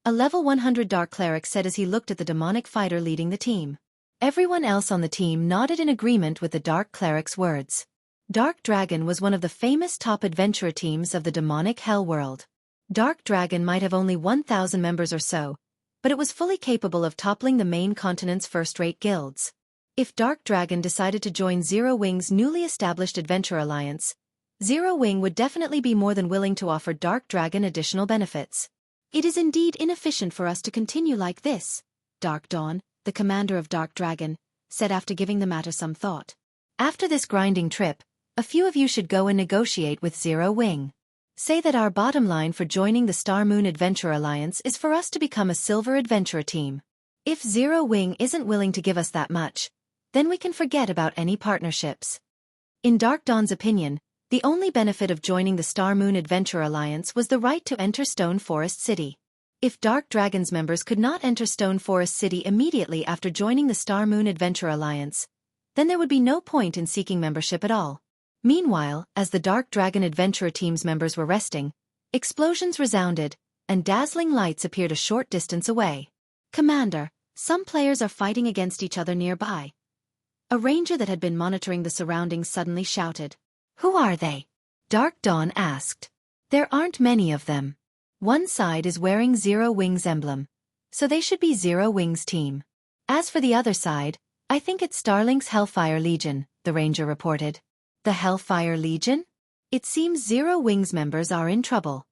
A level 100 Dark Cleric said as he looked at the demonic fighter leading the team. Everyone else on the team nodded in agreement with the Dark Cleric's words. Dark Dragon was one of the famous top adventurer teams of the demonic hell world. Dark Dragon might have only 1,000 members or so, but it was fully capable of toppling the main continent's first-rate guilds. If Dark Dragon decided to join Zero Wing's newly established adventurer alliance, Zero Wing would definitely be more than willing to offer Dark Dragon additional benefits. It is indeed inefficient for us to continue like this, Dark Dawn, the commander of Dark Dragon, said after giving the matter some thought. After this grinding trip, a few of you should go and negotiate with Zero Wing. Say that our bottom line for joining the Star Moon Adventure Alliance is for us to become a silver adventurer team. If Zero Wing isn't willing to give us that much, then we can forget about any partnerships. In Dark Dawn's opinion, the only benefit of joining the Star Moon Adventure Alliance was the right to enter Stone Forest City. If Dark Dragon's members could not enter Stone Forest City immediately after joining the Star Moon Adventure Alliance, then there would be no point in seeking membership at all. Meanwhile, as the Dark Dragon Adventurer team's members were resting, explosions resounded, and dazzling lights appeared a short distance away. Commander, some players are fighting against each other nearby. A ranger that had been monitoring the surroundings suddenly shouted. Who are they? Dark Dawn asked. There aren't many of them. One side is wearing Zero Wing's emblem, so they should be Zero Wing's team. As for the other side, I think it's Starlink's Hellfire Legion, the ranger reported. The Hellfire Legion? It seems Zero Wing's members are in trouble.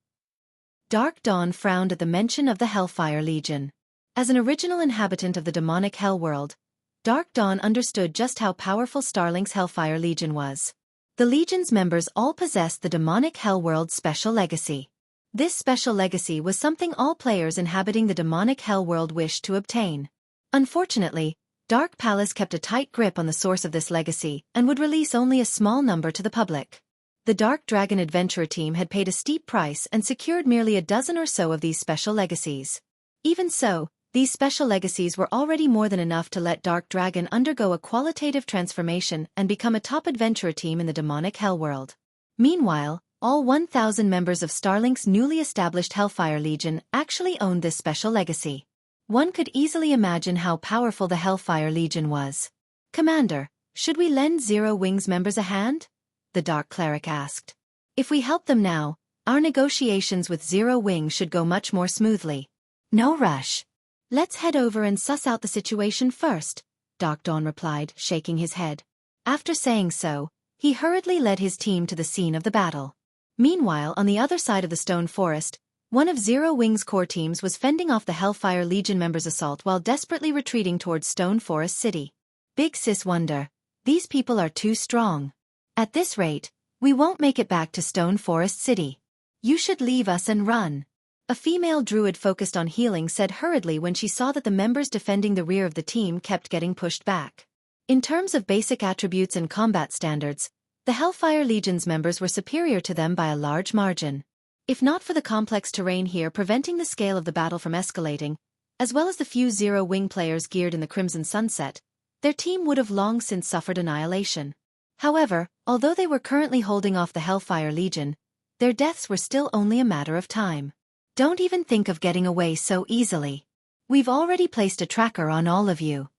Dark Dawn frowned at the mention of the Hellfire Legion. As an original inhabitant of the demonic hell world, Dark Dawn understood just how powerful Starlink's Hellfire Legion was. The Legion's members all possessed the demonic hell world's special legacy. This special legacy was something all players inhabiting the demonic hell world wished to obtain. Unfortunately, Dark Palace kept a tight grip on the source of this legacy and would release only a small number to the public. The Dark Dragon Adventurer team had paid a steep price and secured merely a dozen or so of these special legacies. Even so, these special legacies were already more than enough to let Dark Dragon undergo a qualitative transformation and become a top adventurer team in the demonic hell world. Meanwhile, all 1,000 members of Starlink's newly established Hellfire Legion actually owned this special legacy. One could easily imagine how powerful the Hellfire Legion was. Commander, should we lend Zero Wing's members a hand? The Dark Cleric asked. If we help them now, our negotiations with Zero Wing should go much more smoothly. No rush. Let's head over and suss out the situation first, Dark Dawn replied, shaking his head. After saying so, he hurriedly led his team to the scene of the battle. Meanwhile, on the other side of the stone forest, one of Zero Wing's core teams was fending off the Hellfire Legion members' assault while desperately retreating towards Stone Forest City. Big Sis wonder, these people are too strong. At this rate, we won't make it back to Stone Forest City. You should leave us and run. A female druid focused on healing said hurriedly when she saw that the members defending the rear of the team kept getting pushed back. In terms of basic attributes and combat standards, The Hellfire Legion's members were superior to them by a large margin. If not for the complex terrain here preventing the scale of the battle from escalating, as well as the few Zero-Wing players geared in the Crimson Sunset, their team would have long since suffered annihilation. However, although they were currently holding off the Hellfire Legion, their deaths were still only a matter of time. Don't even think of getting away so easily. We've already placed a tracker on all of you.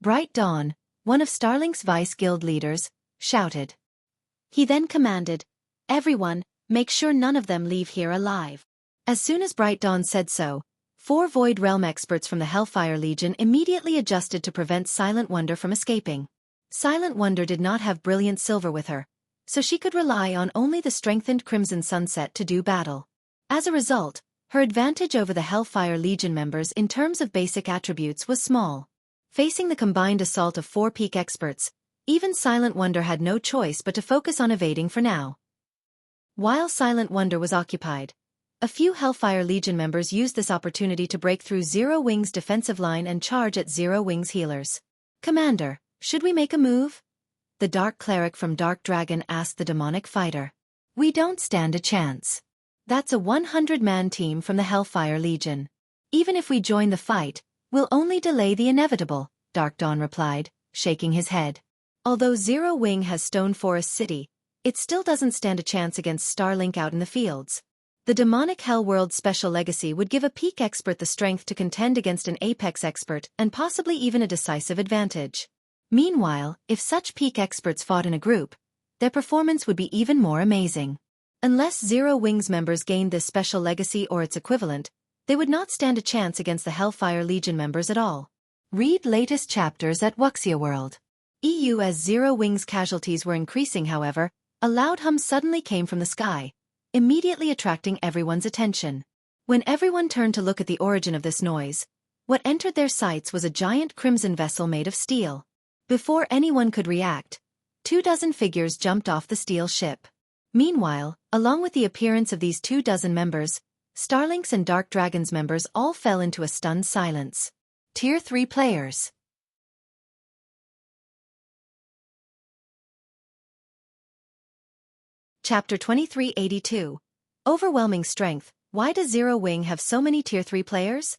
Bright Dawn, one of Starlink's Vice Guild leaders, shouted. He then commanded, "Everyone, make sure none of them leave here alive." As soon as Bright Dawn said so, 4 Void Realm experts from the Hellfire Legion immediately adjusted to prevent Silent Wonder from escaping. Silent Wonder did not have brilliant silver with her, so she could rely on only the strengthened Crimson Sunset to do battle. As a result, her advantage over the Hellfire Legion members in terms of basic attributes was small. Facing the combined assault of 4 peak experts, even Silent Wonder had no choice but to focus on evading for now. While Silent Wonder was occupied, a few Hellfire Legion members used this opportunity to break through Zero-Wing's defensive line and charge at Zero-Wing's healers. "Commander, should we make a move?" The Dark Cleric from Dark Dragon asked the demonic fighter. "We don't stand a chance. That's a 100-man team from the Hellfire Legion. Even if we join the fight, we'll only delay the inevitable," Dark Dawn replied, shaking his head. Although Zero-Wing has Stone Forest City, it still doesn't stand a chance against Starlink out in the fields. The demonic Hellworld Special Legacy would give a peak expert the strength to contend against an apex expert and possibly even a decisive advantage. Meanwhile, if such peak experts fought in a group, their performance would be even more amazing. Unless Zero-Wing's members gained this special legacy or its equivalent, they would not stand a chance against the Hellfire Legion members at all. Read latest chapters at Wuxia World. EU. As Zero-Wing's casualties were increasing, however, a loud hum suddenly came from the sky, immediately attracting everyone's attention. When everyone turned to look at the origin of this noise, what entered their sights was a giant crimson vessel made of steel. Before anyone could react, 24 figures jumped off the steel ship. Meanwhile, along with the appearance of these 24 members, Starlink's and Dark Dragon's members all fell into a stunned silence. Tier 3 players. Chapter 2382. Overwhelming Strength. Why does Zero-Wing have so many Tier 3 players?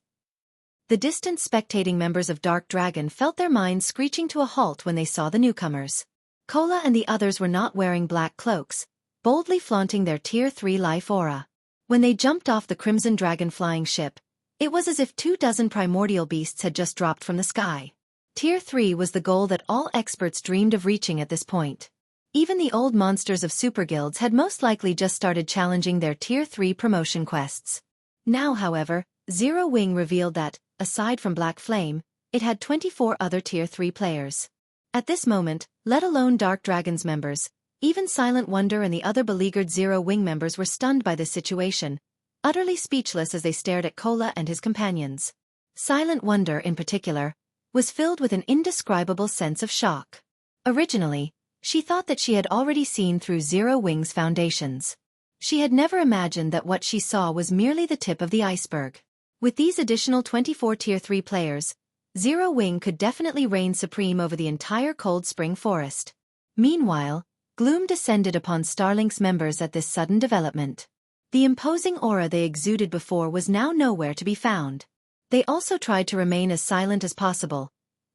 The distant spectating members of Dark Dragon felt their minds screeching to a halt when they saw the newcomers. Kola and the others were not wearing black cloaks, boldly flaunting their Tier 3 life aura. When they jumped off the Crimson Dragon flying ship, it was as if 24 primordial beasts had just dropped from the sky. Tier 3 was the goal that all experts dreamed of reaching at this point. Even the old monsters of super guilds had most likely just started challenging their Tier 3 promotion quests. Now, however, Zero-Wing revealed that, aside from Black Flame, it had 24 other Tier 3 players. At this moment, let alone Dark Dragon's members, even Silent Wonder and the other beleaguered Zero-Wing members were stunned by this situation, utterly speechless as they stared at Kola and his companions. Silent Wonder, in particular, was filled with an indescribable sense of shock. Originally, she thought that she had already seen through Zero-Wing's foundations. She had never imagined that what she saw was merely the tip of the iceberg. With these additional 24 Tier 3 players, Zero-Wing could definitely reign supreme over the entire Cold Spring Forest. Meanwhile, gloom descended upon Starlink's members at this sudden development. The imposing aura they exuded before was now nowhere to be found. They also tried to remain as silent as possible,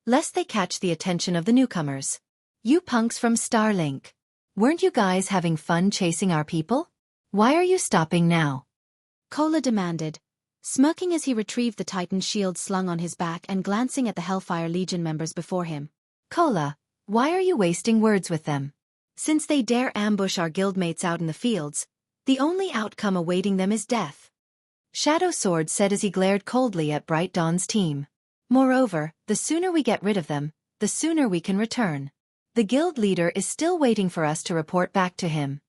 lest they catch the attention of the newcomers. "You punks from Starlink. Weren't you guys having fun chasing our people? Why are you stopping now?" Kola demanded, smirking as he retrieved the Titan shield slung on his back and glancing at the Hellfire Legion members before him. "Kola, why are you wasting words with them? Since they dare ambush our guildmates out in the fields, the only outcome awaiting them is death," Shadow Sword said as he glared coldly at Bright Dawn's team. "Moreover, the sooner we get rid of them, the sooner we can return. The guild leader is still waiting for us to report back to him."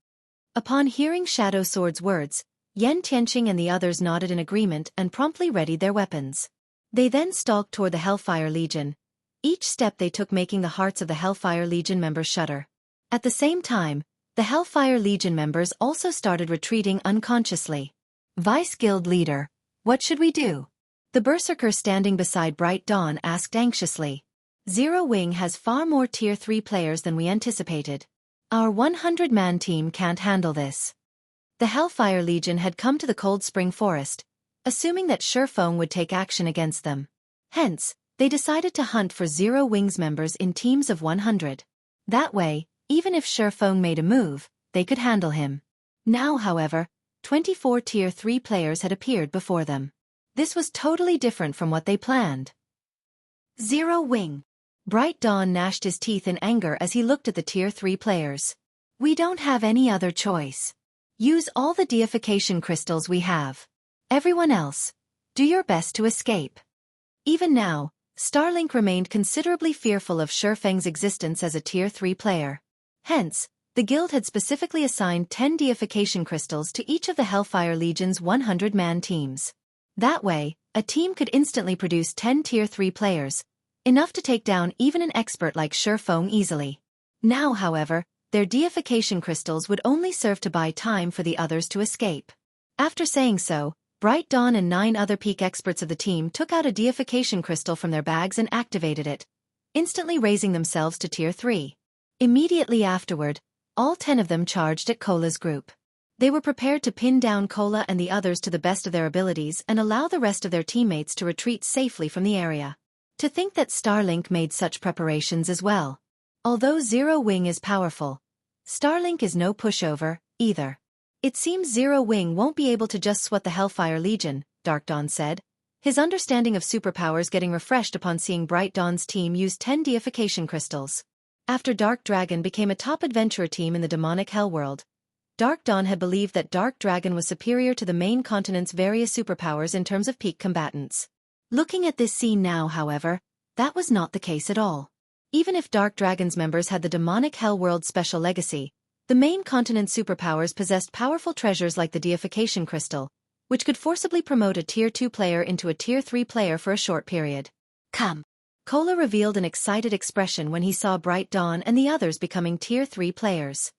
Upon hearing Shadow Sword's words, Yen Tianqing and the others nodded in agreement and promptly readied their weapons. They then stalked toward the Hellfire Legion, each step they took making the hearts of the Hellfire Legion members shudder. At the same time, the Hellfire Legion members also started retreating unconsciously. "Vice Guild Leader, what should we do?" The berserker standing beside Bright Dawn asked anxiously. "Zero-Wing has far more Tier 3 players than we anticipated. Our 100-man team can't handle this. The Hellfire Legion had come to the Cold Spring Forest, assuming that Xueqi would take action against them. Hence, they decided to hunt for Zero Wings members in teams of 100. That way, even if Xueqi made a move, they could handle him. Now, however, 24 Tier 3 players had appeared before them. This was totally different from what they planned. Zero Wing. Bright Dawn gnashed his teeth in anger as he looked at the Tier 3 players. We don't have any other choice. Use all the deification crystals we have. Everyone else, do your best to escape. Even now, Starlink remained considerably fearful of Xueqi's existence as a Tier 3 player. Hence, the guild had specifically assigned 10 deification crystals to each of the Hellfire Legion's 100-man teams. That way, a team could instantly produce 10 Tier 3 players, enough to take down even an expert like Xueqi easily. Now, however, their deification crystals would only serve to buy time for the others to escape. After saying so, Bright Dawn and 9 other peak experts of the team took out a deification crystal from their bags and activated it, instantly raising themselves to Tier 3. Immediately afterward, all 10 of them charged at Cola's group. They were prepared to pin down Cola and the others to the best of their abilities and allow the rest of their teammates to retreat safely from the area. To think that Starlink made such preparations as well. Although Zero Wing is powerful, Starlink is no pushover, either. It seems Zero Wing won't be able to just swat the Hellfire Legion, Dark Dawn said, his understanding of superpowers getting refreshed upon seeing Bright Dawn's team use 10 deification crystals. After Dark Dragon became a top adventurer team in the demonic Hellworld, Dark Dawn had believed that Dark Dragon was superior to the main continent's various superpowers in terms of peak combatants. Looking at this scene now, however, that was not the case at all. Even if Dark Dragon's members had the demonic Hellworld special legacy, the main continent's superpowers possessed powerful treasures like the deification crystal, which could forcibly promote a Tier 2 player into a Tier 3 player for a short period. Come. Cola revealed an excited expression when he saw Bright Dawn and the others becoming Tier 3 players.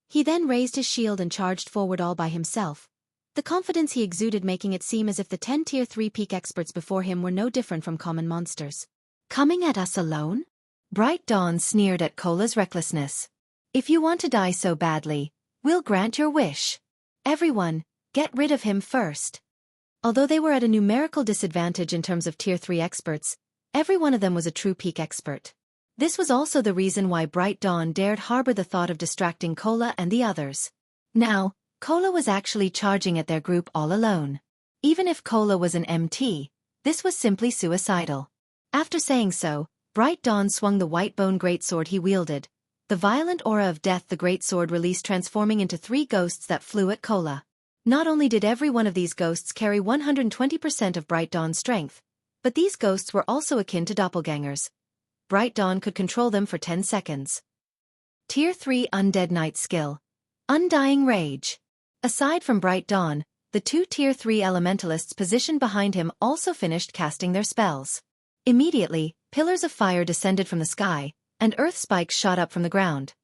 He then raised his shield and charged forward all by himself, the confidence he exuded making it seem as if the 10 Tier 3 peak experts before him were no different from common monsters. Coming at us alone? Bright Dawn sneered at Cola's recklessness. If you want to die so badly, we'll grant your wish. Everyone, get rid of him first. Although they were at a numerical disadvantage in terms of Tier 3 experts, every one of them was a true peak expert. This was also the reason why Bright Dawn dared harbor the thought of distracting Cola and the others. Now, Cola was actually charging at their group all alone. Even if Cola was an MT, this was simply suicidal. After saying so, Bright Dawn swung the white bone greatsword he wielded. The violent aura of death the greatsword released transforming into 3 ghosts that flew at Cola. Not only did every one of these ghosts carry 120% of Bright Dawn's strength, but these ghosts were also akin to doppelgangers. Bright Dawn could control them for 10 seconds. Tier 3 Undead Knight skill. Undying Rage. Aside from Bright Dawn, the 2 Tier 3 elementalists positioned behind him also finished casting their spells. Immediately, pillars of fire descended from the sky, and earth spikes shot up from the ground.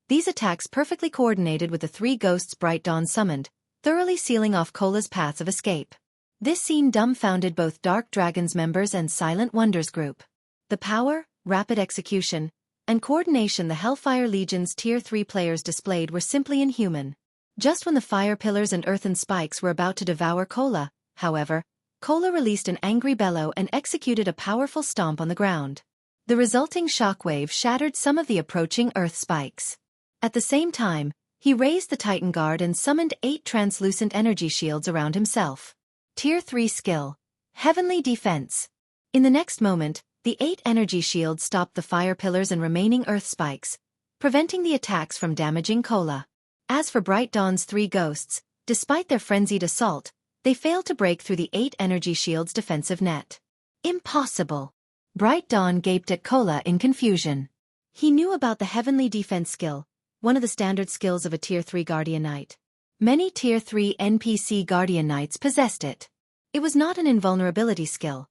These attacks perfectly coordinated with the 3 ghosts Bright Dawn summoned, thoroughly sealing off Cola's paths of escape. This scene dumbfounded both Dark Dragon's members and Silent Wonder's group. The power, rapid execution, and coordination the Hellfire Legion's Tier 3 players displayed were simply inhuman. Just when the fire pillars and earthen spikes were about to devour Cola, however, Cola released an angry bellow and executed a powerful stomp on the ground. The resulting shockwave shattered some of the approaching earth spikes. At the same time, he raised the Titan Guard and summoned 8 translucent energy shields around himself. Tier 3 skill. Heavenly Defense. In the next moment, the 8 energy shields stopped the fire pillars and remaining earth spikes, preventing the attacks from damaging Cola. As for Bright Dawn's 3 ghosts, despite their frenzied assault, they failed to break through the 8 energy shields' defensive net. Impossible! Bright Dawn gaped at Cola in confusion. He knew about the Heavenly Defense skill, one of the standard skills of a Tier 3 Guardian Knight. Many Tier 3 NPC Guardian Knights possessed it. It was not an invulnerability skill.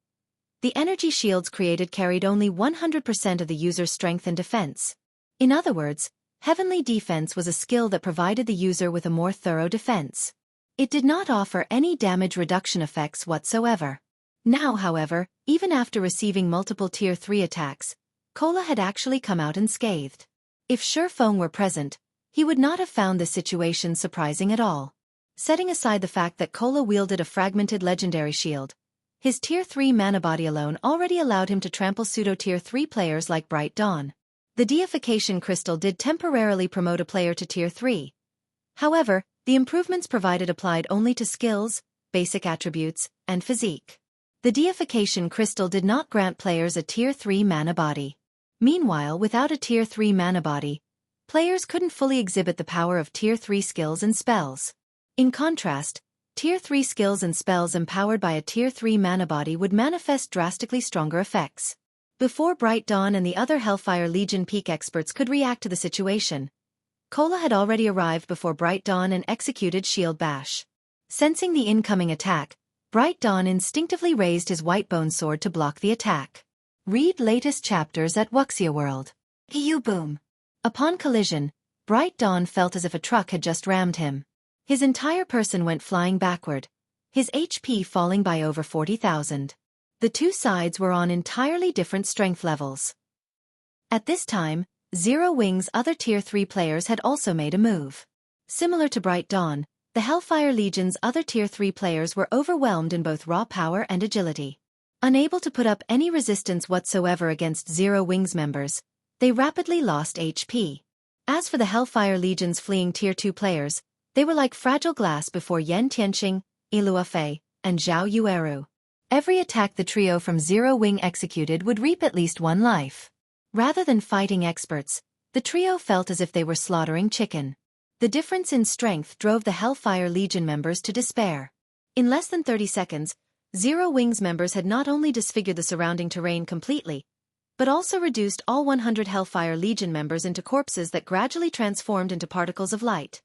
The energy shields created carried only 100% of the user's strength and defense. In other words, Heavenly Defense was a skill that provided the user with a more thorough defense. It did not offer any damage reduction effects whatsoever. Now, however, even after receiving multiple Tier 3 attacks, Cola had actually come out unscathed. If Xueqi were present, he would not have found this situation surprising at all. Setting aside the fact that Cola wielded a fragmented legendary shield, his Tier 3 mana body alone already allowed him to trample pseudo-Tier 3 players like Bright Dawn. The deification crystal did temporarily promote a player to Tier 3. However, the improvements provided applied only to skills, basic attributes, and physique. The deification crystal did not grant players a Tier 3 mana body. Meanwhile, without a Tier 3 mana body, players couldn't fully exhibit the power of Tier 3 skills and spells. In contrast, Tier 3 skills and spells empowered by a Tier 3 mana body would manifest drastically stronger effects. Before Bright Dawn and the other Hellfire Legion peak experts could react to the situation, Cola had already arrived before Bright Dawn and executed Shield Bash. Sensing the incoming attack, Bright Dawn instinctively raised his Whitebone sword to block the attack. Read latest chapters at Wuxia World. EU boom. Upon collision, Bright Dawn felt as if a truck had just rammed him. His entire person went flying backward, his HP falling by over 40,000. The two sides were on entirely different strength levels. At this time, Zero Wing's other Tier 3 players had also made a move. Similar to Bright Dawn, the Hellfire Legion's other Tier 3 players were overwhelmed in both raw power and agility. Unable to put up any resistance whatsoever against Zero Wing's members, they rapidly lost HP. As for the Hellfire Legion's fleeing Tier 2 players, they were like fragile glass before Yan Tianqing, Ilua Fei, and Zhao Yueru. Every attack the trio from Zero Wing executed would reap at least one life. Rather than fighting experts, the trio felt as if they were slaughtering chicken. The difference in strength drove the Hellfire Legion members to despair. In less than 30 seconds, Zero Wing's members had not only disfigured the surrounding terrain completely, but also reduced all 100 Hellfire Legion members into corpses that gradually transformed into particles of light.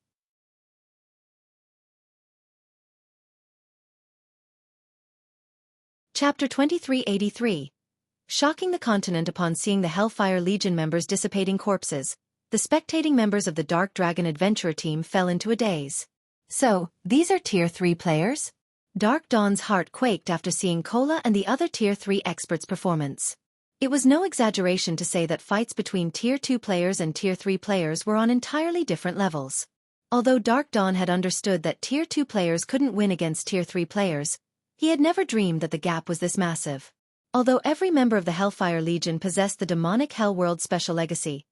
Chapter 2383. Shocking the continent upon seeing the Hellfire Legion members dissipating corpses, the spectating members of the Dark Dragon Adventurer team fell into a daze. So, these are Tier 3 players? Dark Dawn's heart quaked after seeing Cola and the other Tier 3 experts' performance. It was no exaggeration to say that fights between Tier 2 players and Tier 3 players were on entirely different levels. Although Dark Dawn had understood that Tier 2 players couldn't win against Tier 3 players, he had never dreamed that the gap was this massive. Although every member of the Hellfire Legion possessed the demonic Hellworld special legacy,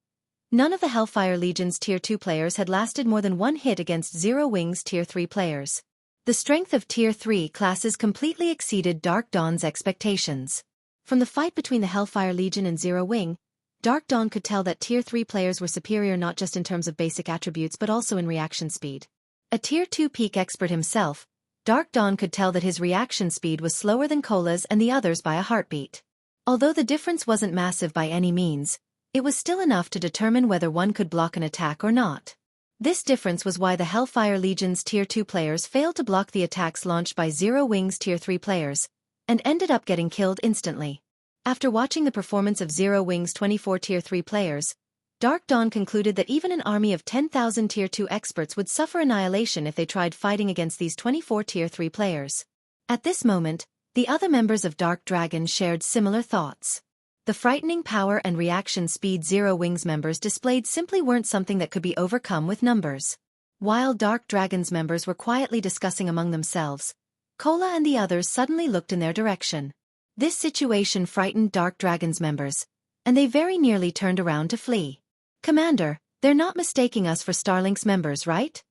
none of the Hellfire Legion's Tier 2 players had lasted more than one hit against Zero Wing's Tier 3 players. The strength of Tier 3 classes completely exceeded Dark Dawn's expectations. From the fight between the Hellfire Legion and Zero Wing, Dark Dawn could tell that Tier 3 players were superior not just in terms of basic attributes but also in reaction speed. A Tier 2 peak expert himself, Dark Dawn could tell that his reaction speed was slower than Cola's and the others by a heartbeat. Although the difference wasn't massive by any means, it was still enough to determine whether one could block an attack or not. This difference was why the Hellfire Legion's Tier 2 players failed to block the attacks launched by Zero Wing's Tier 3 players, and ended up getting killed instantly. After watching the performance of Zero Wing's 24 Tier 3 players, Dark Dawn concluded that even an army of 10,000 Tier 2 experts would suffer annihilation if they tried fighting against these 24 Tier 3 players. At this moment, the other members of Dark Dragon shared similar thoughts. The frightening power and reaction speed Zero Wing's members displayed simply weren't something that could be overcome with numbers. While Dark Dragon's members were quietly discussing among themselves, Cola and the others suddenly looked in their direction. This situation frightened Dark Dragon's members, and they very nearly turned around to flee. "Commander, they're not mistaking us for Starlink's members, right?"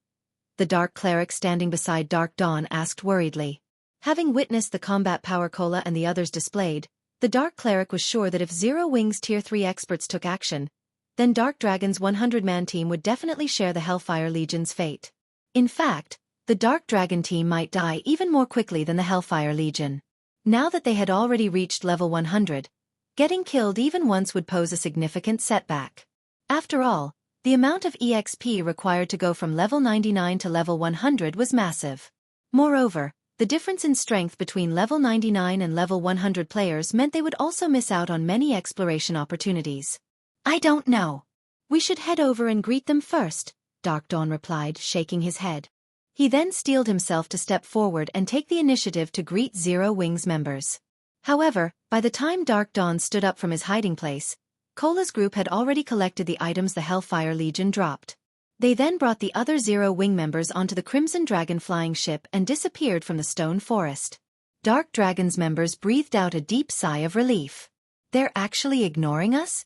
The Dark Cleric standing beside Dark Dawn asked worriedly. Having witnessed the combat power Cola and the others displayed, the Dark Cleric was sure that if Zero Wing's Tier 3 experts took action, then Dark Dragon's 100-man team would definitely share the Hellfire Legion's fate. In fact, the Dark Dragon team might die even more quickly than the Hellfire Legion. Now that they had already reached level 100, getting killed even once would pose a significant setback. After all, the amount of EXP required to go from level 99 to level 100 was massive. Moreover, the difference in strength between level 99 and level 100 players meant they would also miss out on many exploration opportunities. "I don't know. We should head over and greet them first," Dark Dawn replied, shaking his head. He then steeled himself to step forward and take the initiative to greet Zero Wing's members. However, by the time Dark Dawn stood up from his hiding place, Cola's group had already collected the items the Hellfire Legion dropped. They then brought the other Zero Wing members onto the Crimson Dragon flying ship and disappeared from the stone forest. Dark Dragon's members breathed out a deep sigh of relief. They're actually ignoring us?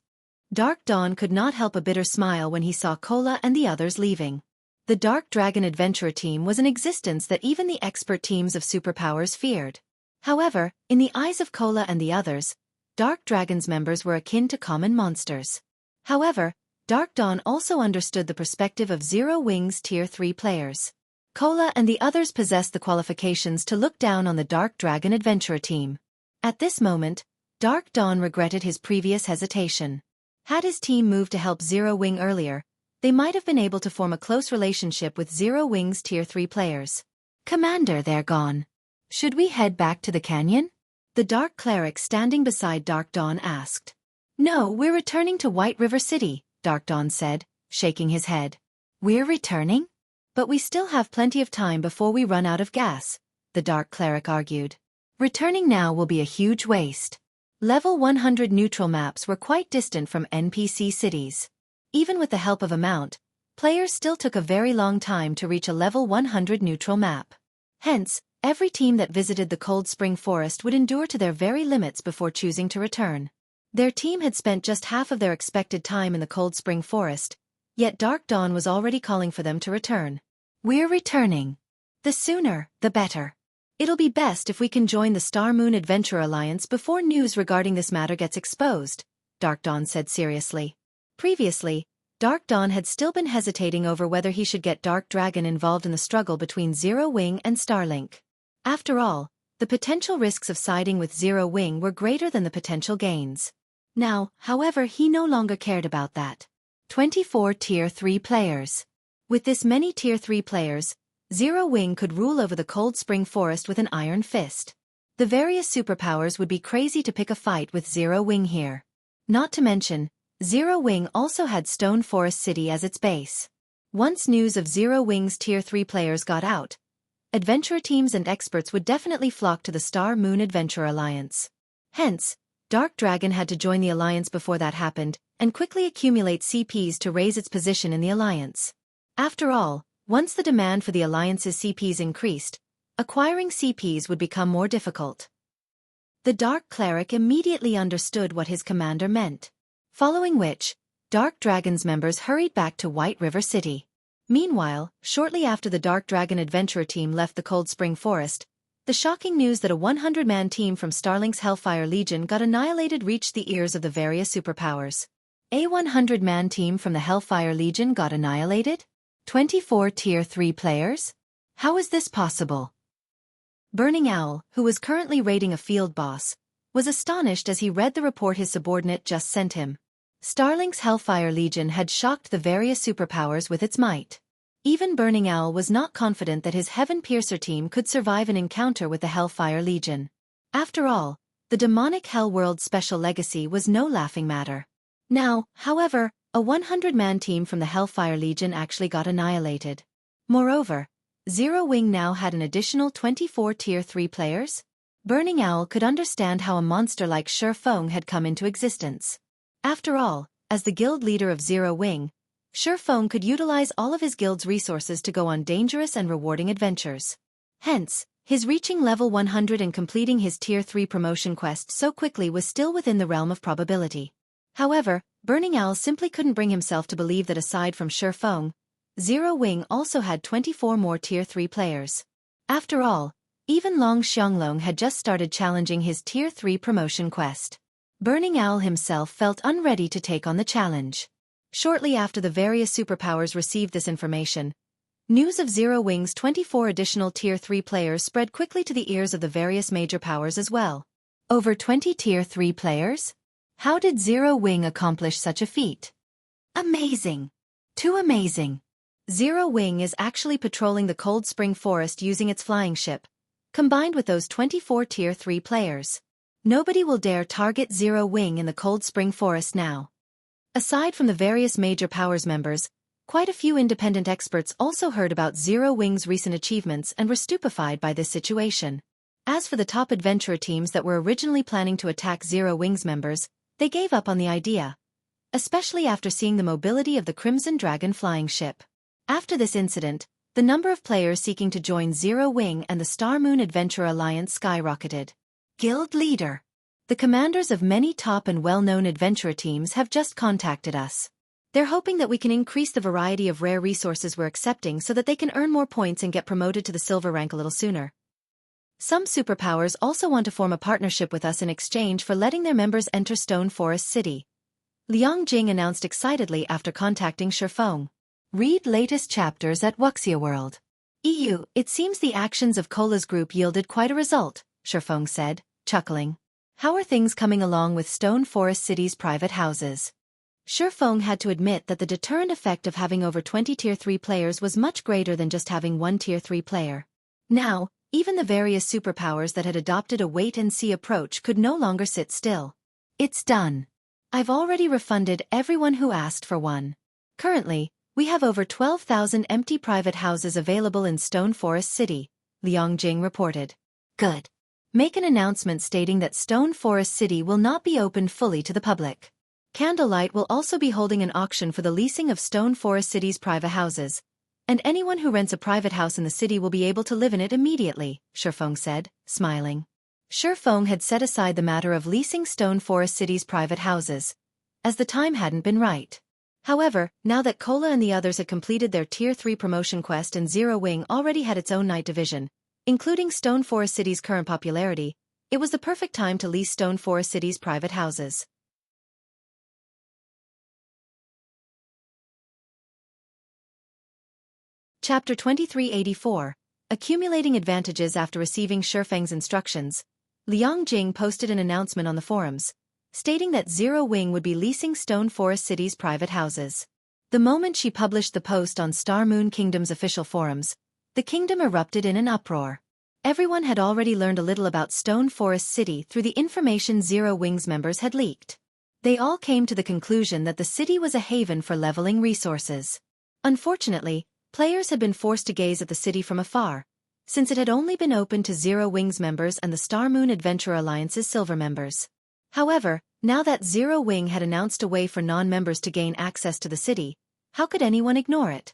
Dark Dawn could not help a bitter smile when he saw Cola and the others leaving. The Dark Dragon Adventurer team was an existence that even the expert teams of superpowers feared. However, in the eyes of Cola and the others, Dark Dragon's members were akin to common monsters. However, Dark Dawn also understood the perspective of Zero Wing's Tier 3 players. Cola and the others possessed the qualifications to look down on the Dark Dragon Adventurer team. At this moment, Dark Dawn regretted his previous hesitation. Had his team moved to help Zero Wing earlier, they might have been able to form a close relationship with Zero Wing's Tier 3 players. Commander, they're gone. Should we head back to the canyon? The Dark Cleric standing beside Dark Dawn asked. No, we're returning to White River City, Dark Dawn said, shaking his head. We're returning? But we still have plenty of time before we run out of gas, the Dark Cleric argued. Returning now will be a huge waste. Level 100 neutral maps were quite distant from NPC cities. Even with the help of a mount, players still took a very long time to reach a level 100 neutral map. Hence, every team that visited the Cold Spring Forest would endure to their very limits before choosing to return. Their team had spent just half of their expected time in the Cold Spring Forest, yet Dark Dawn was already calling for them to return. We're returning. The sooner, the better. It'll be best if we can join the Star Moon Adventure Alliance before news regarding this matter gets exposed, Dark Dawn said seriously. Previously, Dark Dawn had still been hesitating over whether he should get Dark Dragon involved in the struggle between Zero Wing and Starlink. After all, the potential risks of siding with Zero Wing were greater than the potential gains. Now, however, he no longer cared about that. 24 Tier 3 players. With this many Tier 3 players, Zero Wing could rule over the Cold Spring Forest with an iron fist. The various superpowers would be crazy to pick a fight with Zero Wing here. Not to mention, Zero Wing also had Stone Forest City as its base. Once news of Zero Wing's Tier 3 players got out, adventurer teams and experts would definitely flock to the Star Moon Adventure Alliance. Hence, Dark Dragon had to join the alliance before that happened, and quickly accumulate CPs to raise its position in the alliance. After all, once the demand for the alliance's CPs increased, acquiring CPs would become more difficult. The Dark Cleric immediately understood what his commander meant. Following which, Dark Dragon's members hurried back to White River City. Meanwhile, shortly after the Dark Dragon Adventurer team left the Cold Spring Forest, the shocking news that a 100-man team from Starlink's Hellfire Legion got annihilated reached the ears of the various superpowers. A 100-man team from the Hellfire Legion got annihilated? 24 Tier 3 players? How is this possible? Burning Owl, who was currently raiding a field boss, was astonished as he read the report his subordinate just sent him. Starlink's Hellfire Legion had shocked the various superpowers with its might. Even Burning Owl was not confident that his Heaven Piercer team could survive an encounter with the Hellfire Legion. After all, the demonic Hell World Special Legacy was no laughing matter. Now, however, a 100-man team from the Hellfire Legion actually got annihilated. Moreover, Zero Wing now had an additional 24 Tier 3 players. Burning Owl could understand how a monster like Xueqi had come into existence. After all, as the guild leader of Zero Wing, Xueqi could utilize all of his guild's resources to go on dangerous and rewarding adventures. Hence, his reaching level 100 and completing his Tier 3 promotion quest so quickly was still within the realm of probability. However, Burning Owl simply couldn't bring himself to believe that aside from Xueqi, Zero Wing also had 24 more Tier 3 players. After all, even Long Xianglong had just started challenging his Tier 3 promotion quest. Burning Owl himself felt unready to take on the challenge. Shortly after the various superpowers received this information, news of Zero Wing's 24 additional Tier 3 players spread quickly to the ears of the various major powers as well. Over 20 Tier 3 players? How did Zero Wing accomplish such a feat? Amazing! Too amazing! Zero Wing is actually patrolling the Cold Spring Forest using its flying ship, combined with those 24 Tier 3 players. Nobody will dare target Zero Wing in the Cold Spring Forest now. Aside from the various major powers members, quite a few independent experts also heard about Zero Wing's recent achievements and were stupefied by this situation. As for the top adventurer teams that were originally planning to attack Zero Wing's members, they gave up on the idea, especially after seeing the mobility of the Crimson Dragon flying ship. After this incident, the number of players seeking to join Zero Wing and the Star Moon Adventure Alliance skyrocketed. Guild Leader. The commanders of many top and well-known adventurer teams have just contacted us. They're hoping that we can increase the variety of rare resources we're accepting so that they can earn more points and get promoted to the silver rank a little sooner. Some superpowers also want to form a partnership with us in exchange for letting their members enter Stone Forest City. Liang Jing announced excitedly after contacting Xueqi. Read latest chapters at Wuxia World. EU. It seems the actions of Cola's group yielded quite a result, Xueqi said, chuckling. How are things coming along with Stone Forest City's private houses? Xueqi had to admit that the deterrent effect of having over 20 Tier 3 players was much greater than just having one Tier 3 player. Now, even the various superpowers that had adopted a wait-and-see approach could no longer sit still. It's done. I've already refunded everyone who asked for one. Currently, we have over 12,000 empty private houses available in Stone Forest City, Liang Jing reported. Good. Make an announcement stating that Stone Forest City will not be opened fully to the public. Candlelight will also be holding an auction for the leasing of Stone Forest City's private houses, and anyone who rents a private house in the city will be able to live in it immediately, Xueqi said, smiling. Xueqi had set aside the matter of leasing Stone Forest City's private houses, as the time hadn't been right. However, now that Cola and the others had completed their Tier 3 promotion quest and Zero Wing already had its own night division, including Stone Forest City's current popularity, it was the perfect time to lease Stone Forest City's private houses. Chapter 2384. Accumulating advantages after receiving Xueqi's instructions. Liang Jing posted an announcement on the forums, stating that Zero Wing would be leasing Stone Forest City's private houses. The moment she published the post on Star Moon Kingdom's official forums, the kingdom erupted in an uproar. Everyone had already learned a little about Stone Forest City through the information Zero Wing's members had leaked. They all came to the conclusion that the city was a haven for leveling resources. Unfortunately, players had been forced to gaze at the city from afar, since it had only been open to Zero Wing's members and the Star Moon Adventure Alliance's silver members. However, now that Zero Wing had announced a way for non-members to gain access to the city, how could anyone ignore it?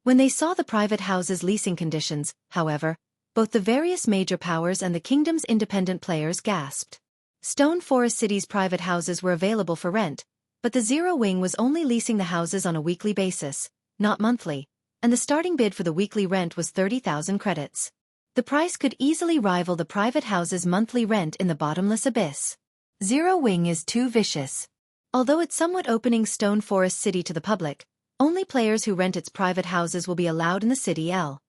When they saw the private houses' leasing conditions, however, both the various major powers and the kingdom's independent players gasped. Stone Forest City's private houses were available for rent, but the Zero Wing was only leasing the houses on a weekly basis, not monthly, and the starting bid for the weekly rent was 30,000 credits. The price could easily rival the private house's monthly rent in the bottomless abyss. Zero Wing is too vicious. Although it's somewhat opening Stone Forest City to the public, only players who rent its private houses will be allowed in the city L.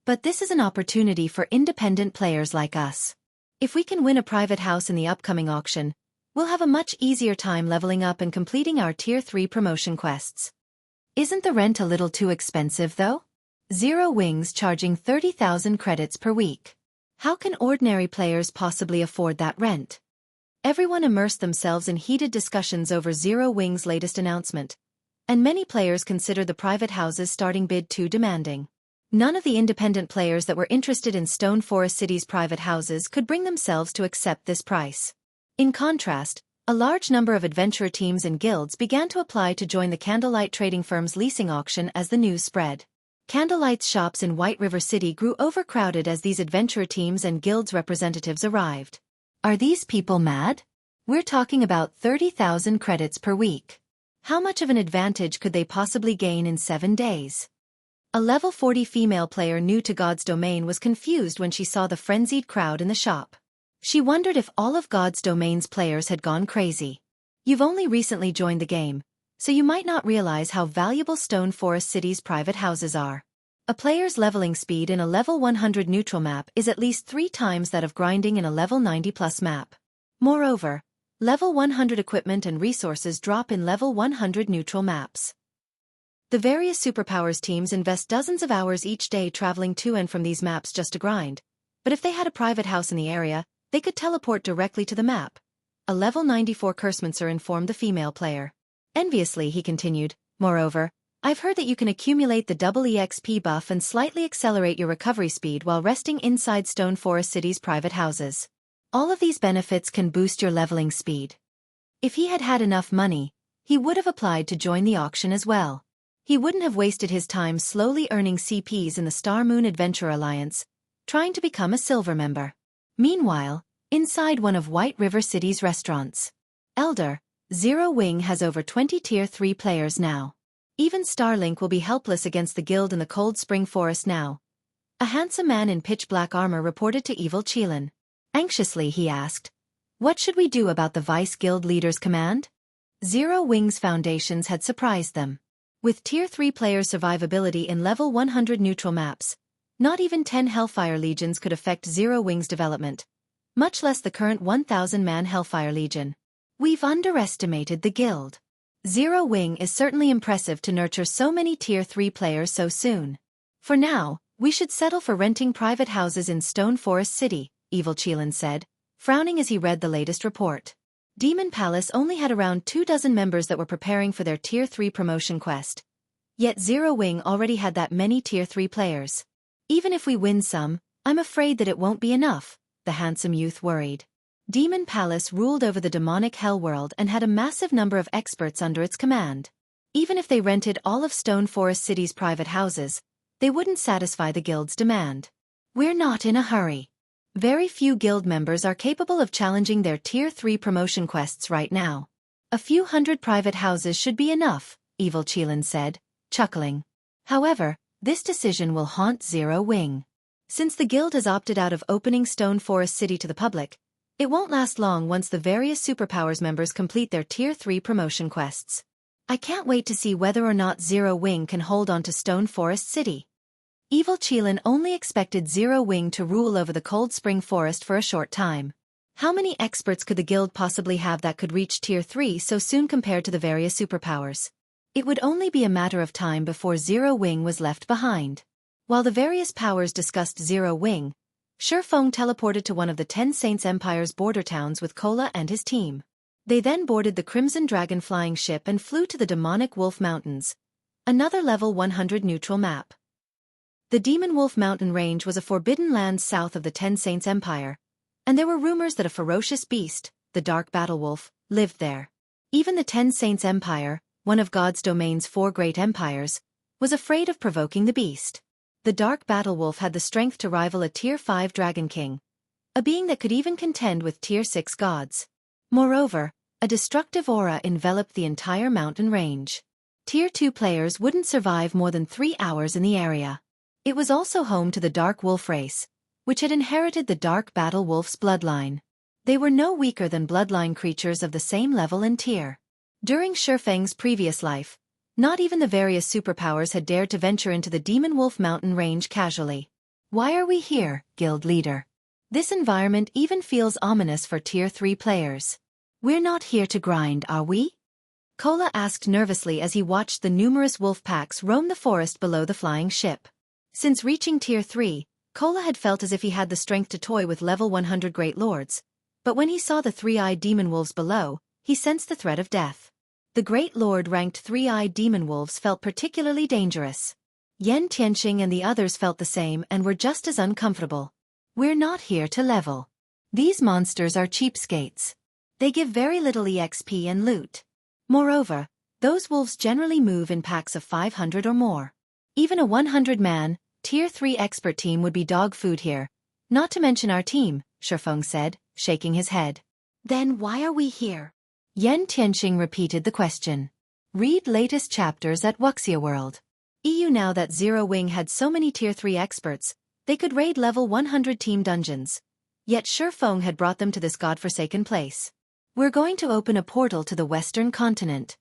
But this is an opportunity for independent players like us. If we can win a private house in the upcoming auction, we'll have a much easier time leveling up and completing our Tier 3 promotion quests. Isn't the rent a little too expensive though? Zero Wing's charging 30,000 credits per week. How can ordinary players possibly afford that rent? Everyone immersed themselves in heated discussions over Zero Wing's latest announcement, and many players consider the private house's starting bid too demanding. None of the independent players that were interested in Stone Forest City's private houses could bring themselves to accept this price. In contrast, a large number of adventurer teams and guilds began to apply to join the Candlelight trading firm's leasing auction as the news spread. Candlelight's shops in White River City grew overcrowded as these adventurer teams and guilds representatives arrived. Are these people mad? We're talking about 30,000 credits per week. How much of an advantage could they possibly gain in 7 days? A level 40 female player new to God's Domain was confused when she saw the frenzied crowd in the shop. She wondered if all of God's Domain's players had gone crazy. You've only recently joined the game, so you might not realize how valuable Stone Forest City's private houses are. A player's leveling speed in a level 100 neutral map is at least 3 times that of grinding in a level 90+ map. Moreover, level 100 equipment and resources drop in level 100 neutral maps. The various superpowers teams invest dozens of hours each day traveling to and from these maps just to grind, but if they had a private house in the area, they could teleport directly to the map. A level 94 Cursemancer informed the female player. Enviously, he continued, moreover, I've heard that you can accumulate the double EXP buff and slightly accelerate your recovery speed while resting inside Stone Forest City's private houses. All of these benefits can boost your leveling speed. If he had had enough money, he would have applied to join the auction as well. He wouldn't have wasted his time slowly earning CPs in the Star Moon Adventure Alliance, trying to become a silver member. Meanwhile, inside one of White River City's restaurants, Elder, Zero Wing has over 20 Tier 3 players now. Even Starlink will be helpless against the guild in the Cold Spring Forest now. A handsome man in pitch-black armor reported to Evil Qilin. Anxiously he asked, "What should we do about the Vice Guild leader's command?" Zero Wing's foundations had surprised them. With Tier 3 players' survivability in level 100 neutral maps, not even 10 Hellfire Legions could affect Zero Wing's development, much less the current 1,000-man Hellfire Legion. "We've underestimated the guild. Zero Wing is certainly impressive to nurture so many Tier 3 players so soon. For now, we should settle for renting private houses in Stone Forest City," Evil Qilin said, frowning as he read the latest report. Demon Palace only had around 24 members that were preparing for their Tier 3 promotion quest. Yet Zero Wing already had that many Tier 3 players. "Even if we win some, I'm afraid that it won't be enough," the handsome youth worried. Demon Palace ruled over the demonic hell world and had a massive number of experts under its command. Even if they rented all of Stone Forest City's private houses, they wouldn't satisfy the guild's demand. "We're not in a hurry. Very few guild members are capable of challenging their Tier 3 promotion quests right now. A few hundred private houses should be enough," Evil Qilin said, chuckling. However, this decision will haunt Zero Wing. Since the guild has opted out of opening Stone Forest City to the public, it won't last long once the various Superpowers members complete their Tier 3 promotion quests. "I can't wait to see whether or not Zero Wing can hold on to Stone Forest City." Evil Qilin only expected Zero Wing to rule over the Cold Spring Forest for a short time. How many experts could the guild possibly have that could reach Tier 3 so soon compared to the various superpowers? It would only be a matter of time before Zero Wing was left behind. While the various powers discussed Zero Wing, Xueqi teleported to one of the 10 Saints Empire's border towns with Kola and his team. They then boarded the Crimson Dragon flying ship and flew to the Demonic Wolf Mountains, another level 100 neutral map. The Demon Wolf Mountain range was a forbidden land south of the 10 Saints Empire, and there were rumors that a ferocious beast, the Dark Battle Wolf, lived there. Even the 10 Saints Empire, one of God's domain's 4 great empires, was afraid of provoking the beast. The Dark Battle Wolf had the strength to rival a Tier 5 Dragon King, a being that could even contend with Tier 6 gods. Moreover, a destructive aura enveloped the entire mountain range. Tier 2 players wouldn't survive more than 3 hours in the area. It was also home to the Dark Wolf race, which had inherited the Dark Battle Wolf's bloodline. They were no weaker than bloodline creatures of the same level and tier. During Xueqi's previous life, not even the various superpowers had dared to venture into the Demon Wolf Mountain range casually. "Why are we here, guild leader? This environment even feels ominous for Tier 3 players. We're not here to grind, are we?" Kola asked nervously as he watched the numerous wolf packs roam the forest below the flying ship. Since reaching Tier 3, Kola had felt as if he had the strength to toy with level 100 Great Lords, but when he saw the 3-eyed demon wolves below, he sensed the threat of death. The Great Lord ranked 3-eyed demon wolves felt particularly dangerous. Yen Tianxing and the others felt the same and were just as uncomfortable. "We're not here to level. These monsters are cheapskates. They give very little EXP and loot. Moreover, those wolves generally move in packs of 500 or more. Even a 100-man, Tier 3 expert team would be dog food here, not to mention our team," Xueqi said, shaking his head. "Then why are we here?" Yen Tianxing repeated the question. Read latest chapters at Wuxia World. EU. Now that Zero Wing had so many Tier 3 experts, they could raid level 100 team dungeons. Yet Xueqi had brought them to this godforsaken place. "We're going to open a portal to the Western continent,"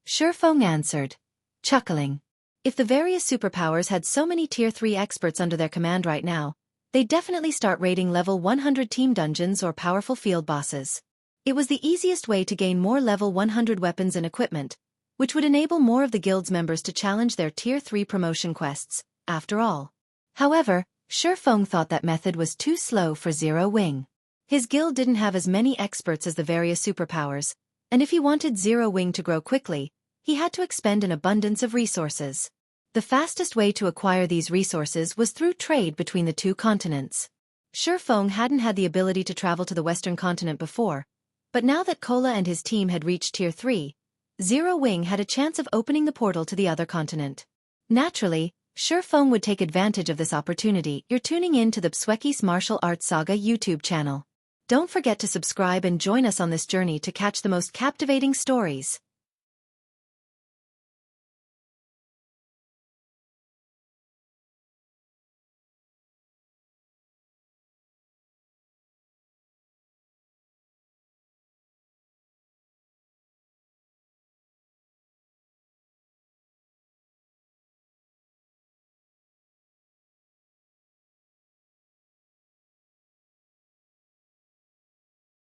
Xueqi answered, chuckling. If the various superpowers had so many Tier 3 experts under their command right now, they'd definitely start raiding level 100 team dungeons or powerful field bosses. It was the easiest way to gain more level 100 weapons and equipment, which would enable more of the guild's members to challenge their Tier 3 promotion quests, after all. However, Xueqi thought that method was too slow for Zero Wing. His guild didn't have as many experts as the various superpowers, and if he wanted Zero Wing to grow quickly, he had to expend an abundance of resources. The fastest way to acquire these resources was through trade between the two continents. Xueqi hadn't had the ability to travel to the Western continent before, But now that Kola and his team had reached Tier 3, Zero Wing had a chance of opening the portal to the other continent. Naturally, Xueqi would take advantage of this opportunity. You're tuning in to the Xueqi's Martial Arts Saga YouTube channel. Don't forget to subscribe and join us on this journey to catch the most captivating stories.